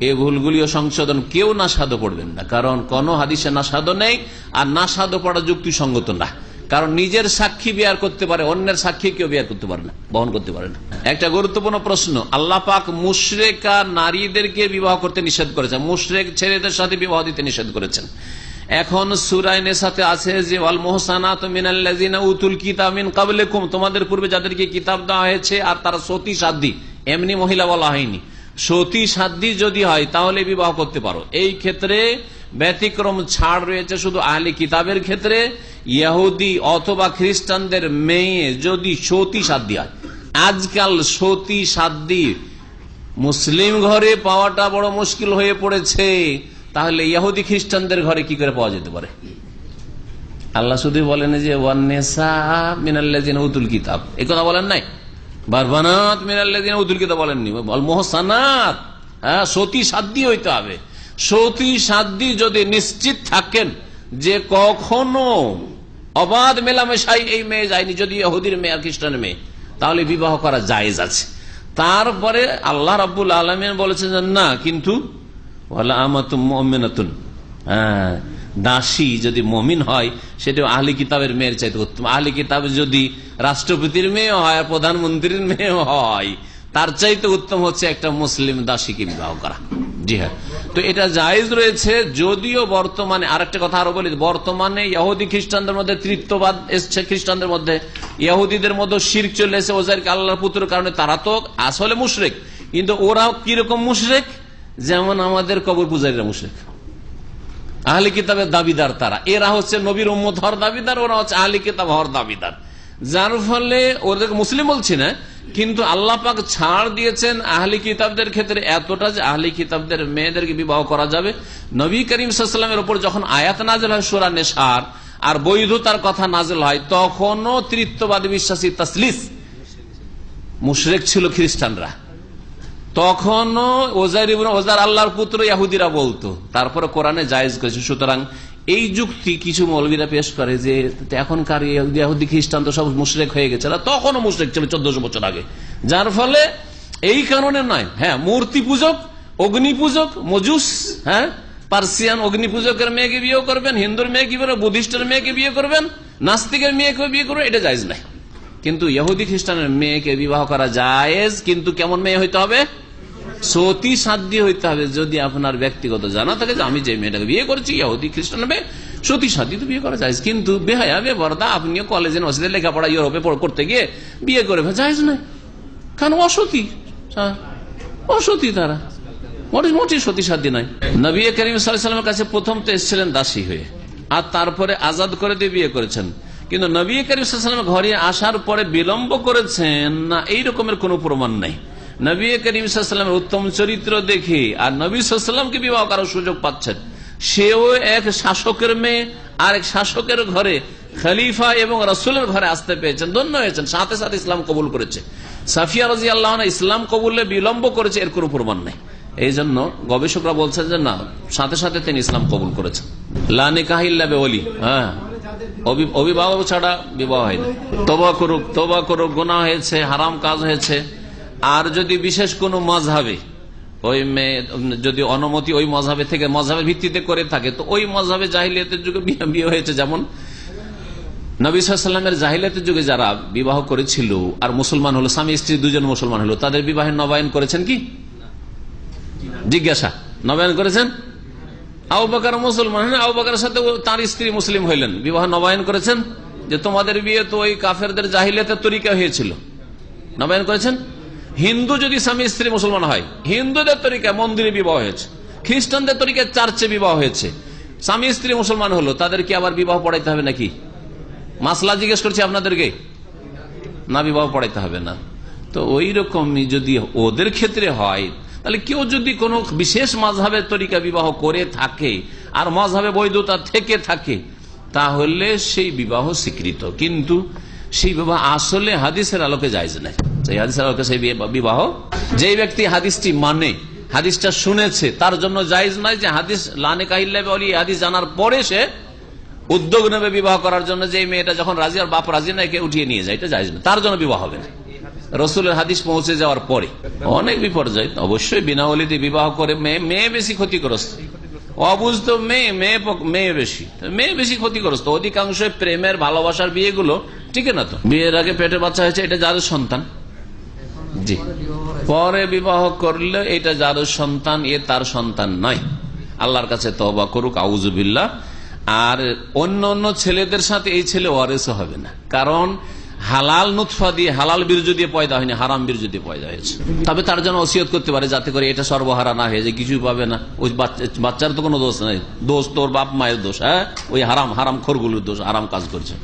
এই ভুলগুলিও সংশোধন, কেউ নাশহাদু পড়বেন না, কারণ কোন হাদিসে নাশহাদু নেই, আর নাশহাদু পড়া যুক্তিসঙ্গত না, কারণ নিজের সাক্ষী বিয়ার করতে পারে, অন্যের সাক্ষী কেউ বিয়ার করতে পারে না, বহন করতে পারে না। একটা গুরুত্বপূর্ণ প্রশ্ন, আল্লাহ পাক মুশরিকা নারীদেরকে বিবাহ করতে নিষেধ করেছেন, মুশরিক ছেলেদের সাথে বিবাহ দিতে নিষেধ করেছেন। এখন সূরা নিসাতে আছে যে ওয়াল মুহসানাতু মিনাল্লাযিনা উতুল কিতাব মিন ক্বাবলিকুম, তোমাদের পূর্বে যাদেরকে কিতাব দেওয়া হয়েছে আর তারা সতী সাধ্বী, এমনি মহিলা বলা হয়নি, সতী সাধ্বী যদি হয় তাহলে বিবাহ করতে পারো। এই ক্ষেত্রে ব্যতিক্রম ছাড় রয়েছে শুধু আহলে কিতাবের ক্ষেত্রে। ইহুদি অথবা খ্রিস্টানদের মেয়ে যদি সতী সাধ্বী হয়, আজকাল সতী সাধ্বী মুসলিম ঘরে পাওয়াটা বড় মুশকিল হয়ে পড়েছে, তাহলে ইহুদি খ্রিস্টানদের ঘরে কি করে পাওয়া যেতে পারে? আল্লাহ শুধু বলেন যে ওয়ান্নিসা মিনাল্লাযিনা উতুল কিতাব, এই কথা বলেন নাই, বারবানাত মিনাল্লাযিনা উতুল কিতাব বলেননি, আল মুহসানাত। হ্যাঁ, সতী সাধ্বী হইতে হবে। সতী সাধ্বী যদি নিশ্চিত থাকেন যে কখনো অবাধ মেলামেশাই এই মেয়ে যায়নি, যদি ইহুদির মেয়ে আর খ্রিস্টানের মেয়ে, তাহলে বিবাহ করা জায়েজ আছে। তারপরে আল্লাহ রাব্বুল আলামিন বলেছেন যে না, কিন্তু ওয়ালা আমাতুম মুমিনাতুন, হ্যাঁ, দাসী যদি মুমিন হয় সেটা আহলি কিতাবের মেয়ের চাইতে উত্তম। আহলি কিতাব যদি রাষ্ট্রপতির মেয়ে হয় আর প্রধানমন্ত্রীর মেয়ে হয়, তার চাইতে উত্তম হচ্ছে একটা মুসলিম দাসীকে বিবাহ করা। জি হ্যাঁ, তো এটা জায়েজ রয়েছে। যদিও বর্তমানে আরেকটা কথা আরো বলি, বর্তমানে ইহুদি খ্রিস্টানদের মধ্যে তৃতীয়বাদ এসছে, খ্রিস্টানদের মধ্যে ইহুদিদের মধ্যে শিরক চলে এসেছে, ওজাইরকে আল্লাহর পুত্রের কারণে তারা তো আসলে মুশরিক, কিন্তু ওরা কিরকম মুশরিক, যেমন আমাদের কবর পূজারীরা মুশরিক, আহলে কিতাবের দাবিদার তারা। এরা হচ্ছে নবীর উম্মত হওয়ার দাবিদার, ওরা হচ্ছে আহলে কিতাব হওয়ার দাবিদার। যার ফলে ওদের মুসলিম বলছি না, কিন্তু আল্লাহ পাক ছাড় দিয়েছেন আহলি কিতাবদের ক্ষেত্রে এতটা যে আহলি কিতাবদের মেয়েদেরকে বিবাহ করা যাবে। নবী করিম সাল্লাল্লাহু আলাইহি ওয়াসাল্লামের উপর যখন আয়াত নাযিল হয় সূরা নিসার আর বৈধতার কথা নাযিল হয়, তখনও তৃতীয়বাদী বিশ্বাসী তাসলিস মুশরিক ছিল খ্রিস্টানরা, তখনও ওজাইর ইবনে ওজার আল্লাহর পুত্র ইহুদিরা বলতো, তারপরে কোরআনে জায়েজ করেছে। সুতরাং এই যুক্তি কিছু মৌলবীরা পেশ করে যে এখনকার ইহুদি খ্রিস্টান তো সব মুশরিক হয়ে গেছে, তখনও মুশরিক ছিল 1400 বছর আগে, যার ফলে এই কারণে নয়। হ্যাঁ, মূর্তি পূজক, অগ্নি পূজক, মজুস, হ্যাঁ, পার্সিয়ান অগ্নি পূজকের মেয়েকে বিয়ে করবেন, হিন্দুর মেয়ে কি করবেন, বুদ্ধিস্টের মেয়েকে বিয়ে করবেন, নাস্তিকের মেয়েকে বিয়ে করবেন, এটা জায়েজ নাই। কিন্তু ইহুদি খ্রিস্টানের মেয়েকে বিবাহ করা জায়েজ, কিন্তু কেমন মেয়ে হইতে হবে? সতী সাধ্বী হইতে হবে। যদি আপনার ব্যক্তিগত জানা থাকে যে আমি যে মেয়েটাকে বিয়ে করছি ইহুদি খ্রিস্টান মেয়ে, সতী সাধ্বী তো বিয়ে করা যায়, কিন্তু বেহায়া বেপরদা আপনিও কলেজে ইউনিভার্সিটিতে লেখাপড়া ইউরোপে করতে গিয়ে বিয়ে করে জায়েজ নাই, কারণ অসতী, অসতী তারা, মোটেই সতী সাধ্বী নাই। নবী করিম সাল্লাল্লাহু আলাইহি ওয়াসাল্লামের কাছে প্রথম তো এসেছিলেন দাসী হয়ে, আর তারপরে আজাদ করে দিয়ে বিয়ে করেছেন, কিন্তু নবী করিম সাল্লাল্লাহু আলাইহি ওয়াসাল্লামের ঘরে আসার পরে বিলম্ব করেছেন না, এই রকমের কোন প্রমাণ নাই। নবী করিম সাল্লাল্লাহু আলাইহি ওয়াসাল্লামের উত্তম চরিত্র দেখে আর নবী সাল্লাল্লাহু আলাইহি ওয়াসাল্লামকে বিবাহ করার সুযোগ পাচ্ছেন, সেও এক শাসকের মেয়ে আর এক শাসকের ঘরে খলিফা এবং রাসূলের ঘরে আসতে পেরেছেন, ধন্য হয়েছেন, সাথে সাথে ইসলাম কবুল করেছে। সাফিয়া রাদিয়াল্লাহু আনহা ইসলাম কবুলে বিলম্ব করেছে, এর কোনো প্রমাণ নেই। এই জন্য গবেষকরা বলছেন যে না, সাথে সাথে তিনি ইসলাম কবুল করেছেন। লা নিকাহ ইল্লা বিওলি, হ্যাঁ, অভিভাবক ছাড়া বিবাহ হয় না। তওবা করুক, গুনাহ হয়েছে, হারাম কাজ হয়েছে। আর যদি বিশেষ কোনো মাযহাবে ওই মেয়ে যদি অনুমতি ওই মাযহাবে থেকে মাযহাবের ভিত্তিতে করে থাকে, তো ওই মাযহাবে জাহিলিয়াতের যুগে বিয়ে হয়েছে, যেমন নবী সাল্লাল্লাহু আলাইহি ওয়াসাল্লামের জাহিলিয়াতের যুগে যারা বিবাহ করেছিল আর মুসলমান হলো, স্বামী স্ত্রী দুজন মুসলমান হলো, তাদের বিবাহের নবায়ন করেছেন কি? জিজ্ঞাসা, নবায়ন করেছেন? আবু বকর মুসলমান, আবু বকরের সাথে তার স্ত্রী মুসলিম হইলেন, বিবাহ নবায়ন করেছেন? যে তোমাদের বিয়ে তো ওই কাফেরদের জাহিলিয়াতের তরিকা হয়েছিল, নবায়ন করেছেন? হিন্দু যদি স্বামী স্ত্রী মুসলমান হয়, হিন্দুদের তরিকা মন্দিরে বিবাহ হয়েছে, খ্রিস্টানদের তরিকায় চার্চে বিবাহ হয়েছে, স্বামী স্ত্রী মুসলমান হলো, তাদেরকে আবার বিবাহ পড়াইতে হবে নাকি? মাসলা জিজ্ঞেস করছি আপনাদেরকে, না বিবাহ পড়াইতে হবে না। তো ওই রকমই যদি ওদের ক্ষেত্রে হয়, তাহলে কেউ যদি কোনো বিশেষ মাযহাবের তরিকা বিবাহ করে থাকে আর মাযহাবে বৈধতা থেকে থাকে, তাহলে সেই বিবাহ স্বীকৃত, কিন্তু সেই বিবাহ আসলে হাদিসের আলোকে জায়েজ নাই। সেই হাদিসের আলোকে সেই বিবাহ, যে ব্যক্তি হাদিসটি মানে, হাদিসটা শুনেছে, তার জন্য জায়েজ নয় যে হাদিস লা নিকাহা ইল্লা বিওয়ালি, হাদিস জানার পরে সে উদ্যোগ নেবে বিবাহ করার জন্য, যে মেয়েটা যখন রাজি আর বাপ রাজি না, একে উঠিয়ে নিয়ে যায়, এটা জায়েজ না, তার জন্য বিবাহ হবে না। রসুলের হাদিস পৌঁছে যাওয়ার পরে অনেক বিপর্যয়। অবশ্যই বিনা ওলিতে বিবাহ করে মেয়ে বেশি ক্ষতিগ্রস্ত, অবুঝতো মেয়ে বেশি ক্ষতিগ্রস্ত। অধিকাংশ প্রেমের ভালোবাসার বিয়েগুলো ঠিক না, তো বিয়ের আগে পেটে বাচ্চা হয়েছে, এটা যার সন্তান, জি, পরে বিবাহ করলে এটা যার সন্তান, এ তার সন্তান নয়। আল্লাহর কাছে তওবা করুক, আউযুবিল্লাহ। আর অন্য অন্য ছেলেদের সাথে এই ছেলে ওয়ারিস হবে না, কারণ হালাল নুতফা দিয়ে, হালাল বীর্য দিয়ে পয়দা হয়নি, হারাম বীর্য দিয়ে পয়দা হয়েছে। তবে তার জন্য ওসিয়ত করতে পারে, যাতে করে এটা সর্বহারা না হয়ে যায়, কিছুই পাবে না। ওই বাচ্চার তো কোনো দোষ নাই, দোষ তোর বাপ মায়ের দোষ, হ্যাঁ, ওই হারাম খোরগুলোর দোষ, হারাম কাজ করছে।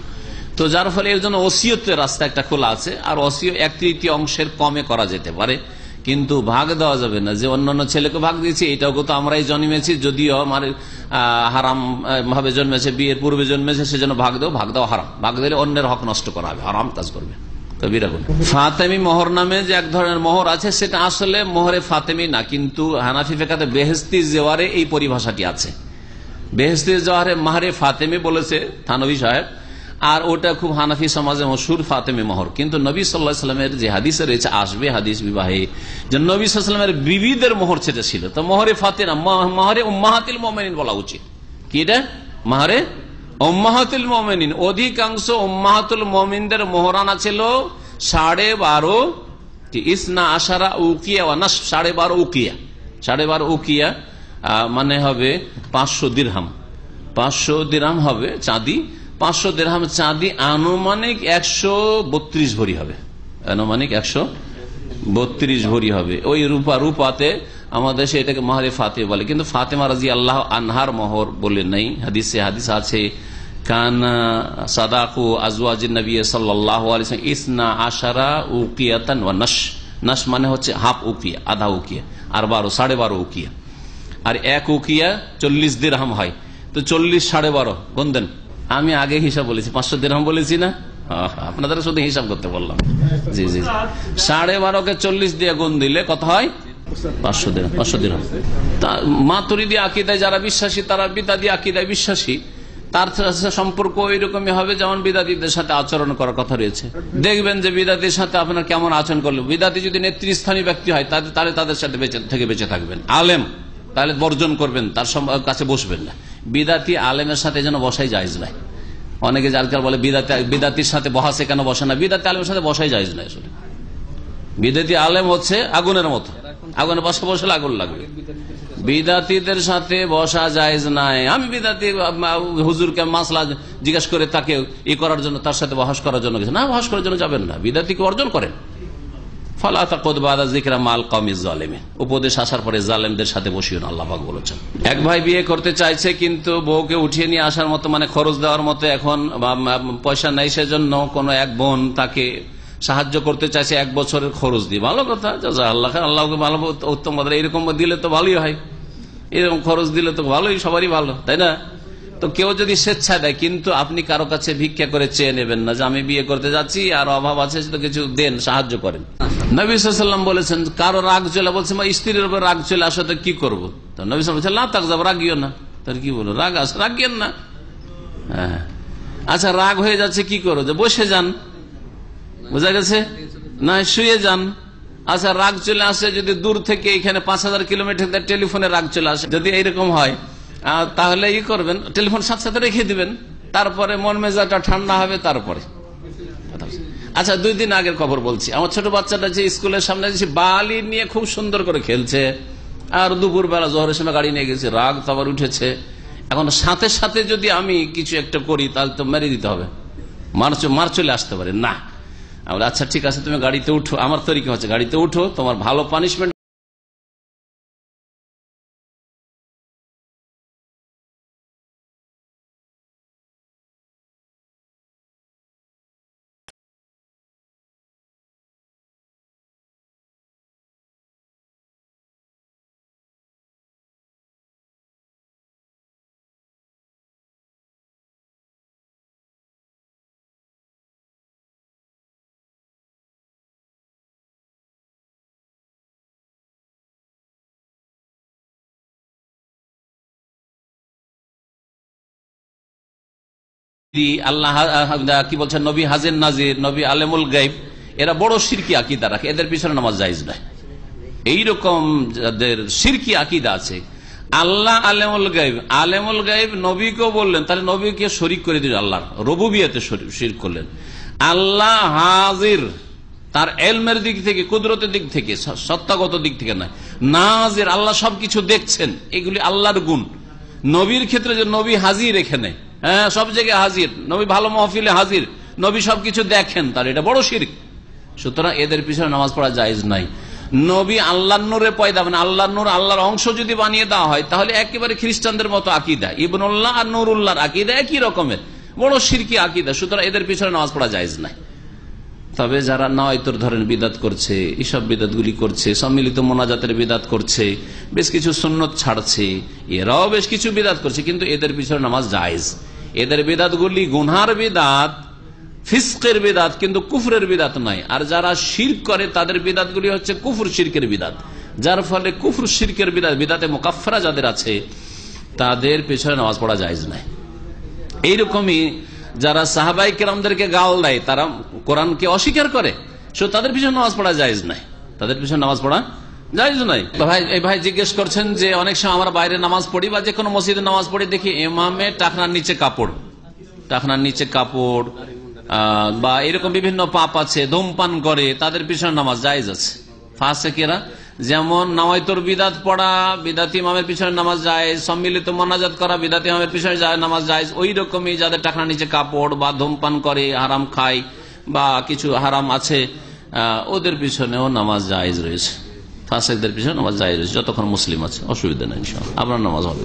তো যার ফলে এর জন্য ওসিয়তের রাস্তা একটা খোলা আছে, আর ওসিয়ত 1/3 অংশের কমে করা যেতে পারে, কিন্তু ভাগ দেওয়া যাবে না। যে অন্যান্য ছেলেকে ভাগ দিয়েছি, এটাও তো আমরাই জন্মেছি, যদিও আমার হারাম ভাবে জন্মেছে, বিয়ের পূর্বে জন্মেছে, সেজন্য ভাগ দেওয়া হারাম। ভাগ দিলে অন্যের হক নষ্ট করা হবে, হারাম কাজ করবে। ফাতেমি মোহর নামে যে এক ধরনের মোহর আছে, সেটা আসলে মোহরে ফাতেমি না, কিন্তু হানাফি ফিকহে বেহেশতি জেওয়ারে এই পরিভাষাটি আছে। বেহেশতি জেওয়ারে মাহরে ফাতেমি বলেছে থানভী সাহেব, আর ওটা খুব হানাফি সমাজে মশহুর ফাতেমি মোহর। কিন্তু নবী সাল্লাল্লাহু আলাইহি ওয়াসাল্লামের যে হাদিসে রয়েছে, আসবে হাদিস বিবাহে, যে নবী সাল্লাল্লাহু আলাইহি ওয়াসাল্লামের বিবিদের মোহর সেটা ছিল। তো মোহরে ফাতেমা, মোহরে উম্মাহাতুল মুমিনিন বলা উচিত। কি এটা? মোহরে উম্মাহাতুল মুমিনিন। অধিকাংশ উম্মাহাতুল মুমিনদের মোহরানা ছিল 12.5 ইসনা আশারা উকিয়া ওয়া নাস, 12.5 উকিয়া। 12.5 উকিয়া মানে হবে 500 দিরহাম। 500 দিরহাম হবে চাঁদি, 500 দিরহাম চাঁদি আনুমানিক 132 ভরি হবে, আনুমানিক 132 ভরি হবে। ওই রূপাতে আমাদের দেশে এটাকে মাহরে ফাতেমা বলে, কিন্তু ফাতেমা রাদিয়াল্লাহু আনহার মোহর বলে নেই। হাদিস আছে, কানা সাদাকু আজওয়াজিন নবী সাল্লাল্লাহু আলাইহি ওয়াসাল্লাম ইসনা আশারা উকিয়াতান ওয়া নাস মানে হচ্ছে হাফ উকিয়া, আধা উকিয়া, আর 12.5 উকিয়া, আর 1 উকিয়া 40 দিরহাম হয়। তো 40 12.5 গুণ দেন। আমি আগে হিসাব বলেছি, 500 দিরহাম বলেছি না, আপনাদের শুধু হিসাব করতে বললাম। জি 12.5কে 40 দিয়ে গুণ দিলে কত হয়? 500 দিরহাম। 500 দিরহাম। মাতুরিদি আকীদায় যারা বিশ্বাসী, তারা বিদাতি আকীদায় বিশ্বাসী, তার সম্পর্ক ওই রকমই হবে যেমন বিদাতিদের সাথে আচরণ করার কথা রয়েছে। দেখবেন যে বিদাতির সাথে আপনার কেমন আচরণ করলো। বিদাতি যদি নেতৃস্থানীয় ব্যক্তি হয়, তাহলে তাদের সাথে বেঁচে থাকবেন। আলেম, তাহলে বর্জন করবেন, তার কাছে বসবেন না। বিদাতি আলেমের সাথে যেন বসাই জায়েজ নাই। অনেকে আজকাল বলে বিদাতির সাথে বসে কেন বসে না, বিদাতি আলেমের সাথে বসাই জায়েজ নাই। আসলে বিদাতি আলেম হচ্ছে আগুনের মতো, আগুনের পাশে বসলে আগুন লাগবে। বিদাতিদের সাথে বসা জায়েজ নাই। আমি বিদাতি হুজুরকে মাসলা জিজ্ঞাসা করে তাকে ই করার জন্য, তার সাথে বহাস করার জন্য গেছে না, বহাস করার জন্য যাবেন না। বিদাতিকে অর্জন করেন। ফালা তাকুদ বাদা যিকরা মাল কওমিজ জালিমিন, উপদেশ আসার পরে জালেমদের সাথে বসিও না, আল্লাহ পাক বলেছেন। এক ভাই বিয়ে করতে চাইছে, কিন্তু বউকে উঠিয়ে নিয়ে আসার মতো, মানে খরচ দেওয়ার মতো এখন পয়সা নাই, সেজন্য কোন এক বোন তাকে সাহায্য করতে চাইছে 1 বছরের খরচ দিয়ে। ভালো কথা, আল্লাহকে ভালো, উত্তম কথা। এরকম দিলে তো ভালোই হয়, এরকম খরচ দিলে তো ভালোই, সবারই ভালো, তাই না? তো কেউ যদি স্বেচ্ছা দেয়, কিন্তু আপনি কারো কাছে ভিক্ষা করে চেয়ে নেবেন না যে আমি বিয়ে করতে যাচ্ছি আর অভাব আছে, তো কিছু দেন, সাহায্য করেন। নবী সাল্লাল্লাহু আলাইহি ওয়াসাল্লাম বলেছেন, কারো রাগ চলে, বলছে স্ত্রীর উপর রাগ চলে আসো তো কি করবো? তো নবী সাল্লাল্লাহু আলাইহি ওয়াসাল্লাম বলছেন লা তাগজাব, রাগিও না। তার কি বলো, রাগ আসে, রাগিয়েন না। হ্যাঁ, আচ্ছা রাগ হয়ে যাচ্ছে, কি করো? যে বসে যান, বোঝা গেছে না, শুয়ে যান। আচ্ছা রাগ চলে আসে যদি দূর থেকে, এখানে 5000 কিলোমিটার টেলিফোনে রাগ চলে আসে, যদি এইরকম হয়, তাহলে ই করবেন, টেলিফোন সাথে সাথে রেখে দিবেন, তারপরে মন মেজাজটা ঠান্ডা হবে, তারপরে। আচ্ছা, 2 দিন আগের খবর বলছি। আমার ছোট বাচ্চাটা যে স্কুলের সামনে বালি নিয়ে খুব সুন্দর করে খেলছে, আর দুপুর বেলা জোহরের সময় গাড়ি নিয়ে গেছে, রাগ তো আবার উঠেছে। এখন সাথে সাথে যদি আমি কিছু একটা করি তাহলে তো মেরে দিতে হবে, মার চলে আসতে পারে না। আমরা আচ্ছা ঠিক আছে, তুমি গাড়িতে উঠো। আমার তরিকা হচ্ছে গাড়িতে উঠো, তোমার ভালো পানিশমেন্ট আল্লাহ কি বলছেন, নবী হাজির নাজির, নবী আলেমুল গাইব, এরা বড় শিরকি আকীদা রাখে, এদের পিছনে নামাজ জায়েজ নয়। এইরকম যাদের শিরকি আকীদা আছে, আল্লাহ আলেমুল গাইব, আলেমুল গাইব নবীকেও বললেন, তাহলে নবীকে শরীক করে দিলেন, আল্লাহর রুবুবিয়তে শিরক করলেন। আল্লাহ হাজির, তার এলমের দিক থেকে, কুদরতের দিক থেকে, সত্তাগত দিক থেকে নয়। নাজির, আল্লাহ সবকিছু দেখছেন, এগুলি আল্লাহর গুণ। নবীর ক্ষেত্রে যে নবী হাজির, এখানে হ্যাঁ সব জায়গায় হাজির, নবী ভালো মাহফিলে হাজির, নবী সবকিছু দেখেন, তার এটা বড় শিরক। সুতরাং এদের পিছনে নামাজ পড়া জায়েজ নাই। নবী আল্লাহর নূরে পয়দা, মানে আল্লাহর নূর, আল্লাহর অংশ যদি বানিয়ে দেওয়া হয় তাহলে একেবারে খ্রিস্টানদের মতো আকীদা, ইবনুল্লাহ আর নুরুল্লাহর আকীদা একই রকমের, বড় শিরকি আকীদা। সুতরাং এদের পিছনে নামাজ পড়া জায়েজ নাই। তবে যারা নয়তর ধরেন বিদাত করছে, এইসব বিদাতগুলি করছে, সম্মিলিত মোনাজাতের বিদাত করছে, বেশ কিছু সুন্নত ছাড়ছে, এরাও বেশ কিছু বিদাত করছে, কিন্তু এদের পিছনে নামাজ জায়েজ। এদের বিদাতগুলি গুনহার বিদাত, ফিসকের বিদাত, কিন্তু কুফরের বিদাত নয়। আর যারা শিরক করে তাদের বিদাতগুলি হচ্ছে কুফর শিরকের বিদাত, যার ফলে কুফর শিরকের বিদাত, বিদাতে মুকাফফারা যাদের আছে, তাদের পিছনে নামাজ পড়া জায়েজ নাই। এইরকমই যারা সাহাবাই কেরামদেরকে গাল দেয়, তারা কোরআনকে অস্বীকার করে, তাদের পিছনে নামাজ পড়া জায়েজ নাই, তাদের পিছনে নামাজ পড়া জায়েজ নাই। ভাই জিজ্ঞেস করছেন যে অনেক সময় আমরা বাইরে নামাজ পড়ি বা যে কোনো মসজিদে নামাজ পড়ি, দেখি ইমামে টাকনার নিচে কাপড় বা এরকম বিভিন্ন পাপ আছে, ধূমপান করে, তাদের পিছনে নামাজ জায়েজ আছে। ফাসেকেরা যেমন নাওয়াইতুর বিদাত পড়া, বিদাতি ইমামের পিছনে নামাজ জায়েজ, সম্মিলিত মোনাজাত করা, বিদাতি ইমামের পিছনে নামাজ জায়েজ। ওই রকমই যাদের টাকনার নিচে কাপড় বা ধূমপান করে, হারাম খায় বা কিছু হারাম আছে, ওদের পিছনেও নামাজ জায়েজ রয়েছে। ফাসেকদের পিছনে নামাজ জায়েজ রয়েছে, যতক্ষণ মুসলিম আছে, অসুবিধা নেই। ইনশাআল্লাহ আপনার নামাজ হবে।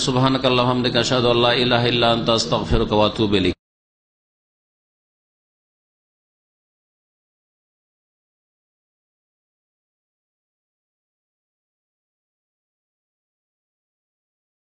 সুবহানাকাল্লাহুম্মা ওয়া বিহামদিকা আশহাদু আল্লা ইলাহা ইল্লা আনতা আস্তাগফিরুকা ওয়া আতুবু ইলাইক।